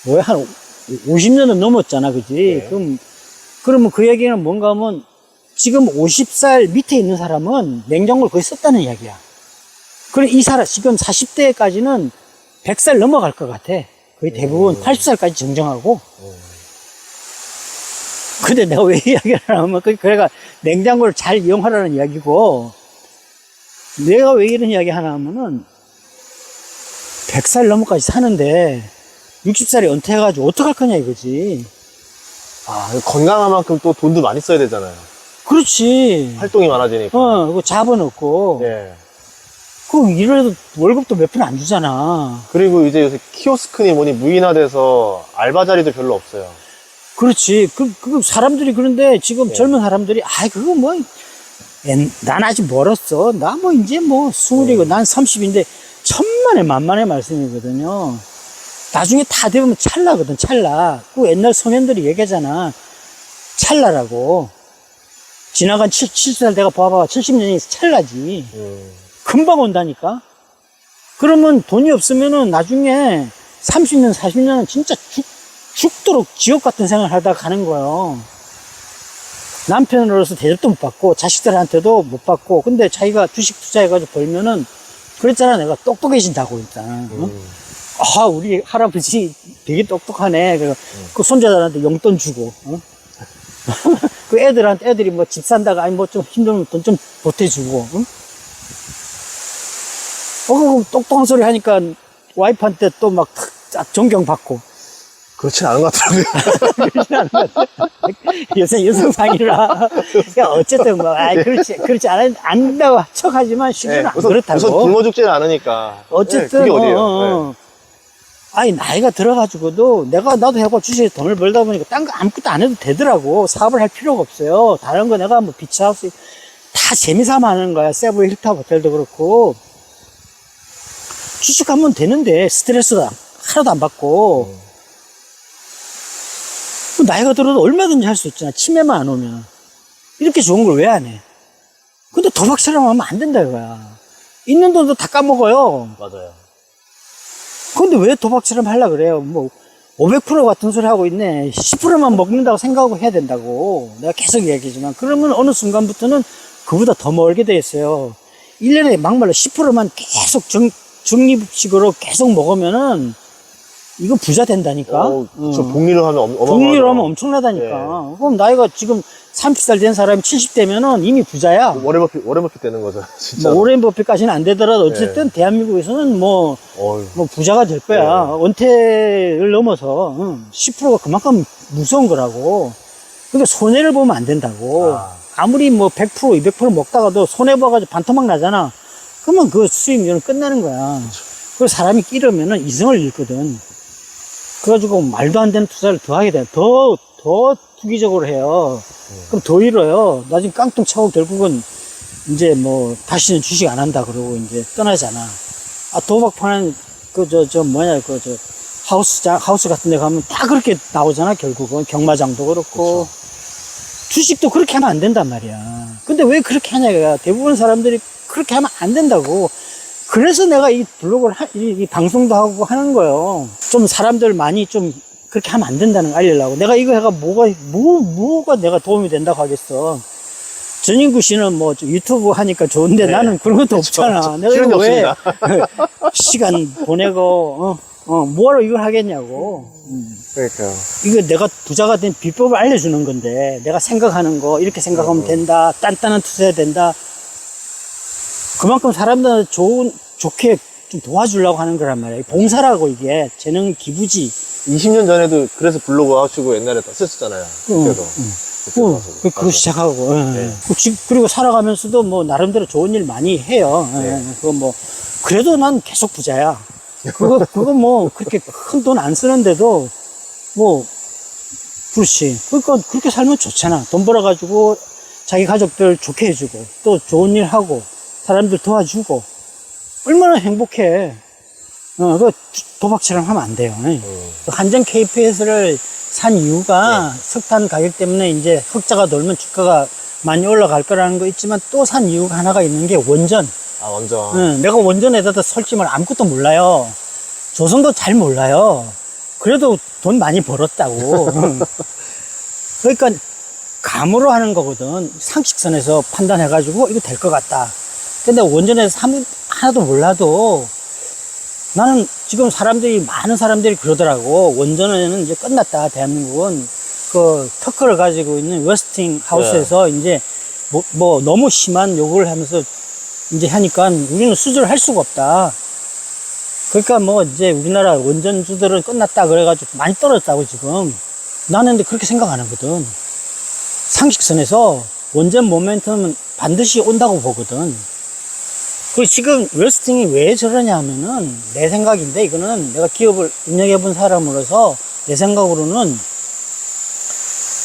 뭐야, 한 50년은 넘었잖아, 그지? 그러면 그 얘기는 뭔가 하면, 지금 50살 밑에 있는 사람은 냉장고를 거의 썼다는 이야기야. 그래, 이 사람, 지금 40대까지는 100살 넘어갈 것 같아. 거의 대부분 80살까지 정정하고. 근데 내가 왜 이야기를 하냐면, 그래가 냉장고를 잘 이용하라는 이야기고, 내가 왜 이런 이야기 하나 하면은, 100살 넘어까지 사는데, 60살에 은퇴해가지고 어떡할 거냐 이거지. 건강한 만큼 또 돈도 많이 써야 되잖아요. 그렇지. 활동이 많아지니까. 그 자본 없고. 예. 그 일을 해도 월급도 몇 푼 안 주잖아. 그리고 이제 요새 키오스크니 뭐니 무인화돼서 알바 자리도 별로 없어요. 그렇지. 그 사람들이 그런데 지금 젊은 사람들이, 그거 뭐, 난 아직 멀었어. 나 뭐 이제 뭐 20이고 난 30인데 천만에 만만의 말씀이거든요. 나중에 다 되면 찰나거든, 찰나. 그 옛날 소년들이 얘기하잖아. 찰나라고. 지나간 70살 내가 봐봐. 70년이 찰나지. 금방 온다니까. 그러면 돈이 없으면은 나중에 30년, 40년은 진짜 죽도록 지옥 같은 생활을 하다가 가는 거예요. 남편으로서 대접도 못 받고, 자식들한테도 못 받고, 근데 자기가 주식 투자해가지고 벌면은, 그랬잖아, 내가 똑똑해진다고, 일단. 어? 아, 우리 할아버지 되게 똑똑하네. 그 손자들한테 용돈 주고, 어? 그 애들이 뭐 집 산다가, 아니 뭐 좀 힘들면 돈 좀 보태주고, 응? 그 똑똑한 소리 하니까 와이프한테 또 막 존경받고. 그렇진 않은 것 같더라고요. 그렇진 않은 것 같아. 요새 여성상이라. 그러니까 어쨌든 뭐, 그렇지 않는다고 척하지만 실제는 안 그렇다고. 우선 굶어 죽지는 않으니까. 어쨌든, 그게 어디예요? 아니, 나이가 들어가지고도 나도 해고 주식에 돈을 벌다 보니까 딴 거 아무것도 안 해도 되더라고. 사업을 할 필요가 없어요. 다른 거 내가 뭐 비치하우스 다 재미삼아 하는 거야. 세부 힐탑 호텔도 그렇고. 주식하면 되는데 스트레스도 하나도 안 받고. 나이가 들어도 얼마든지 할 수 있잖아. 치매만 안 오면. 이렇게 좋은 걸 왜 안 해? 근데 도박처럼 하면 안 된다 이거야. 있는 돈도 다 까먹어요. 맞아요. 근데 왜 도박처럼 하려고 그래요? 뭐 500% 같은 소리 하고 있네. 10%만 먹는다고 생각하고 해야 된다고. 내가 계속 얘기하지만 그러면 어느 순간부터는 그보다 더 멀게 돼 있어요. 1년에 막말로 10%만 계속 중립식으로 계속 먹으면은 이거 부자 된다니까. 저 복리를 하면 복리로 하면 엄청나다니까. 그럼 나이가 지금 30살 된 사람이 70대면은 이미 부자야. 워렌 버핏 되는 거죠, 진짜. 뭐 오렌 버핏까지는 안 되더라도 어쨌든 대한민국에서는 뭐 부자가 될 거야. 은퇴를 넘어서 10%가 그만큼 무서운 거라고. 그러니까 손해를 보면 안 된다고. 아무리 뭐 100%, 200% 먹다가도 손해 봐가지고 반토막 나잖아. 그러면 그 수익률은 끝나는 거야. 그리고 사람이 끼려면은 이성을 잃거든. 그래가지고 말도 안 되는 투자를 더 하게 돼. 더 투기적으로 해요. 그럼 더 잃어요. 나중에 깡통 차고 결국은 이제 뭐 다시는 주식 안 한다 그러고 이제 떠나잖아. 도박 파는 하우스 같은 데 가면 다 그렇게 나오잖아, 결국은. 경마장도 그렇고. 그쵸. 주식도 그렇게 하면 안 된단 말이야. 근데 왜 그렇게 하냐가 대부분 사람들이 그렇게 하면 안 된다고. 그래서 내가 이 블로그를, 이 방송도 하고 하는 거예요. 좀 사람들 많이 좀 그렇게 하면 안 된다는 거 알리려고. 내가 이거 해가 뭐가 내가 도움이 된다고 하겠어. 전인구 씨는 뭐 유튜브 하니까 좋은데 나는 그런 것도 없잖아. 내가 이거 왜 시간 보내고, 뭐하러 이걸 하겠냐고. 그러니까요. 이거 내가 부자가 된 비법을 알려주는 건데, 내가 생각하는 거, 이렇게 생각하면 된다. 단단한 투자해야 된다. 그만큼 사람들한테 좋게 좀 도와주려고 하는 거란 말이야. 봉사라고 이게. 재능 기부지. 20년 전에도 그래서 블로그 하시고 옛날에 썼었잖아요. 그때도. 그거 시작하고. 그리고 살아가면서도 뭐 나름대로 좋은 일 많이 해요. 그거 뭐, 그래도 난 계속 부자야. 그거 뭐 그렇게 큰 돈 안 쓰는데도 뭐, 그렇지. 그러니까 그렇게 살면 좋잖아. 돈 벌어가지고 자기 가족들 좋게 해주고 또 좋은 일 하고 사람들 도와주고 얼마나 행복해. 그 도박처럼 하면 안 돼요. 한정 KPS를 산 이유가 석탄 가격 때문에 이제 흑자가 돌면 주가가 많이 올라갈 거라는 거 있지만 또 산 이유가 하나가 있는 게 원전. 원전. 내가 원전에다 설치면 아무것도 몰라요. 조선도 잘 몰라요. 그래도 돈 많이 벌었다고. 그러니까 감으로 하는 거거든. 상식선에서 판단해가지고 이거 될 것 같다. 근데 원전에서 하나도 몰라도 나는 지금 많은 사람들이 그러더라고. 원전에는 이제 끝났다. 대한민국은 그 터크를 가지고 있는 웨스팅 하우스에서 이제 뭐 너무 심한 요구를 하면서 이제 하니까 우리는 수주를 할 수가 없다. 그러니까 뭐 이제 우리나라 원전주들은 끝났다 그래가지고 많이 떨어졌다고 지금. 나는 근데 그렇게 생각 안 하거든. 상식선에서 원전 모멘텀은 반드시 온다고 보거든. 그리고 지금 웨스팅이 왜 저러냐 하면은 내 생각인데 이거는 내가 기업을 운영해본 사람으로서 내 생각으로는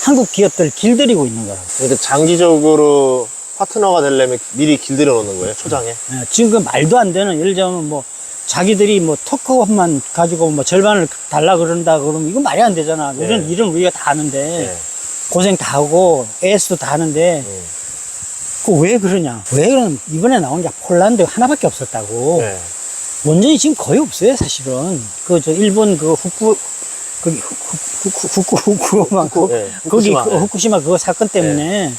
한국 기업들 길들이고 있는 거라고. 그러니까 장기적으로 파트너가 되려면 미리 길들여 놓는 거예요, 초장에. 지금 그 말도 안 되는, 예를 들면 뭐 자기들이 뭐 터크업만 가지고 뭐 절반을 달라 그런다 그러면 이건 말이 안 되잖아. 이런 일은 우리가 다 하는데 고생 다 하고 AS도 다 하는데 왜 그러냐? 왜 그러면 이번에 나온 게 폴란드 하나밖에 없었다고. 네. 원전이 지금 거의 없어요, 사실은. 일본 거기 후쿠시마 그거 사건 때문에. 네.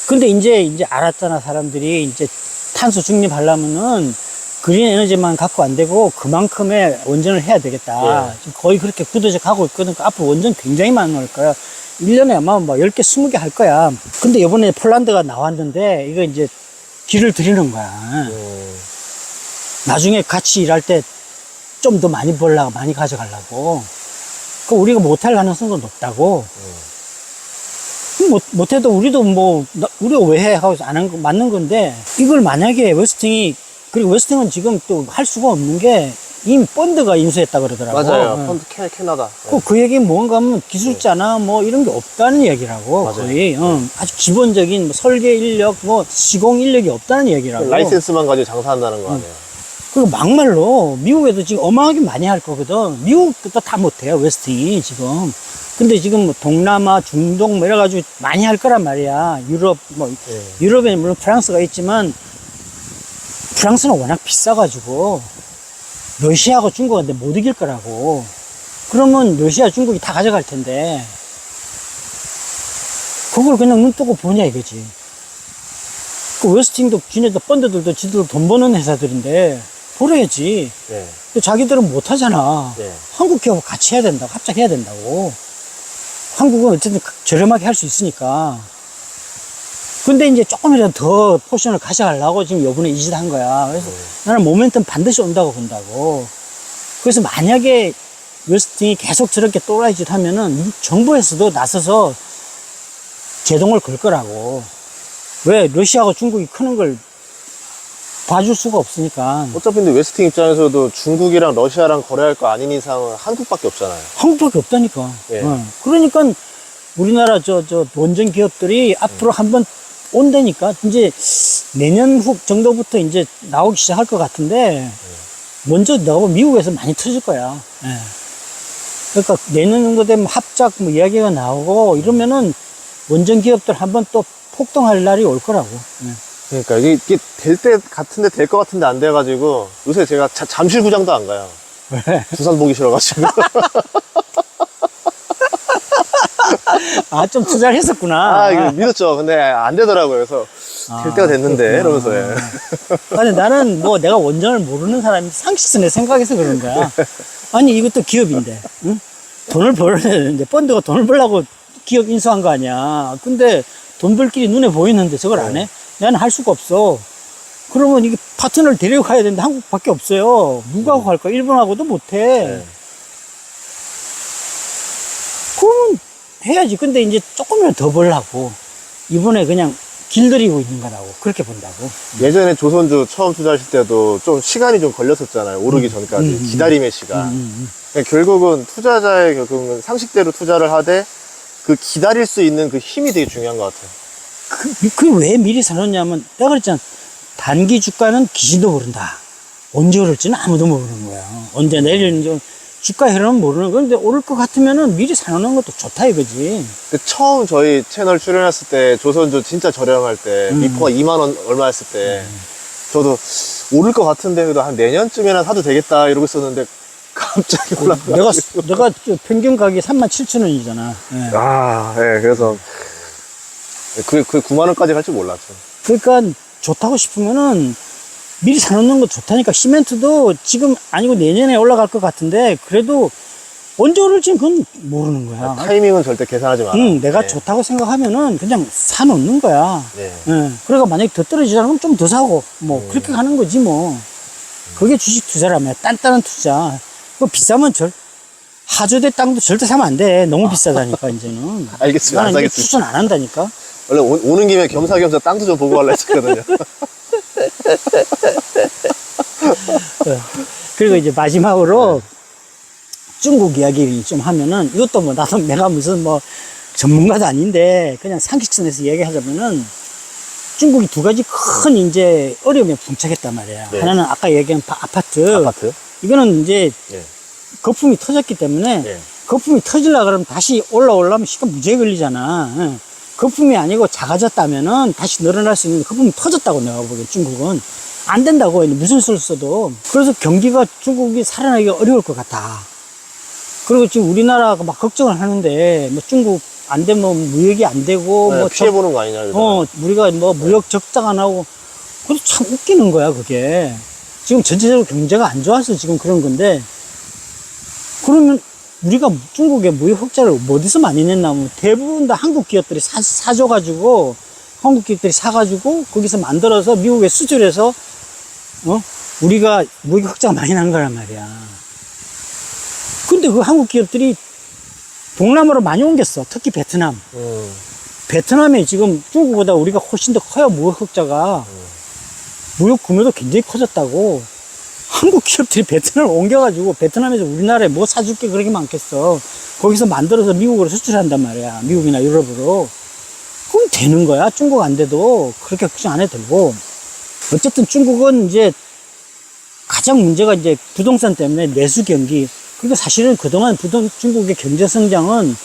근데 이제 알았잖아, 사람들이. 이제 탄소 중립하려면은 그린 에너지만 갖고 안 되고 그만큼의 원전을 해야 되겠다. 네. 지금 거의 그렇게 굳어져 가고 있거든. 앞으로 원전 굉장히 많이 나올 거야. 1년에 아마 뭐 10개, 20개 할 거야. 근데 이번에 폴란드가 나왔는데 이거 이제 길을 들이는 거야. 나중에 같이 일할 때 좀 더 많이 벌라고, 많이 가져가려고. 그 우리가 못할 가능성도 높다고. 못해도 우리도 우리가 왜 해? 하고 안 한 거 맞는 건데, 이걸 만약에 그리고 웨스팅은 지금 또 할 수가 없는 게, 이미 펀드가 인수했다 그러더라고. 맞아요. 펀드 캐나다. 그 얘기는 뭔가 하면 기술자나 뭐 이런 게 없다는 얘기라고. 맞아요. 거의. 아주 기본적인 뭐 설계 인력, 뭐 시공 인력이 없다는 얘기라고. 라이센스만 가지고 장사한다는 거 아니에요. 그리고 막말로 미국에도 지금 어마하게 많이 할 거거든. 미국도 다 못해요, 웨스팅이 지금. 근데 지금 뭐 동남아, 중동 뭐 이래가지고 많이 할 거란 말이야. 유럽, 유럽에 물론 프랑스가 있지만, 프랑스는 워낙 비싸가지고, 러시아하고 중국한테 못 이길 거라고. 그러면 러시아, 중국이 다 가져갈 텐데, 그걸 그냥 눈 뜨고 보냐 이거지. 그 웨스팅도, 지네들 펀드들도 지들 돈 버는 회사들인데, 보려야지. 네. 자기들은 못 하잖아. 네. 한국 기업 같이 해야 된다고, 합작해야 된다고. 한국은 어쨌든 저렴하게 할 수 있으니까. 근데 이제 조금이라도 더 포션을 가져가려고 지금 요번에 이 짓 한 거야. 그래서 나는 모멘텀 반드시 온다고 본다고. 그래서 만약에 웨스팅이 계속 저렇게 또라이 짓 하면은 정부에서도 나서서 제동을 걸 거라고. 왜? 러시아하고 중국이 크는 걸 봐줄 수가 없으니까. 어차피 근데 웨스팅 입장에서도 중국이랑 러시아랑 거래할 거 아닌 이상은 한국밖에 없잖아요. 한국밖에 없다니까. 예. 그러니까 우리나라 원전 기업들이 앞으로 한번 온다니까. 이제 내년 후 정도부터 이제 나오기 시작할 것 같은데, 먼저 나오고 미국에서 많이 터질 거야. 예. 그러니까 내년 정도 되면 합작 뭐 이야기가 나오고 이러면은 원전 기업들 한번 또 폭등할 날이 올 거라고. 예. 그러니까 이게 될 때 같은데 될 것 같은데 안 돼가지고 요새 제가 잠실구장도 안 가요. 왜? 부산 보기 싫어가지고. 좀 투자를 했었구나. 이거 믿었죠. 근데 안 되더라고요. 그래서 될 때가 됐는데 이러면서. 예. 아니, 나는 뭐 내가 원전을 모르는 사람이 상식선에 생각해서 그런 거야. 아니, 이것도 기업인데, 응? 돈을 벌어야 되는데, 펀드가 돈을 벌려고 기업 인수한 거 아니야. 근데 돈 벌 길이 눈에 보이는데 저걸 안 해? 나는 할 수가 없어. 그러면 이게 파트너를 데리고 가야 되는데 한국밖에 없어요. 누구하고 갈까? 일본하고도 못해. 네. 그러면 해야지. 근데 이제 조금이라도 더 벌라고. 이번에 그냥 길들이고 있는 거라고. 그렇게 본다고. 예전에 조선주 처음 투자하실 때도 좀 시간이 좀 걸렸었잖아요. 오르기 전까지. 기다림의 시간. 그러니까 결국은 투자자의 결국은 상식대로 투자를 하되 그 기다릴 수 있는 그 힘이 되게 중요한 것 같아요. 그게 왜 미리 사놓냐면, 내가 그랬잖아. 단기 주가는 귀신도 모른다. 언제 오를지는 아무도 모르는 거야. 언제 내리는지, 주가 흐름은 모르는 거야. 근데 오를 것 같으면은 미리 사놓는 것도 좋다 이거지. 근데 처음 저희 채널 출연했을 때 조선주 진짜 저렴할 때 미포가 2만원 얼마 했을 때 저도 오를 것 같은데 그래도 한 내년쯤에나 사도 되겠다 이러고 있었는데 갑자기 올라가. 내가 평균 가격이 37,000원이잖아. 예. 그래서 그게 9만원까지 갈 줄 몰랐죠. 그러니까 좋다고 싶으면은 미리 사놓는 거 좋다니까. 시멘트도 지금 아니고 내년에 올라갈 것 같은데, 그래도 언제 오를지는 그건 모르는 거야. 타이밍은 절대 계산하지 마라. 내가 좋다고 생각하면은 그냥 사놓는 거야. 네. 그러니까 만약에 더 떨어지자면 좀 더 사고, 뭐, 그렇게 가는 거지, 뭐. 그게 주식 투자라며. 단단한 투자. 그거 비싸면 하조대 땅도 절대 사면 안 돼. 너무 비싸다니까, 이제는. 알겠습니다. 안 나는 이제 사겠습니다. 추천 안 한다니까. 원래 오는 김에 겸사겸사 땅도 좀 보고 갈라 했었거든요. 그리고 이제 마지막으로 중국 이야기를 좀 하면은, 이것도 뭐 나도 내가 무슨 뭐 전문가도 아닌데 그냥 상식선에서 얘기하자면은, 중국이 두 가지 큰 이제 어려움에 봉착했단 말이야. 네. 하나는 아까 얘기한 아파트. 아파트? 이거는 이제 네. 거품이 터졌기 때문에 네. 거품이 터지려고 그러면 다시 올라오려면 시간 무지하게 걸리잖아. 거품이 아니고 작아졌다면은 다시 늘어날 수 있는 거품이 터졌다고 내가 보기엔 중국은. 안 된다고 무슨 수를 써도. 그래서 경기가 중국이 살아나기가 어려울 것 같아. 그리고 지금 우리나라가 막 걱정을 하는데 뭐 중국 안 되면 무역이 안 되고 네, 뭐 피해보는 거 아니냐. 이러잖아요. 우리가 뭐 무역 적자가 나오고 그것도 참 웃기는 거야 그게. 지금 전체적으로 경제가 안 좋아서 지금 그런 건데 그러면 우리가 중국의 무역 흑자를 어디서 많이 냈나 하면 대부분 다 한국 기업들이 사줘가지고 한국 기업들이 사가지고 거기서 만들어서 미국에 수출해서 우리가 무역 흑자가 많이 난 거란 말이야. 근데 그 한국 기업들이 동남아로 많이 옮겼어. 특히 베트남. 베트남에 지금 중국보다 우리가 훨씬 더 커요. 무역 흑자가. 무역 규모도 굉장히 커졌다고. 한국 기업들이 베트남을 옮겨가지고 베트남에서 우리나라에 뭐 사줄 게 그렇게 많겠어. 거기서 만들어서 미국으로 수출한단 말이야. 미국이나 유럽으로. 그럼 되는 거야. 중국 안 돼도 그렇게 걱정 안 해도 되고. 어쨌든 중국은 이제 가장 문제가 이제 부동산 때문에 내수 경기. 그러니까 사실은 그동안 중국의 경제 성장은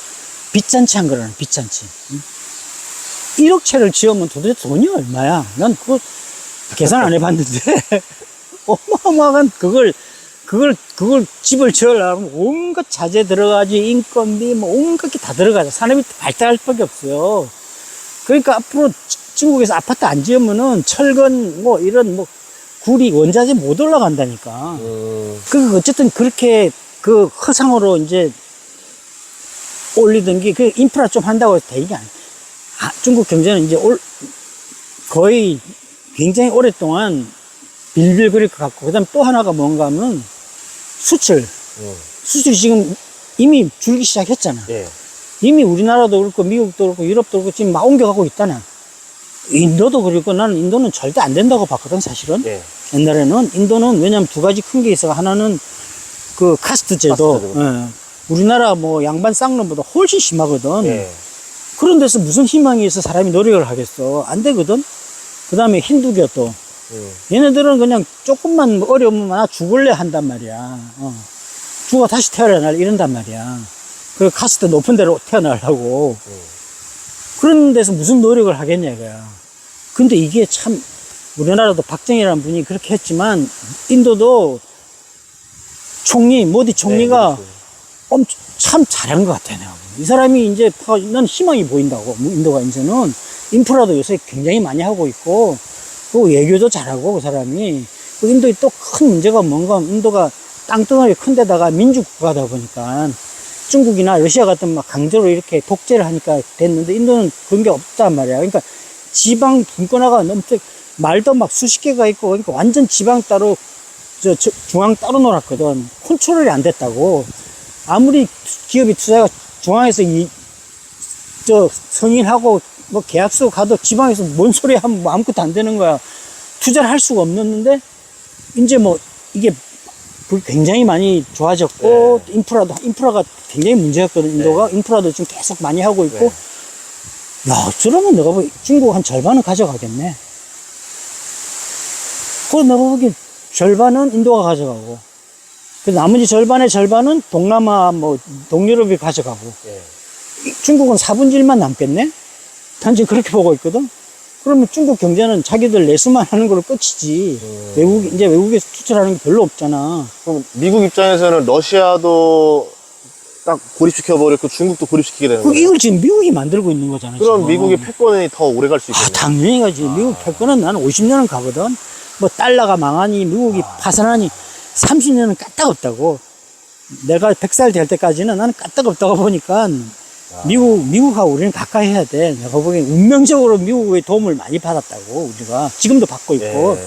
빚잔치 한 거라는 빚잔치. 1억 채를 지으면 도대체 돈이 얼마야? 난 그거 계산 안 해봤는데 어마어마한 그걸 집을 지으려면 온갖 자재 들어가지, 인건비 뭐 온갖 게 다 들어가죠. 산업이 발달할 수밖에 없어요. 그러니까 앞으로 중국에서 아파트 안 지으면은 철근 뭐 이런 뭐 구리 원자재 못 올라간다니까. 그 어쨌든 그렇게 그 허상으로 이제 올리던 게 그 인프라 좀 한다고 해서 되게 아니야. 중국 경제는 이제 거의 굉장히 오랫동안 빌빌 거릴 것 같고, 그 다음에 또 하나가 뭔가 하면 수출이 지금 이미 줄기 시작했잖아. 예. 이미 우리나라도 그렇고 미국도 그렇고 유럽도 그렇고 지금 막 옮겨가고 있다나. 인도도 그렇고 나는 인도는 절대 안 된다고 봤거든 사실은. 예. 옛날에는 인도는 왜냐면 두 가지 큰 게 있어. 하나는 그 카스트 제도. 예. 우리나라 뭐 양반 쌍놈보다 훨씬 심하거든. 예. 그런 데서 무슨 희망이 있어 사람이 노력을 하겠어. 안 되거든. 그 다음에 힌두교 또. 얘네들은 그냥 조금만 어려우면 나 죽을래 한단 말이야. 죽어 다시 태어날 이런단 말이야. 그 카스트 높은 데로 태어나려고. 그런 데서 무슨 노력을 하겠냐 이거야. 근데 이게 참 우리나라도 박정희라는 분이 그렇게 했지만 인도도 모디 총리가 참 잘한 것 같아. 내가. 이 사람이 이제 난 희망이 보인다고. 인도가 이제는 인프라도 요새 굉장히 많이 하고 있고 그 외교도 잘하고 그 사람이. 그 인도에 또 큰 문제가 뭔가 인도가 땅덩어리 큰 데다가 민주국가다 보니까 중국이나 러시아 같은 막 강제로 이렇게 독재를 하니까 됐는데 인도는 그런 게 없단 말이야. 그러니까 지방 분권화가 너무 말도 막 수십 개가 있고 그러니까 완전 지방 따로 중앙 따로 놀았거든. 컨트롤이 안 됐다고. 아무리 기업이 투자가 중앙에서 승인하고 뭐 계약서 가도 지방에서 뭔 소리 하면 뭐 아무것도 안 되는 거야. 투자를 할 수가 없는데 이제 뭐 이게 굉장히 많이 좋아졌고 인프라가 굉장히 문제였거든. 인도가 인프라도 지금 계속 많이 하고 있고 야 저러면 내가 보기 중국 한 절반은 가져가겠네. 그래서 내가 보기 절반은 인도가 가져가고 그 나머지 절반의 절반은 동남아 뭐 동유럽이 가져가고 중국은 4분의 1만 남겠네. 단지 그렇게 보고 있거든. 그러면 중국 경제는 자기들 내수만 하는 걸로 끝이지. 이제 외국에서 수출하는 게 별로 없잖아. 그럼 미국 입장에서는 러시아도 딱 고립시켜버렸고 중국도 고립시키게 되는 거예요? 이걸 지금 미국이 만들고 있는 거잖아. 그럼 지금. 미국의 패권이 더 오래 갈 수 있겠네요. 당연히 가지. 미국 패권은 나는 50년은 가거든. 뭐 달러가 망하니 미국이 파산하니 30년은 까딱없다고. 내가 100살 될 때까지는 나는 까딱없다고 보니까 미국하고 우리는 가까이 해야 돼. 내가 보기엔 운명적으로 미국의 도움을 많이 받았다고, 우리가. 지금도 받고 있고.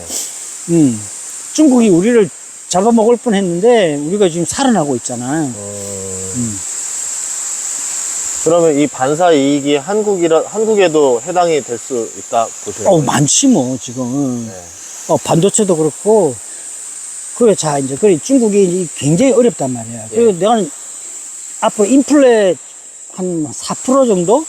중국이 우리를 잡아먹을 뻔 했는데, 우리가 지금 살아나고 있잖아. 그러면 이 반사 이익이 한국에도 해당이 될 수 있다 보시나요? 많지, 뭐, 지금. 반도체도 그렇고. 그래, 중국이 굉장히 어렵단 말이야. 그리고 내가 앞으로 인플레 한 4% 정도?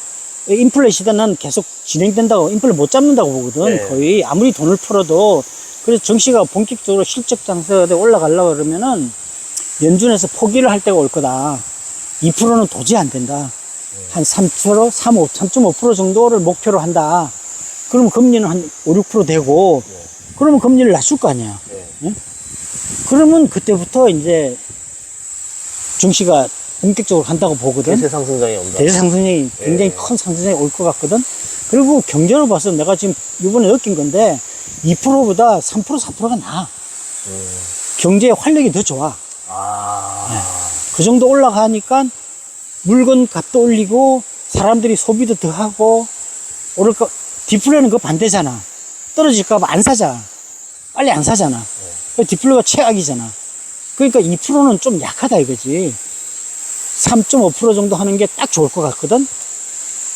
인플레 시대는 계속 진행된다고, 인플레 못 잡는다고 보거든, 거의. 아무리 돈을 풀어도. 그래서 정시가 본격적으로 실적 장세가 올라가려고 그러면은, 연준에서 포기를 할 때가 올 거다. 2%는 도저히 안 된다. 한 3%, 3.5% 정도를 목표로 한다. 그러면 금리는 한 5, 6% 되고, 그러면 금리를 낮출 거 아니야. 응? 그러면 그때부터 이제 증시가 본격적으로 간다고 보거든. 대세 상승장이 온다. 대세 상승이 굉장히 큰 상승이 올 것 같거든. 그리고 경제를 봐서 내가 지금 이번에 느낀 건데 2%보다 3%, 4%가 나아. 경제의 활력이 더 좋아. 그 정도 올라가니까 물건 값도 올리고 사람들이 소비도 더 하고 오를까 디플레는 그 반대잖아. 떨어질까봐 안 사잖아. 빨리 안 사잖아. 디플레가 최악이잖아. 그러니까 2%는 좀 약하다 이거지. 3.5% 정도 하는 게 딱 좋을 것 같거든.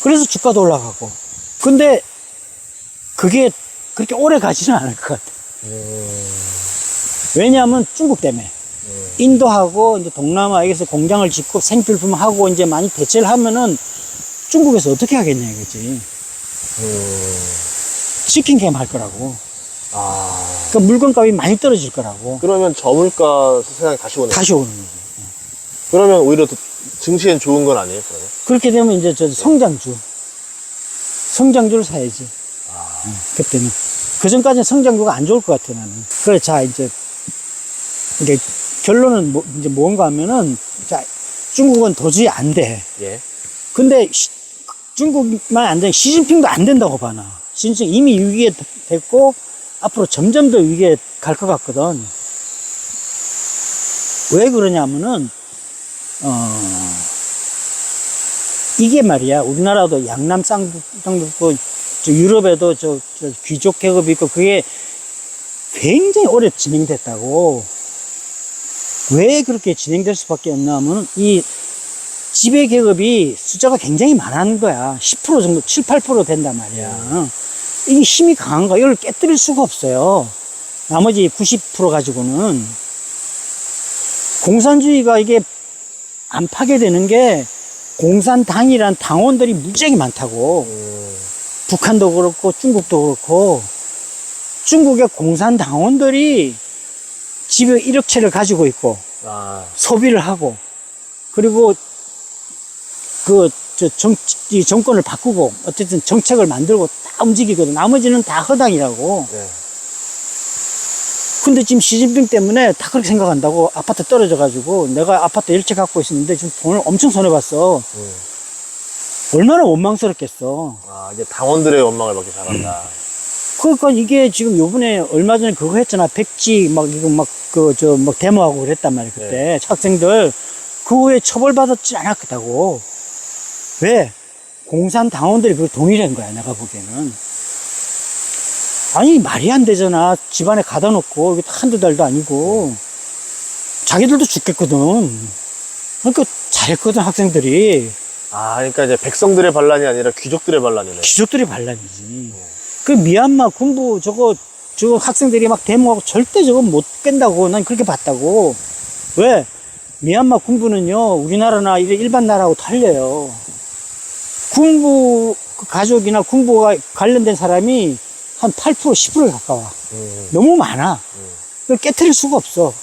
그래서 주가도 올라가고. 근데 그게 그렇게 오래 가지는 않을 것 같아. 왜냐하면 중국 때문에. 인도하고 이제 동남아에서 공장을 짓고 생필품하고 이제 많이 대체를 하면은 중국에서 어떻게 하겠냐 이거지. 치킨 게임 할 거라고. 그러니까 물건값이 많이 떨어질 거라고. 그러면 저물가 세상에 다시 오는 다시 오는 거지. 그러면 오히려 더 증시엔 좋은 건 아니에요, 그러면? 그렇게 되면 이제 저 성장주를 사야지. 그때는. 그 전까지는 성장주가 안 좋을 것 같아, 나는. 그래, 자, 이제 결론은 이제 뭔가 하면은, 자, 중국은 도저히 안 돼. 예. 근데 중국만 안 돼. 시진핑도 안 된다고 봐, 나. 시진핑 이미 위기에 됐고, 앞으로 점점 더 위기에 갈 것 같거든. 왜 그러냐면은, 이게 말이야. 우리나라도 양남 쌍둥도 있고, 유럽에도 저 귀족 계급이 있고, 그게 굉장히 오래 진행됐다고. 왜 그렇게 진행될 수밖에 없나 하면, 이 지배 계급이 숫자가 굉장히 많은 거야. 10% 정도, 7, 8% 된단 말이야. 이게 힘이 강한 거야. 이걸 깨뜨릴 수가 없어요. 나머지 90% 가지고는. 공산주의가 이게 안 파괴되는 게 공산당이란 당원들이 무지하게 많다고. 북한도 그렇고 중국도 그렇고 중국의 공산당원들이 집에 1억 채를 가지고 있고 소비를 하고 그리고 이 정권을 바꾸고 어쨌든 정책을 만들고 다 움직이거든. 나머지는 다 허당이라고. 근데 지금 시진핑 때문에 다 그렇게 생각한다고. 아파트 떨어져가지고 내가 아파트 1채 갖고 있었는데 지금 돈을 엄청 손해봤어. 얼마나 원망스럽겠어. 이제 당원들의 원망을 받기 잘한다. 그러니까 이게 지금 요번에 얼마 전에 그거 했잖아. 백지 이거 데모하고 그랬단 말이야. 그때 학생들 그 후에 처벌받았지 않았다고. 왜? 공산당원들이 그걸 동의한 거야, 내가 보기에는. 아니, 말이 안 되잖아. 집안에 가다 놓고, 이게 한두 달도 아니고. 자기들도 죽겠거든. 그러니까 잘했거든, 학생들이. 그러니까 이제 백성들의 반란이 아니라 귀족들의 반란이네. 귀족들이 반란이지. 그 미얀마 군부 저거 학생들이 막 데모하고 절대 저거 못 깬다고. 난 그렇게 봤다고. 왜? 미얀마 군부는요, 우리나라나 일반 나라하고 달려요. 군부 가족이나 군부가 관련된 사람이 한 8%, 10%에 가까워. 너무 많아. 그걸 깨트릴 수가 없어.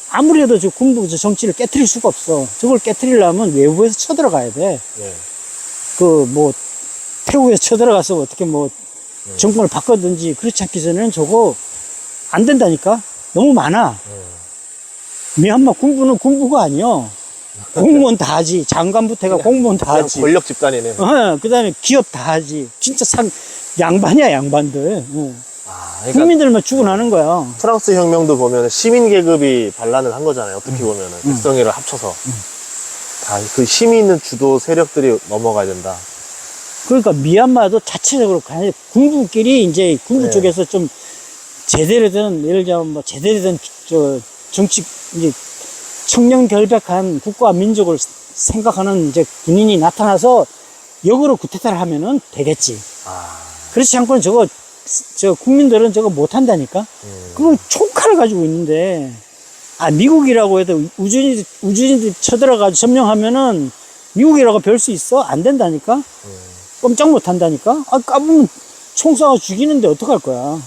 아무리 해도 저 군부 정치를 깨트릴 수가 없어. 저걸 깨트리려면 외부에서 쳐들어가야 돼. 태국에서 쳐들어가서 어떻게 정권을 바꿔든지 그렇지 않기 전에는 저거 안 된다니까? 너무 많아. 미얀마 군부는 군부가 아니야. 공무원 다 하지. 장관부터 해가 공무원 다 하지. 권력 집단이네. 그 다음에 기업 다 하지. 진짜 양반이야, 양반들. 그러니까 국민들만 죽어나는 거야. 프랑스 혁명도 보면 시민 계급이 반란을 한 거잖아요. 어떻게 보면은 백성이를 합쳐서 다 그 힘이 있는 주도 세력들이 넘어가야 된다. 그러니까 미얀마도 자체적으로 군부끼리 이제 군부 쪽에서 좀 제대로 된 예를 들면 제대로 된 정치 이제 청렴결백한 국가와 민족을 생각하는 이제 군인이 나타나서 역으로 구태타를 하면은 되겠지. 그렇지 않고는 국민들은 저거 못한다니까? 그걸 총칼을 가지고 있는데, 미국이라고 해도 우주인들이 쳐들어가지고 점령하면은 미국이라고 별 수 있어? 안 된다니까? 꼼짝 못 한다니까? 까보면 총 쏴서 죽이는데 어떡할 거야?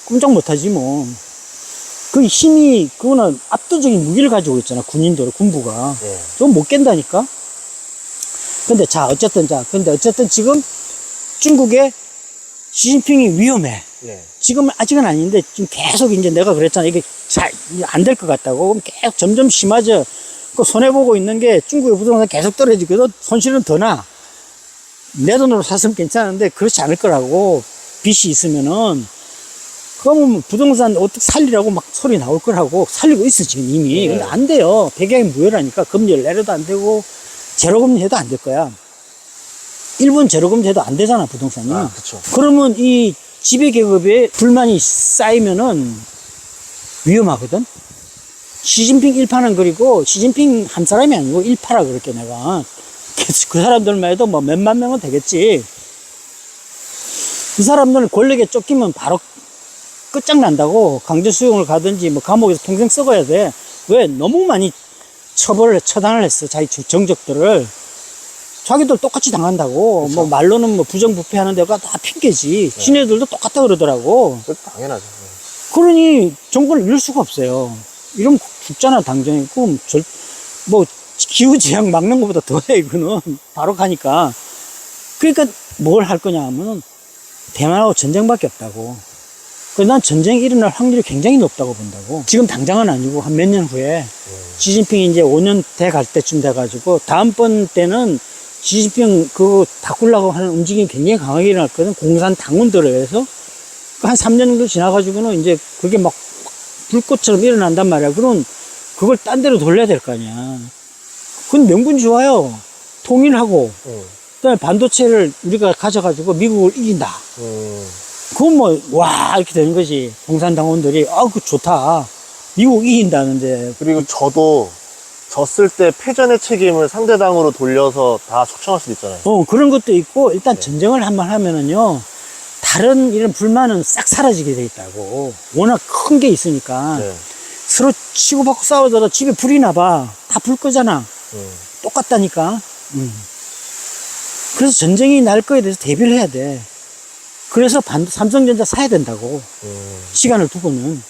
꼼짝 못 하지, 뭐. 그거는 압도적인 무기를 가지고 있잖아, 군부가. 저건 못 깬다니까? 근데 어쨌든 지금 중국의 시진핑이 위험해. 네. 지금은 아직은 아닌데 지금 계속 이제 내가 그랬잖아. 이게 잘 안 될 것 같다고. 그럼 계속 점점 심해져. 그 손해보고 있는 게 중국의 부동산 계속 떨어지거든. 손실은 더 나. 내 돈으로 샀으면 괜찮은데 그렇지 않을 거라고. 빚이 있으면은. 그러면 부동산 어떻게 살리라고 막 소리 나올 거라고. 살리고 있어, 지금 이미. 근데 안 돼요. 배경이 무효라니까. 금리를 내려도 안 되고, 제로금리 해도 안 될 거야. 일본 제로금리 해도 안 되잖아, 부동산이. 아, 그쵸. 그러면 이 지배계급에 불만이 쌓이면은 위험하거든? 시진핑 일파는 그리고 시진핑 한 사람이 아니고 일파라 그럴게, 내가. 그 사람들만 해도 뭐 몇만 명은 되겠지. 그 사람들은 권력에 쫓기면 바로 끝장난다고. 강제 수용을 가든지 뭐 감옥에서 평생 썩어야 돼. 왜? 너무 많이 처단을 했어. 자기 정적들을. 자기들 똑같이 당한다고. 그쵸. 뭐 말로는 뭐 부정부패 하는 데가 다 핑계지. 지네들도 똑같다 그러더라고. 그것도 당연하죠. 그러니 정권을 잃을 수가 없어요. 이러면 죽잖아, 당장에. 그럼 뭐 기후재앙 막는 것보다 더해, 이거는. 바로 가니까. 그러니까 뭘 할 거냐 하면은 대만하고 전쟁밖에 없다고. 그래서 난 전쟁이 일어날 확률이 굉장히 높다고 본다고. 지금 당장은 아니고 한 몇 년 후에 시진핑이 이제 5년 돼 갈 때쯤 돼가지고 다음번 때는 시진핑 그거 바꾸려고 하는 움직임이 굉장히 강하게 일어났거든. 공산 당원들에 의해서. 한 3년 정도 지나가지고는 이제 그게 막 불꽃처럼 일어난단 말이야. 그럼 그걸 딴 데로 돌려야 될 거 아니야. 그건 명분이 좋아요. 통일하고, 그다음에 반도체를 우리가 가져가지고 미국을 이긴다. 그건 뭐, 와, 이렇게 되는 거지. 공산당원들이, 아, 그거 좋다. 미국 이긴다는데. 그리고 저도 졌을 때 패전의 책임을 상대당으로 돌려서 다 숙청할 수도 있잖아요. 그런 것도 있고, 일단 전쟁을 한번 하면은요, 다른 이런 불만은 싹 사라지게 돼 있다고. 워낙 큰 게 있으니까. 네. 서로 치고받고 싸우다가 집에 불이 나봐. 다 불 거잖아. 똑같다니까. 그래서 전쟁이 날 거에 대해서 대비를 해야 돼. 그래서 삼성전자 사야 된다고. 시간을 두고는.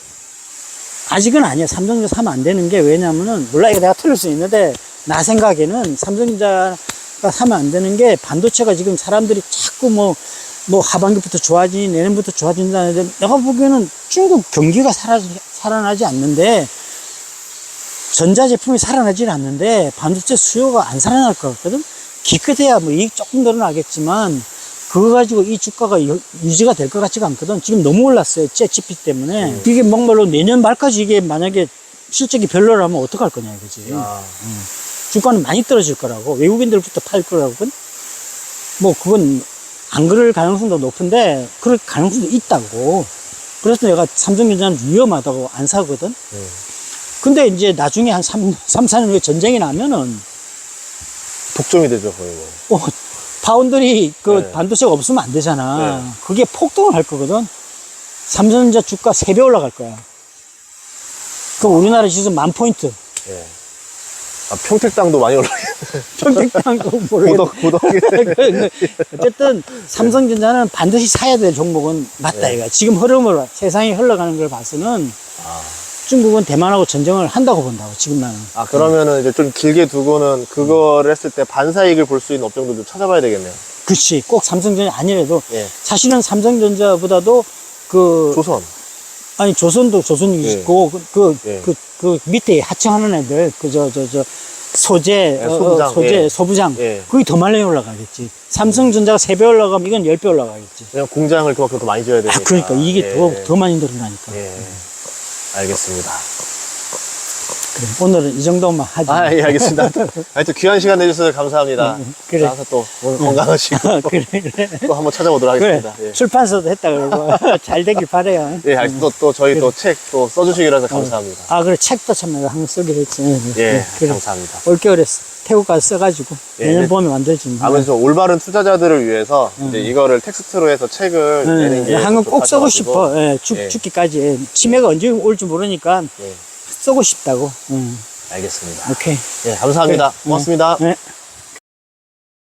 아직은 아니야. 삼성전자 사면 안 되는 게 왜냐면은, 몰라, 이거 내가 틀릴 수 있는데, 나 생각에는 삼성전자가 사면 안 되는 게 반도체가 지금 사람들이 자꾸 뭐 하반기부터 좋아지니 내년부터 좋아진다는데 내가 보기에는 중국 경기가 살아나지 않는데 전자제품이 살아나질 않는데 반도체 수요가 안 살아날 것 같거든. 기껏해야 뭐 이익 조금 늘어나겠지만 그거 가지고 이 주가가 유지가 될 것 같지가 않거든. 지금 너무 올랐어요. 챗GPT 때문에. 이게 막말로 내년 말까지 이게 만약에 실적이 별로라면 어떡할 거냐 이거지. 주가는 많이 떨어질 거라고. 외국인들부터 팔 거라고. 뭐 그건 안 그럴 가능성도 높은데 그럴 가능성도 있다고. 그래서 내가 삼성전자는 위험하다고 안 사거든. 근데 이제 나중에 한 3, 4년 후에 전쟁이 나면은 독점이 되죠, 거의. 파운드리 네. 반도체가 없으면 안 되잖아. 네. 그게 폭등을 할 거거든. 삼성전자 주가 3배 올라갈 거야. 그럼 우리나라 지수 10,000포인트. 예. 아, 평택당도 많이 올라가겠네. 평택당도 모르겠네. 고덕. 어쨌든 삼성전자는 반드시 사야 될 종목은 맞다, 이거. 지금 흐름을, 세상이 흘러가는 걸 봐서는 중국은 대만하고 전쟁을 한다고 본다고, 지금 나는. 아, 그러면은 이제 좀 길게 두고는 그거를 했을 때 반사이익을 볼 수 있는 업종들도 찾아봐야 되겠네요. 그치. 꼭 삼성전자 아니라도. 예. 사실은 삼성전자보다도 조선. 아니, 조선도 조선이 예. 있고, 예. 그 밑에 하청하는 애들, 소재, 소부장. 소부장. 예. 그게 더 많이 올라가겠지. 삼성전자가 3배 올라가면 이건 10배 올라가겠지. 그냥 공장을 그만큼 더 많이 줘야 되니까. 그러니까 이게 예. 더 많이 늘어나니까. 예. 알겠습니다. 그래, 오늘은 이 정도만 하지. 아, 예, 알겠습니다. 하여튼 귀한 시간 내주셔서 감사합니다. 그래. 나와서 또 오늘 건강하시고 그래. 또 한번 찾아보도록 그래. 하겠습니다. 예. 출판사도 했다 그러고 잘 되길 바래요. 예, 또 저희 또 책 또 써주시기로 해서 감사합니다. 아, 그래. 책도 참 내가 항상 쓰기로 했지. 예, 그래. 감사합니다. 올겨울에 태국 가서 써가지고 예, 내년 네. 봄에 만들지. 뭐. 아무래도 올바른 투자자들을 위해서 이제 이거를 텍스트로 해서 책을 내는 게 한건 꼭 쓰고 좋아가지고. 싶어. 예, 예. 죽기까지. 치매가 언제 올지 모르니까 예, 쓰고 싶다고. 알겠습니다. 오케이. 예, 감사합니다. 그래. 고맙습니다. 네.